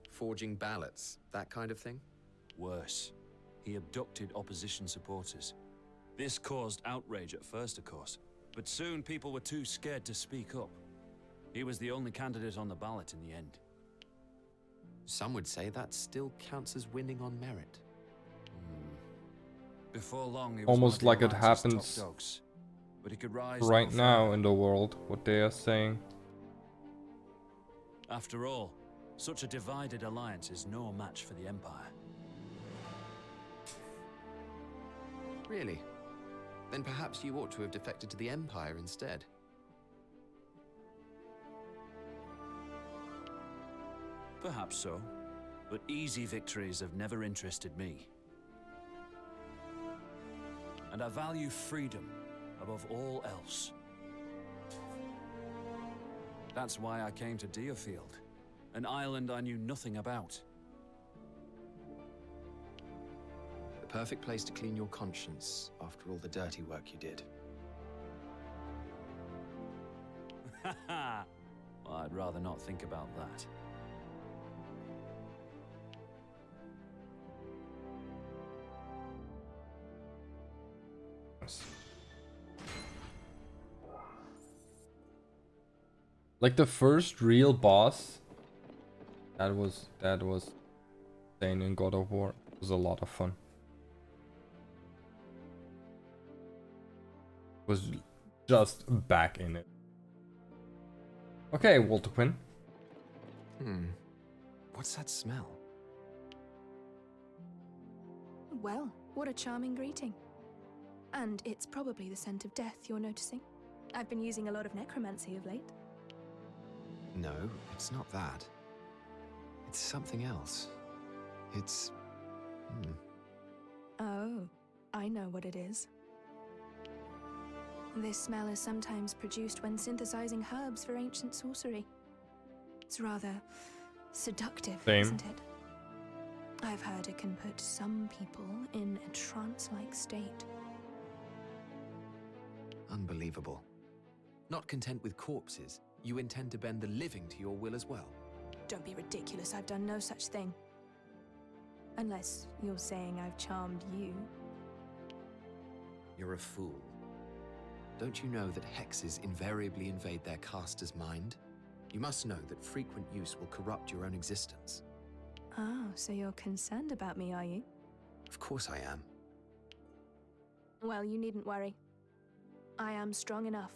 Forging ballots, that kind of thing? Worse, he abducted opposition supporters. This caused outrage at first, of course, but soon people were too scared to speak up. He was the only candidate on the ballot in the end. Some would say that still counts as winning on merit. Before long, he was Almost one of the like it Alliance's happens top dogs, but he could rise right no now further. in the world, what they are saying. After all, such a divided alliance is no match for the Empire. Really? Then perhaps you ought to have defected to the Empire instead. Perhaps so, but easy victories have never interested me. And I value freedom above all else. That's why I came to DioField, an island I knew nothing about. The perfect place to clean your conscience after all the dirty work you did. Well, I'd rather not think about that. Like the first real boss, that was insane in God of War. It was a lot of fun. Was just back in it. Okay, Walter Quinn. What's that smell? Well, what a charming greeting. And it's probably the scent of death you're noticing. I've been using a lot of necromancy of late. No, it's not that. It's something else. It's... Oh, I know what it is. This smell is sometimes produced when synthesizing herbs for ancient sorcery. It's rather seductive, isn't it? I've heard it can put some people in a trance-like state. Unbelievable. Not content with corpses, you intend to bend the living to your will as well. Don't be ridiculous, I've done no such thing. Unless you're saying I've charmed you. You're a fool. Don't you know that hexes invariably invade their caster's mind? You must know that frequent use will corrupt your own existence. Oh, so you're concerned about me, are you? Of course I am. Well, you needn't worry. I am strong enough.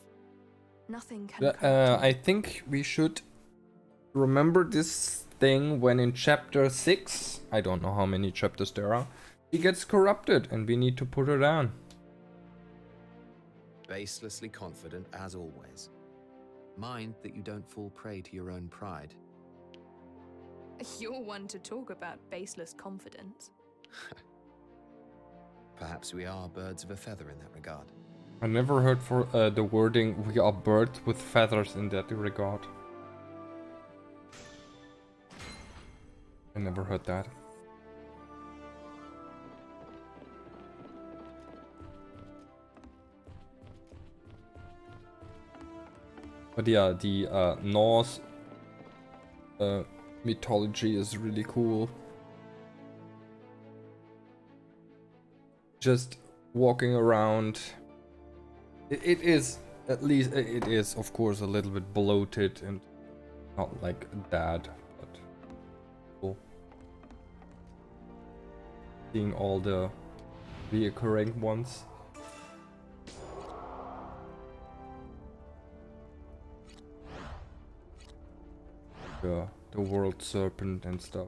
Nothing can corrupt me. I think we should remember this thing when in chapter 6, I don't know how many chapters there are, he gets corrupted and we need to put her down. Baselessly confident as always. Mind that you don't fall prey to your own pride. You're one to talk about baseless confidence. Perhaps we are birds of a feather in that regard. I never heard for the wording "we are birds with feathers" in that regard. I never heard that. But yeah, the Norse mythology is really cool. Just walking around. It is, at least, it is, of course, a little bit bloated and not like that, but cool. Seeing all the reoccurring ones. the world serpent and stuff.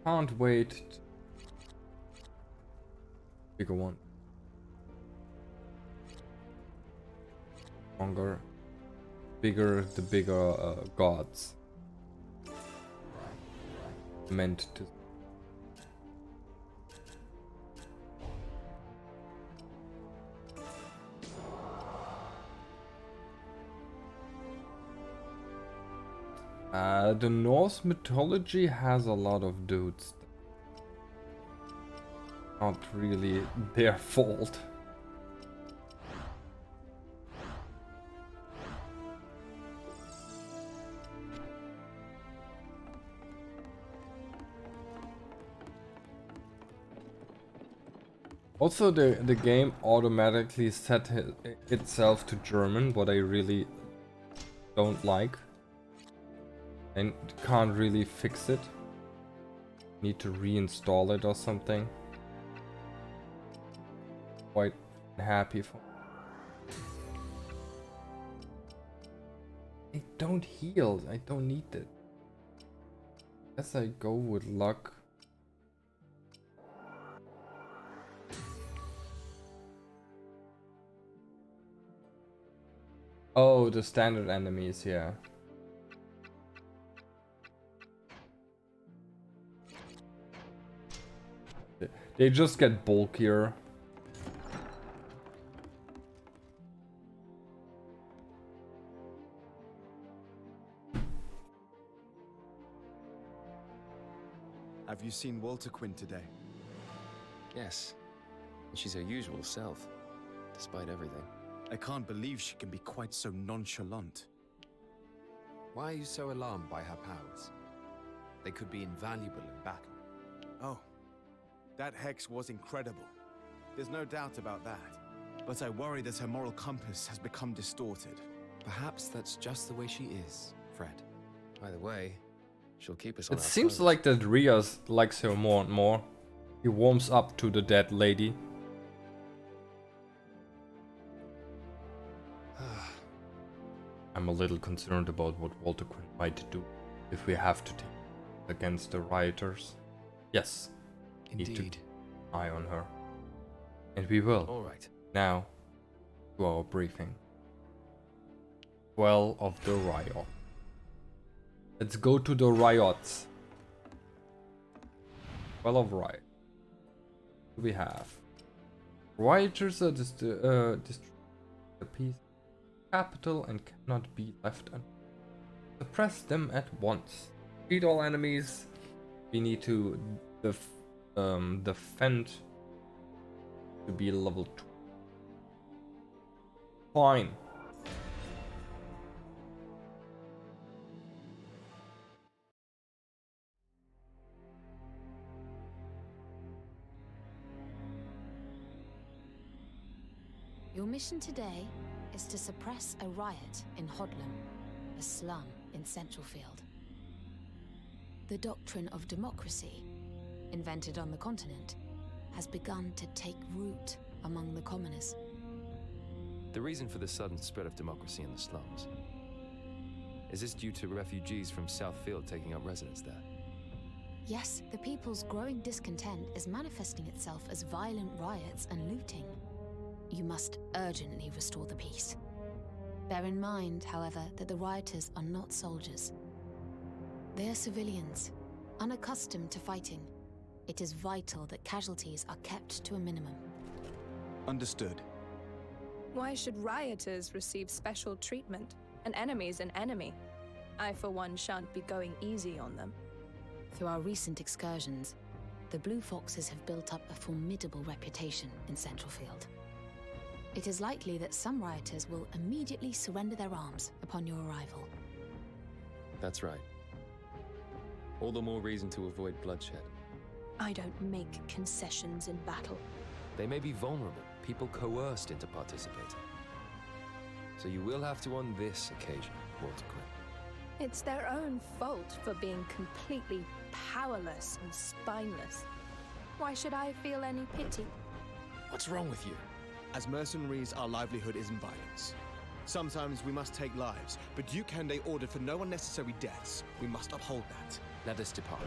Can't wait. Bigger one. Stronger. Bigger, the bigger gods. Meant to. The Norse mythology has a lot of dudes. Not really their fault. Also, the game automatically set itself to German, what I really don't like. And can't really fix it. Need to reinstall it or something. Quite happy for. I don't heal. I don't need it. Guess I go with luck. Oh, the standard enemies, yeah. They just get bulkier. Have you seen Walter Quinn today? Yes. She's her usual self, despite everything. I can't believe she can be quite so nonchalant. Why are you so alarmed by her powers? They could be invaluable in battle. Oh, that hex was incredible. There's no doubt about that. But I worry that her moral compass has become distorted. Perhaps that's just the way she is, Fred. Either way, she'll keep us on It our seems toes. like that Rias likes her more and more. He warms up to the dead lady. I'm a little concerned about what Walter Quinn might do if we have to take against the rioters. Yes, need to Indeed. eye on her. And we will. All right. Now, to our briefing. Well of the riot. Let's go to the riots. Well of riot. What do we have? Rioters are destroying the peace capital and cannot be left un. Suppress them at once. Defeat all enemies. We need to defend to be level 2. Fine. Your mission today is to suppress a riot in Hodlem, a slum in Centralfield. The doctrine of democracy, invented on the continent, has begun to take root among the commoners. The reason for the sudden spread of democracy in the slums, is this due to refugees from Southfield taking up residence there? Yes, the people's growing discontent is manifesting itself as violent riots and looting. You must urgently restore the peace. Bear in mind, however, that the rioters are not soldiers. They are civilians, unaccustomed to fighting. It is vital that casualties are kept to a minimum. Understood. Why should rioters receive special treatment? An enemy's an enemy. I, for one, shan't be going easy on them. Through our recent excursions, the Blue Foxes have built up a formidable reputation in Centralfield. It is likely that some rioters will immediately surrender their arms upon your arrival. That's right. All the more reason to avoid bloodshed. I don't make concessions in battle. They may be vulnerable, people coerced into participating. So you will have to on this occasion, Walter Quinn. It's their own fault for being completely powerless and spineless. Why should I feel any pity? What's wrong with you? As mercenaries, our livelihood isn't violence. Sometimes we must take lives, but Duke Hende ordered for no unnecessary deaths. We must uphold that. Let us depart.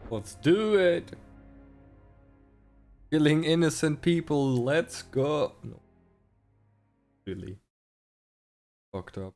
Let's do it. Killing innocent people. Let's go. No. Really. Fucked up.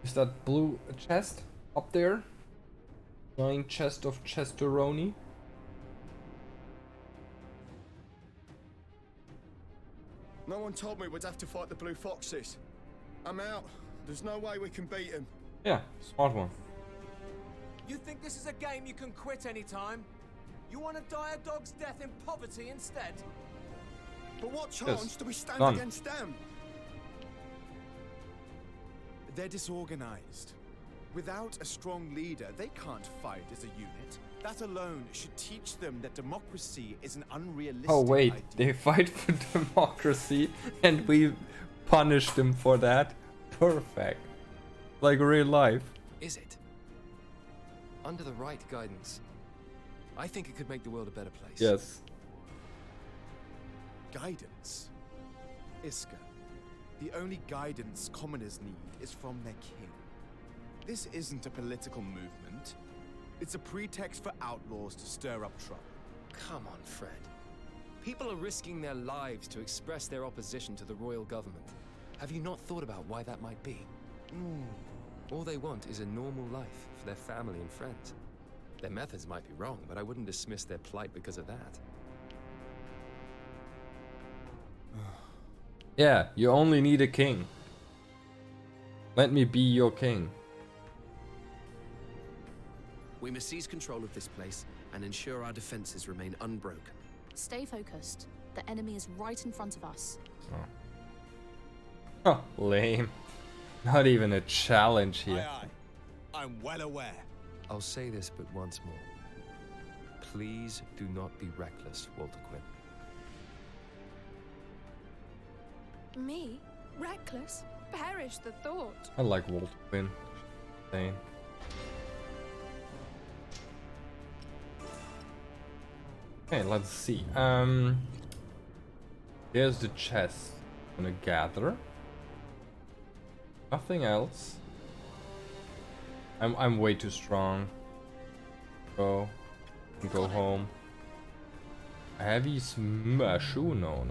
Is that blue chest up there? Giant chest of Chesteroni? No one told me we'd have to fight the Blue Foxes. I'm out. There's no way we can beat him. Yeah, smart one. You think this is a game you can quit anytime? You want to die a dog's death in poverty instead? But what chance do we stand Done. against them? They're disorganized. Without a strong leader, they can't fight as a unit. That alone should teach them that democracy is an unrealistic Oh wait, idea. they fight for democracy and we punish them for that? Perfect. Like real life. Is it? Under the right guidance, I think it could make the world a better place. Yes. Guidance? Iska, the only guidance commoners need is from their king. This isn't a political movement. It's a pretext for outlaws to stir up trouble. Come on, Fred. People are risking their lives to express their opposition to the royal government. Have you not thought about why that might be? All they want is a normal life for their family and friends. Their methods might be wrong, but I wouldn't dismiss their plight because of that. Yeah, you only need a king. Let me be your king. We must seize control of this place and ensure our defenses remain unbroken. Stay focused. The enemy is right in front of us. Huh, lame. Not even a challenge here. Aye, aye. I'm well aware. I'll say this but once more. Please do not be reckless, Walter Quinn. Me? Reckless? Perish the thought. I like Walter Quinn. Insane. Okay, let's see. There's the chest. I'm gonna gather. Nothing else. I'm way too strong. Go home. A heavy smash. Ooh, no.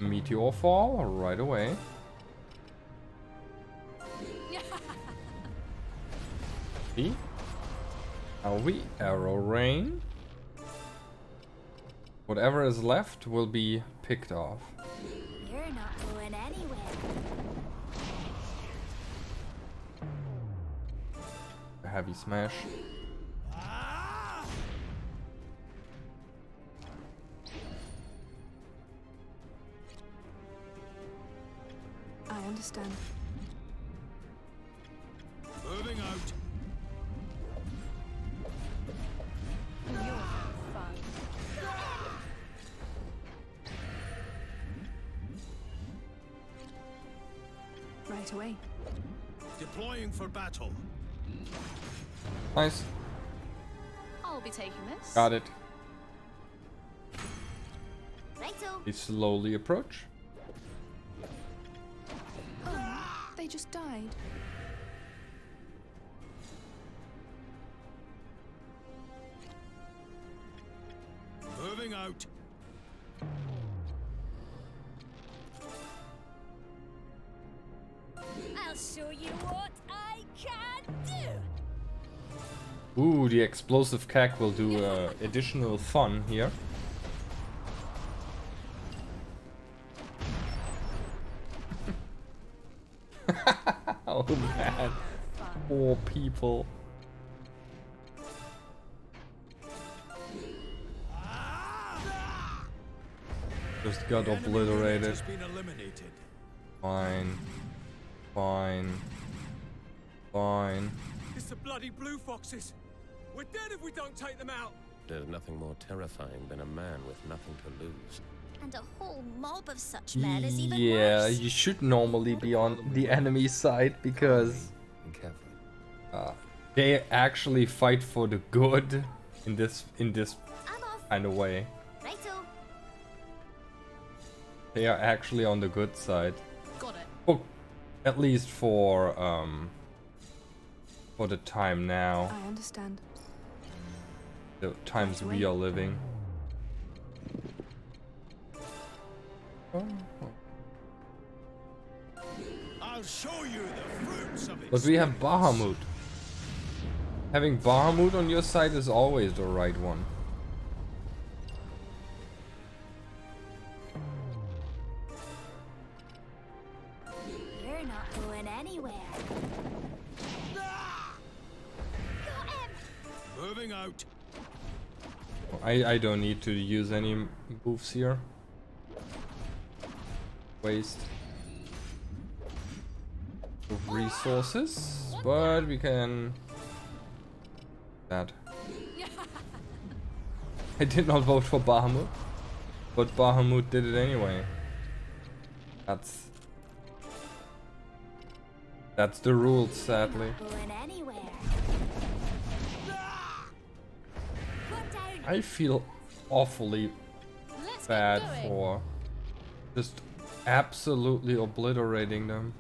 Meteor fall right away. See? Now we arrow rain. Whatever is left will be picked off. You're not going anywhere. A heavy smash. I understand. Moving out. You're fun. Right away. Deploying for battle. Nice. I'll be taking this. Got it. Righto. We slowly approach. Oh, they just died. Moving out. I'll show you what I can do. Ooh, the explosive cack will do additional fun here. Oh man, poor people. Just got obliterated. Fine. Fine. Fine. It's the bloody blue foxes. We're dead if we don't take them out. There's nothing more terrifying than a man with nothing to lose. And a whole mob of such men is even Yeah, worse. you should normally be on the enemy side because they actually fight for the good in this kind of way. Righto. They are actually on the good side. Got it. Well, at least for the time now. I understand. The times we are living. I'll show you the fruits of it. But we have Bahamut. Having Bahamut on your side is always the right one. You're not going anywhere. Got him. Moving out. I don't need to use any moves here. Waste of resources, but we can. That. I did not vote for Bahamut, but Bahamut did it anyway. That's the rules, sadly. Going anywhere. I feel awfully bad for just absolutely obliterating them.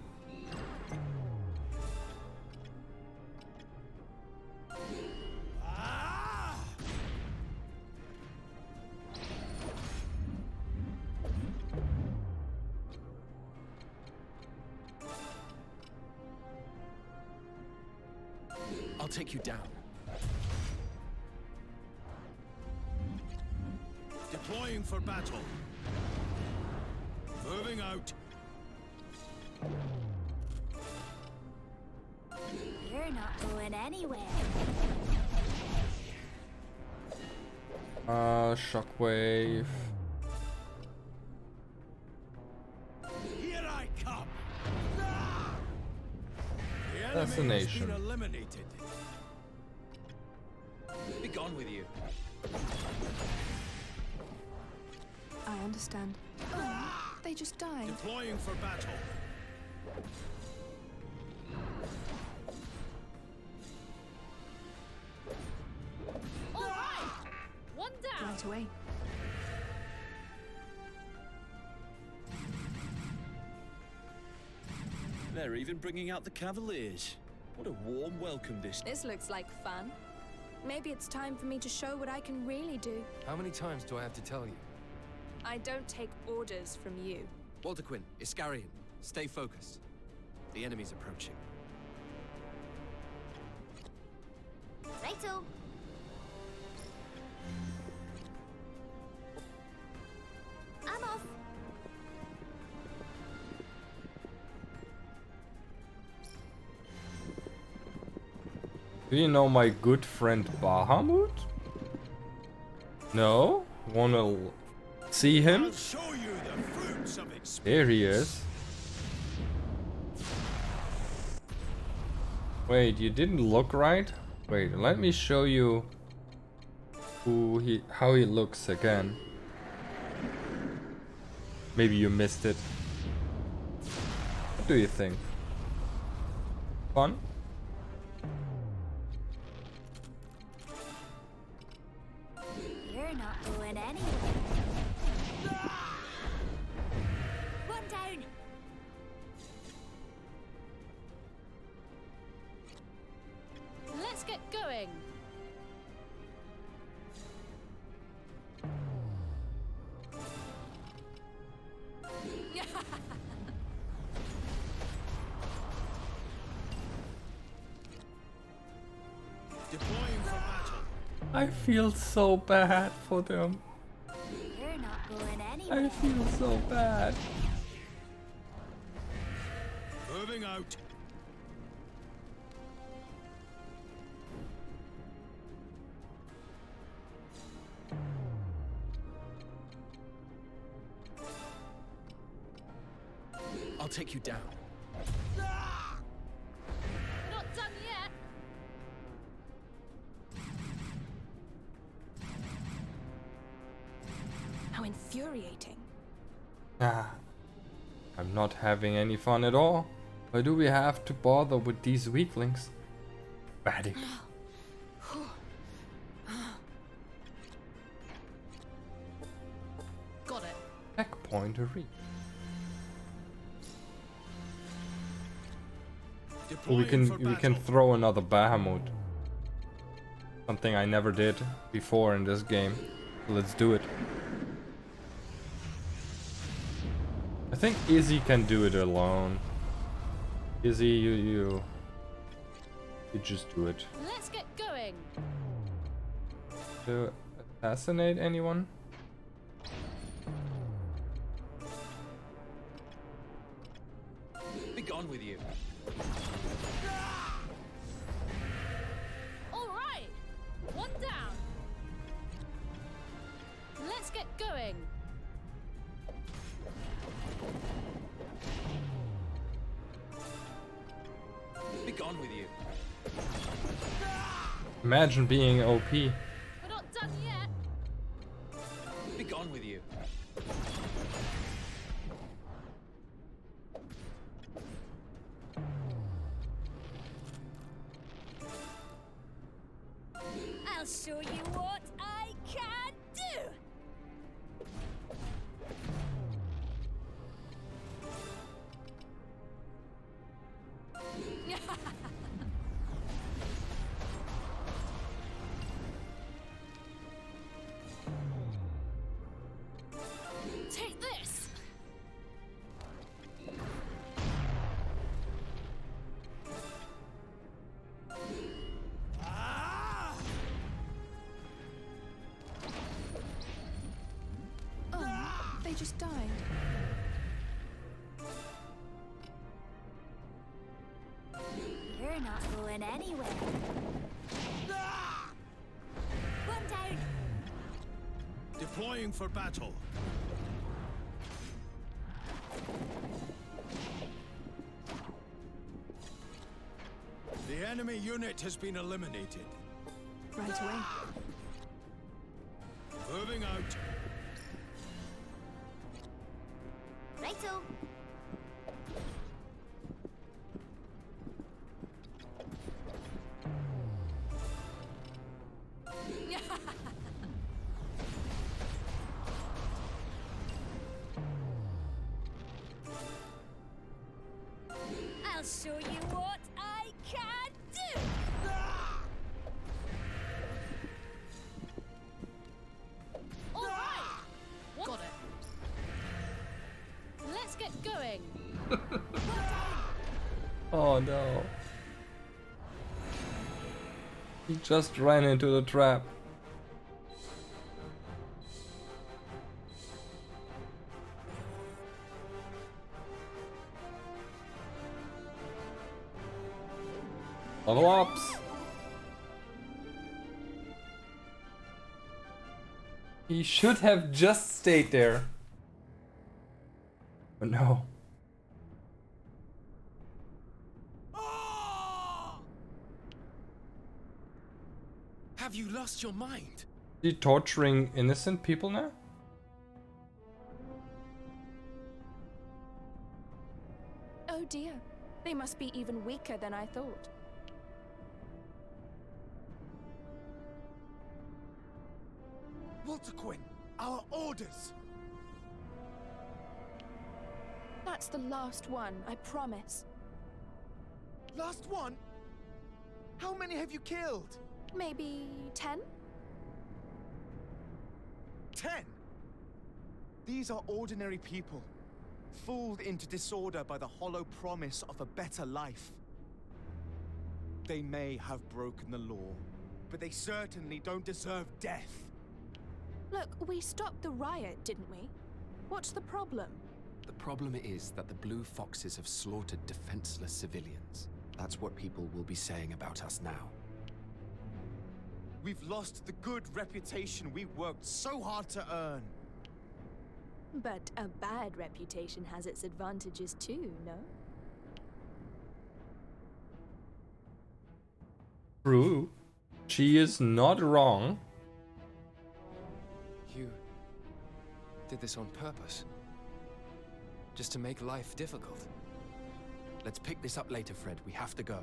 I'll take you down. Deploying for battle. Moving out. You're not going anywhere. Shockwave. Here I come. The enemy has Assassination. been eliminated. Be gone with you. I understand. They just died. Deploying for battle. All right. One down. Right away. They're even bringing out the Cavaliers. What a warm welcome this. This looks like fun. Maybe it's time for me to show what I can really do. How many times do I have to tell you? I don't take orders from you. Walter Quinn, Iscarian, stay focused. The enemy's approaching. Righto. I'm off. Do you know my good friend Bahamut? No? Wanna see him? I'll show you the fruits of experience. There he is. Wait, you didn't look right? Wait, let me show you how he looks again. Maybe you missed it. What do you think? Fun? You're not going anywhere. One down. Let's get going. Deploying for battle. I feel so bad for them. You're not going anywhere. I feel so bad. Moving out. I'll take you down. Not done yet. How infuriating. Ah, I'm not having any fun at all. Why do we have to bother with these weaklings? Batty. Got it. Checkpoint reached. We can throw another Bahamut. Something I never did before in this game. Let's do it. I think Izzy can do it alone. Izzy, you just do it. Let's get going. To assassinate anyone? Be gone with you. All right. One down. Let's get going. Be gone with you. Imagine being OP. We're not done yet. Be gone with you. I'll show you what I can do. Take this. Oh, they just died. You're not going anywhere. One down. Deploying for battle. The enemy unit has been eliminated. Right away. Moving out. Righto. I'll show you what I can do. All right. Got it. Let's get going. Oh no. He just ran into the trap. Level ups. He should have just stayed there. But no. Have you lost your mind? Is he torturing innocent people now? Oh dear. They must be even weaker than I thought. Walter Quinn, our orders! That's the last one, I promise. Last one? How many have you killed? Maybe 10? 10? These are ordinary people, fooled into disorder by the hollow promise of a better life. They may have broken the law, but they certainly don't deserve death. Look, we stopped the riot, didn't we? What's the problem? The problem is that the Blue Foxes have slaughtered defenseless civilians. That's what people will be saying about us now. We've lost the good reputation we worked so hard to earn. But a bad reputation has its advantages too, no? True. She is not wrong. You did this on purpose? Just to make life difficult? Let's pick this up later, Fred. We have to go.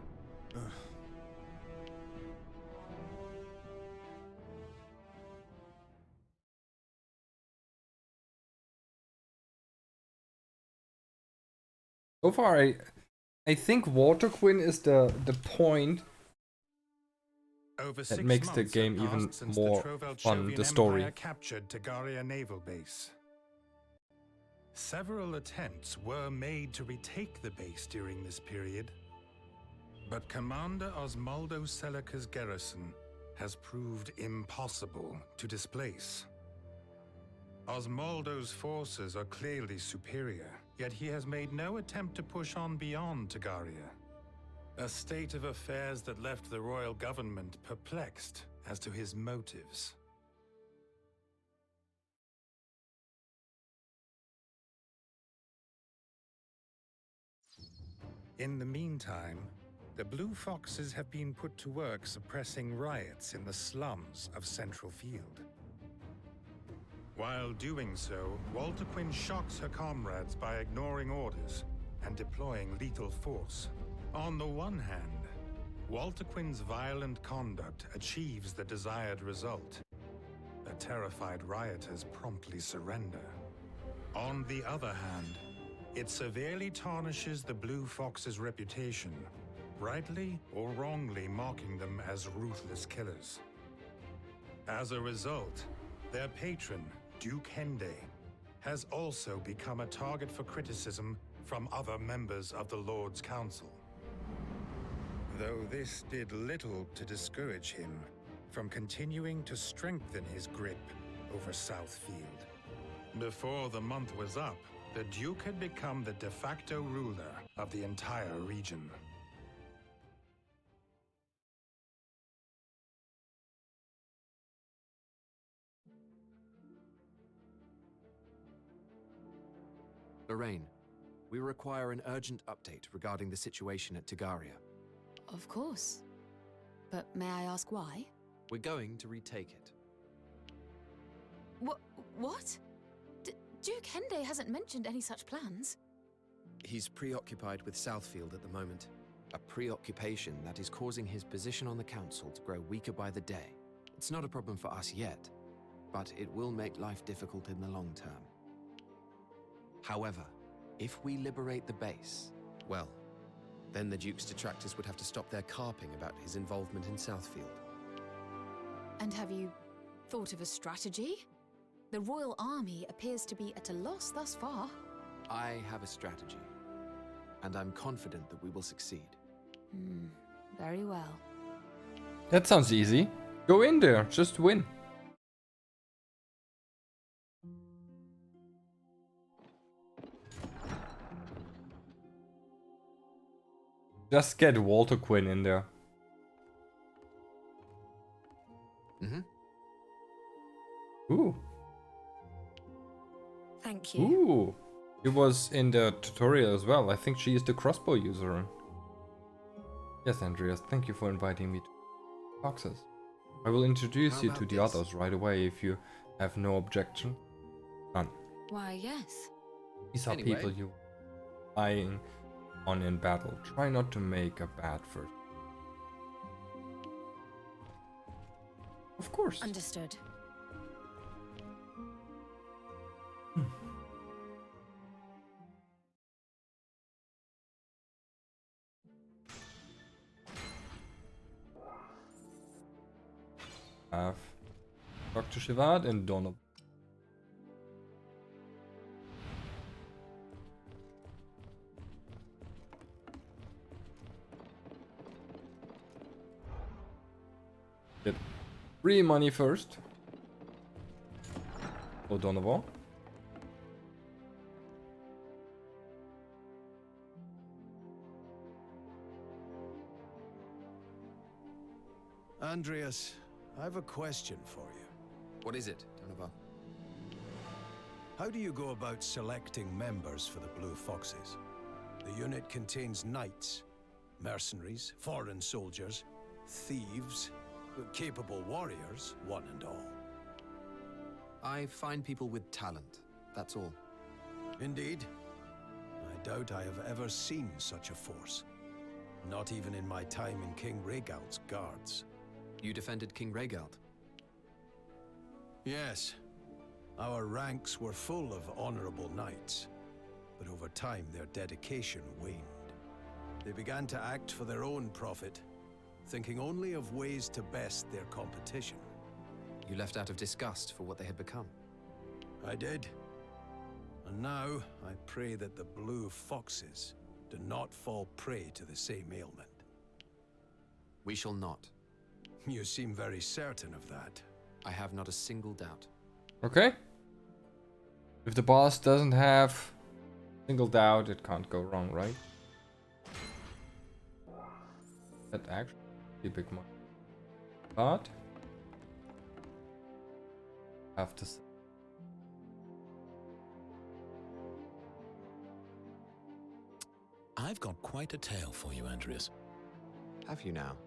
So far, I think Water Quinn is the point Over that makes the game even more fun, the story. Captured Tagaria Naval Base. Several attempts were made to retake the base during this period, but Commander Osmaldo Selica's garrison has proved impossible to displace. Osmaldo's forces are clearly superior, yet he has made no attempt to push on beyond Tagaria. A state of affairs that left the royal government perplexed as to his motives. In the meantime, the Blue Foxes have been put to work suppressing riots in the slums of Central Field. While doing so, Walter Quinn shocks her comrades by ignoring orders and deploying lethal force. On the one hand, Walter Quinn's violent conduct achieves the desired result. The terrified rioters promptly surrender. On the other hand, it severely tarnishes the Blue Fox's reputation, rightly or wrongly mocking them as ruthless killers. As a result, their patron, Duke Hende, has also become a target for criticism from other members of the Lord's Council. Though this did little to discourage him from continuing to strengthen his grip over Southfield. Before the month was up, the Duke had become the de facto ruler of the entire region. Lorraine, we require an urgent update regarding the situation at Tagaria. Of course. But may I ask why? We're going to retake it. What? Duke Hende hasn't mentioned any such plans. He's preoccupied with Southfield at the moment. A preoccupation that is causing his position on the council to grow weaker by the day. It's not a problem for us yet, but it will make life difficult in the long term. However, if we liberate the base, well, then the Duke's detractors would have to stop their carping about his involvement in Southfield. And have you thought of a strategy? The Royal Army appears to be at a loss thus far. I have a strategy, and I'm confident that we will succeed. Very well. That sounds easy. Go in there, just win. Just get Walter Quinn in there. Ooh. Thank you. Ooh. She was in the tutorial as well. I think she is the crossbow user. Yes, Andreas, thank you for inviting me to Foxes. I will introduce you to the others right away if you have no objection. None. Why, yes. These are people you lying on in battle. Try not to make a bad first. Of course. Understood. Have Dr. Shivad and Donald. Get free money first. O'Donovan. Andreas, I have a question for you. What is it, Donovan? How do you go about selecting members for the Blue Foxes? The unit contains knights, mercenaries, foreign soldiers, thieves, capable warriors, one and all. I find people with talent, that's all. Indeed. I doubt I have ever seen such a force. Not even in my time in King Rhaegal's guards. You defended King Rhaegal? Yes. Our ranks were full of honorable knights, but over time their dedication waned. They began to act for their own profit, thinking only of ways to best their competition. You left out of disgust for what they had become? I did. And now, I pray that the Blue Foxes do not fall prey to the same ailment. We shall not. You seem very certain of that. I have not a single doubt. Okay. If the boss doesn't have single doubt, it can't go wrong, right? That actually be big money. But have to say. I've got quite a tale for you, Andreas. Have you now?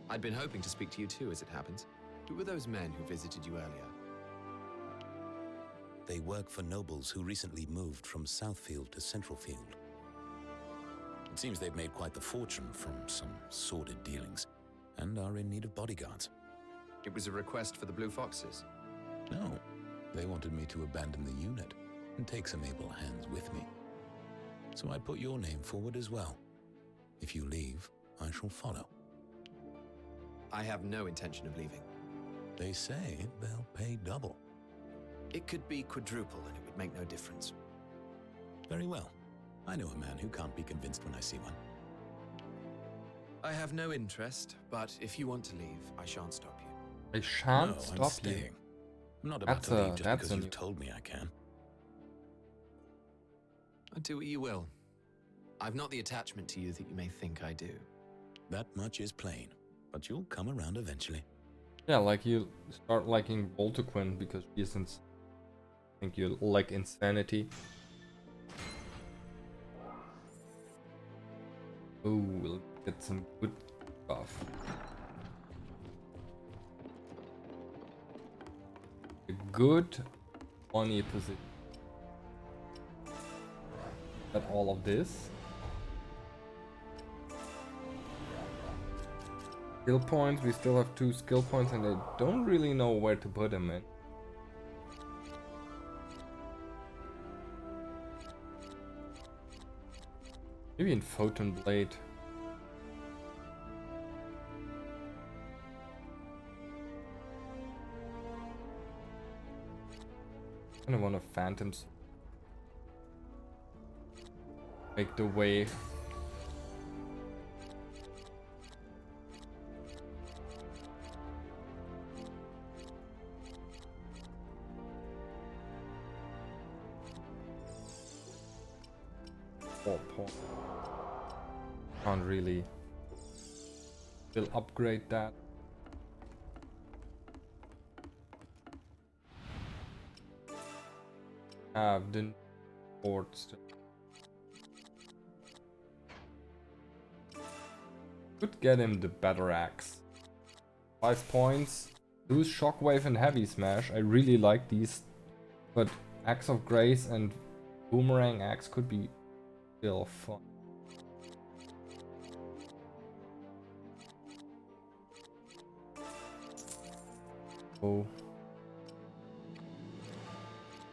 I'd been hoping to speak to you too, as it happens. Who were those men who visited you earlier? They work for nobles who recently moved from Southfield to Centralfield. It seems they've made quite the fortune from some sordid dealings, and are in need of bodyguards. It was a request for the Blue Foxes? No, they wanted me to abandon the unit and take some able hands with me. So I put your name forward as well. If you leave, I shall follow. I have no intention of leaving. They say they'll pay double. It could be quadruple and it would make no difference. Very well. I know a man who can't be convinced when I see one. I have no interest, but if you want to leave, I shan't stop you. I shan't I'm stop you. staying. I'm not about to leave just because you've told me I can. Do what you will. I've not the attachment to you that you may think I do. That much is plain, but you'll come around eventually. Yeah, like you start liking Voltaquin because she isn't. I think you like insanity. Oh, we'll get some good stuff. A good money position. At all of this. Skill points, we still have 2 skill points and I don't really know where to put them in. Maybe in Photon Blade. I don't want a Phantom Sword. Make the way. Can't really will upgrade that. Have the ports. Could get him the better axe. 5 points. Lose Shockwave and Heavy Smash. I really like these, but Axe of Grace and Boomerang Axe could be still fun. Oh,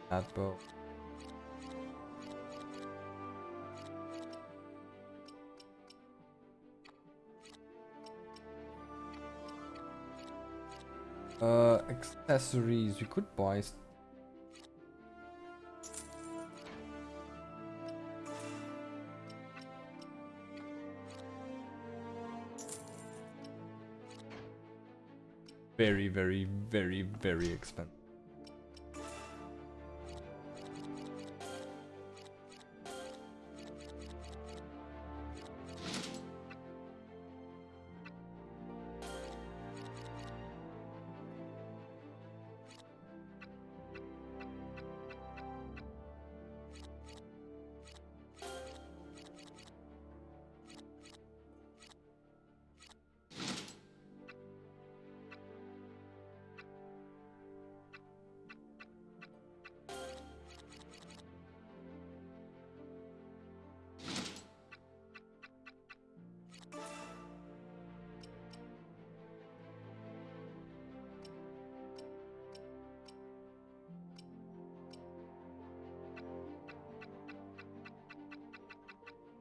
that bow. Accessories, we could buy very, very, very, very expensive.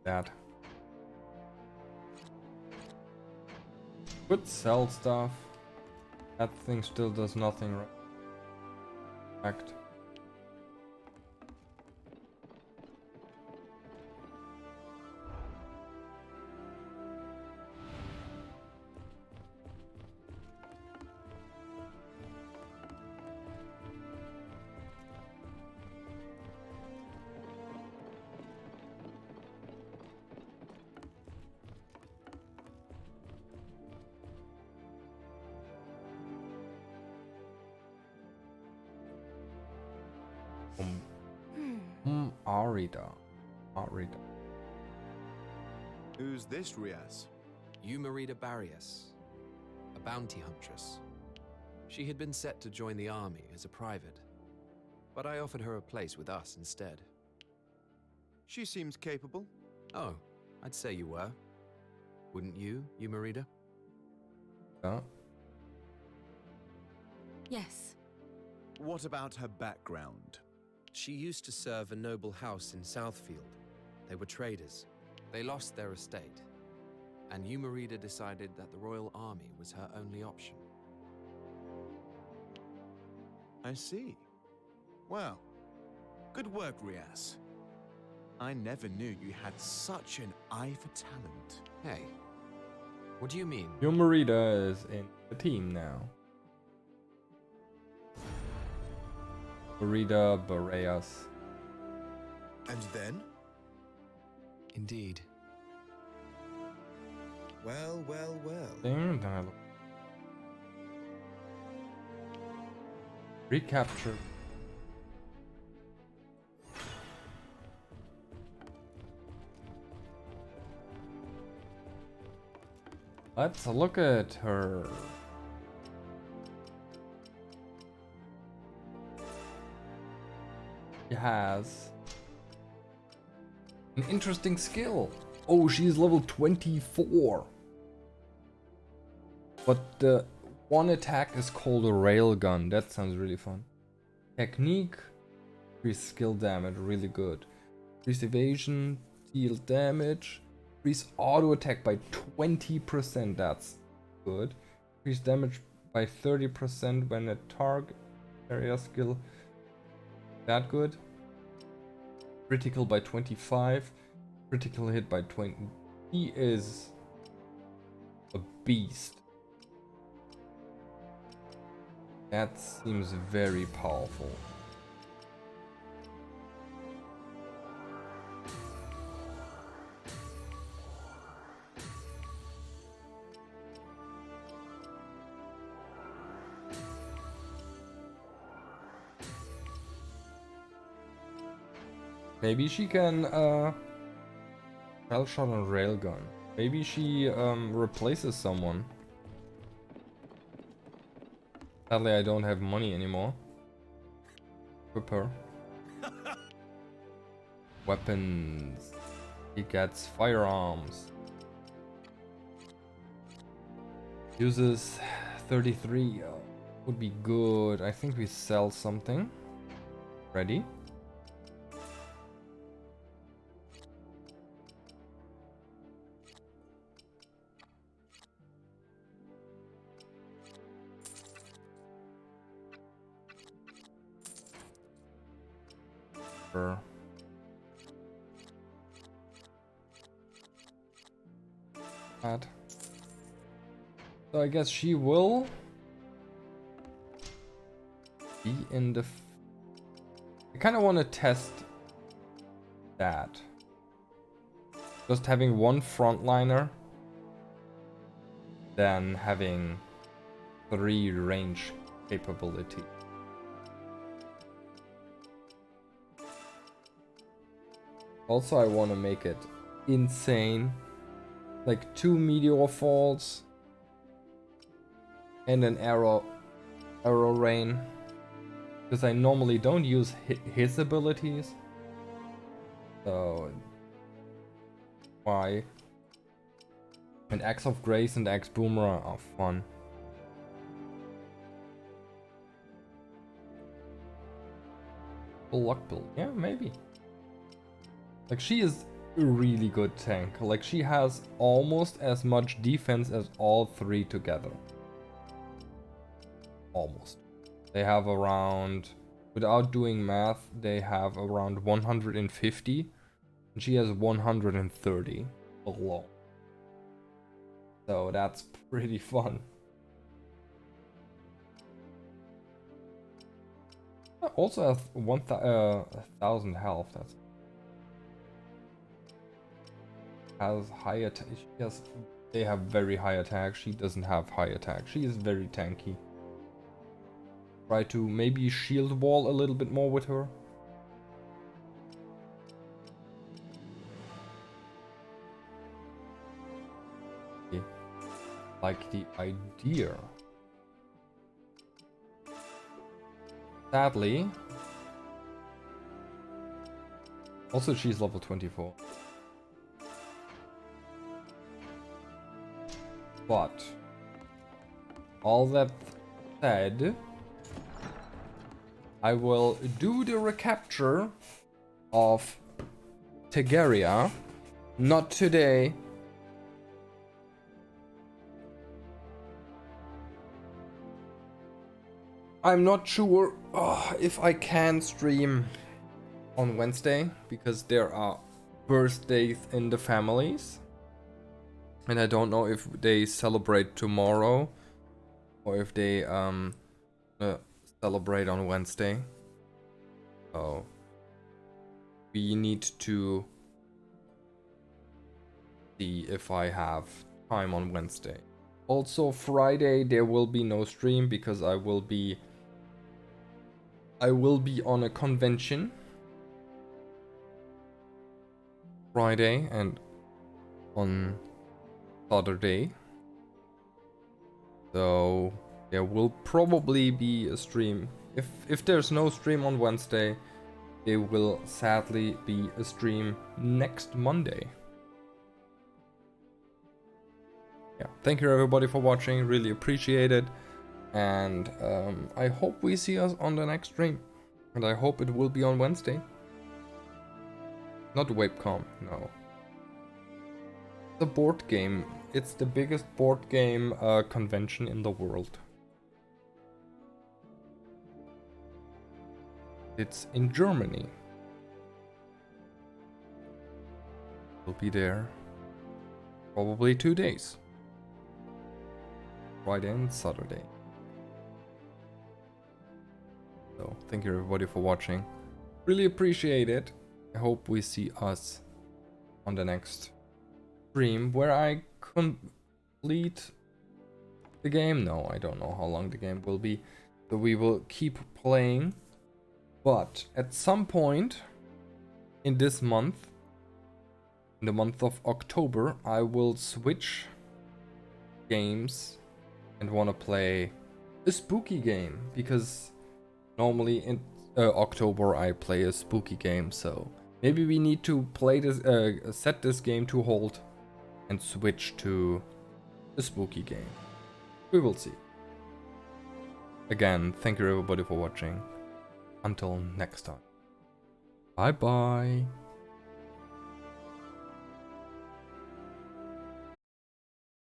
that. Could sell stuff. That thing still does nothing right. Fact. Arida. Who's this, Rias? Yumarida Barrios, a bounty huntress. She had been set to join the army as a private, but I offered her a place with us instead. She seems capable. Oh, I'd say you were. Wouldn't you, Yumarida? Yeah. Yes. What about her background? She used to serve a noble house in Southfield. They were traders. They lost their estate, and Yumarida decided that the Royal Army was her only option. I see. Well, good work, Rias. I never knew you had such an eye for talent. Hey, what do you mean? Yumarida is in the team now. Yumarida Barrios. And then? Indeed. Well, well, well. Damn, then I look. Recapture. Let's look at her. She has an interesting skill. Oh, she's level 24. But the one attack is called a railgun. That sounds really fun. Technique, increase skill damage, really good. Increase evasion, deal damage. Increase auto attack by 20%, that's good. Increase damage by 30% when a target area skill, that good. Critical by 25, critical hit by 20. He is a beast. That seems very powerful. Maybe she can shell shot and railgun. Maybe she replaces someone. Sadly, I don't have money anymore. Equip her. Weapons. He gets firearms. Uses 33. Would be good. I think we sell something. Ready? That. So I guess she will be in the. I kind of want to test that. Just having one frontliner, then having 3 range capability. Also, I want to make it insane. Like 2 meteor falls and an arrow rain. Because I normally don't use his abilities. So why? And Axe of Grace and Axe Boomerang are fun. Luck build, yeah, maybe. Like she is a really good tank. Like, she has almost as much defense as all three together. Almost. They have around, without doing math, they have around 150. And she has 130 alone. So that's pretty fun. Also has 1,000 health. That's has high attack. They have very high attack. She doesn't have high attack. She is very tanky. Try to maybe shield wall a little bit more with her. Like the idea. Sadly. Also, she's level 24. But all that said, I will do the recapture of Tegeria. Not today. I'm not sure if I can stream on Wednesday because there are birthdays in the families. And I don't know if they celebrate tomorrow or if they celebrate on Wednesday. So we need to see if I have time on Wednesday. Also Friday there will be no stream because I will be on a convention Friday and on Saturday. So there will probably be a stream. If there's no stream on Wednesday, there will sadly be a stream next Monday. Yeah, thank you everybody for watching, really appreciate it. And I hope we see us on the next stream. And I hope it will be on Wednesday. Not Webcom, no. The board game. It's the biggest board game convention in the world. It's in Germany. We'll be there probably 2 days. Friday and Saturday. So thank you everybody for watching. Really appreciate it. I hope we see us on the next stream where I complete the game. No, I don't know how long the game will be. So we will keep playing. But at some point in this month, in the month of October, I will switch games and want to play a spooky game because normally in October I play a spooky game. So maybe we need to play this, set this game to hold and switch to a spooky game. We will see. Again, thank you everybody for watching. Until next time. Bye bye.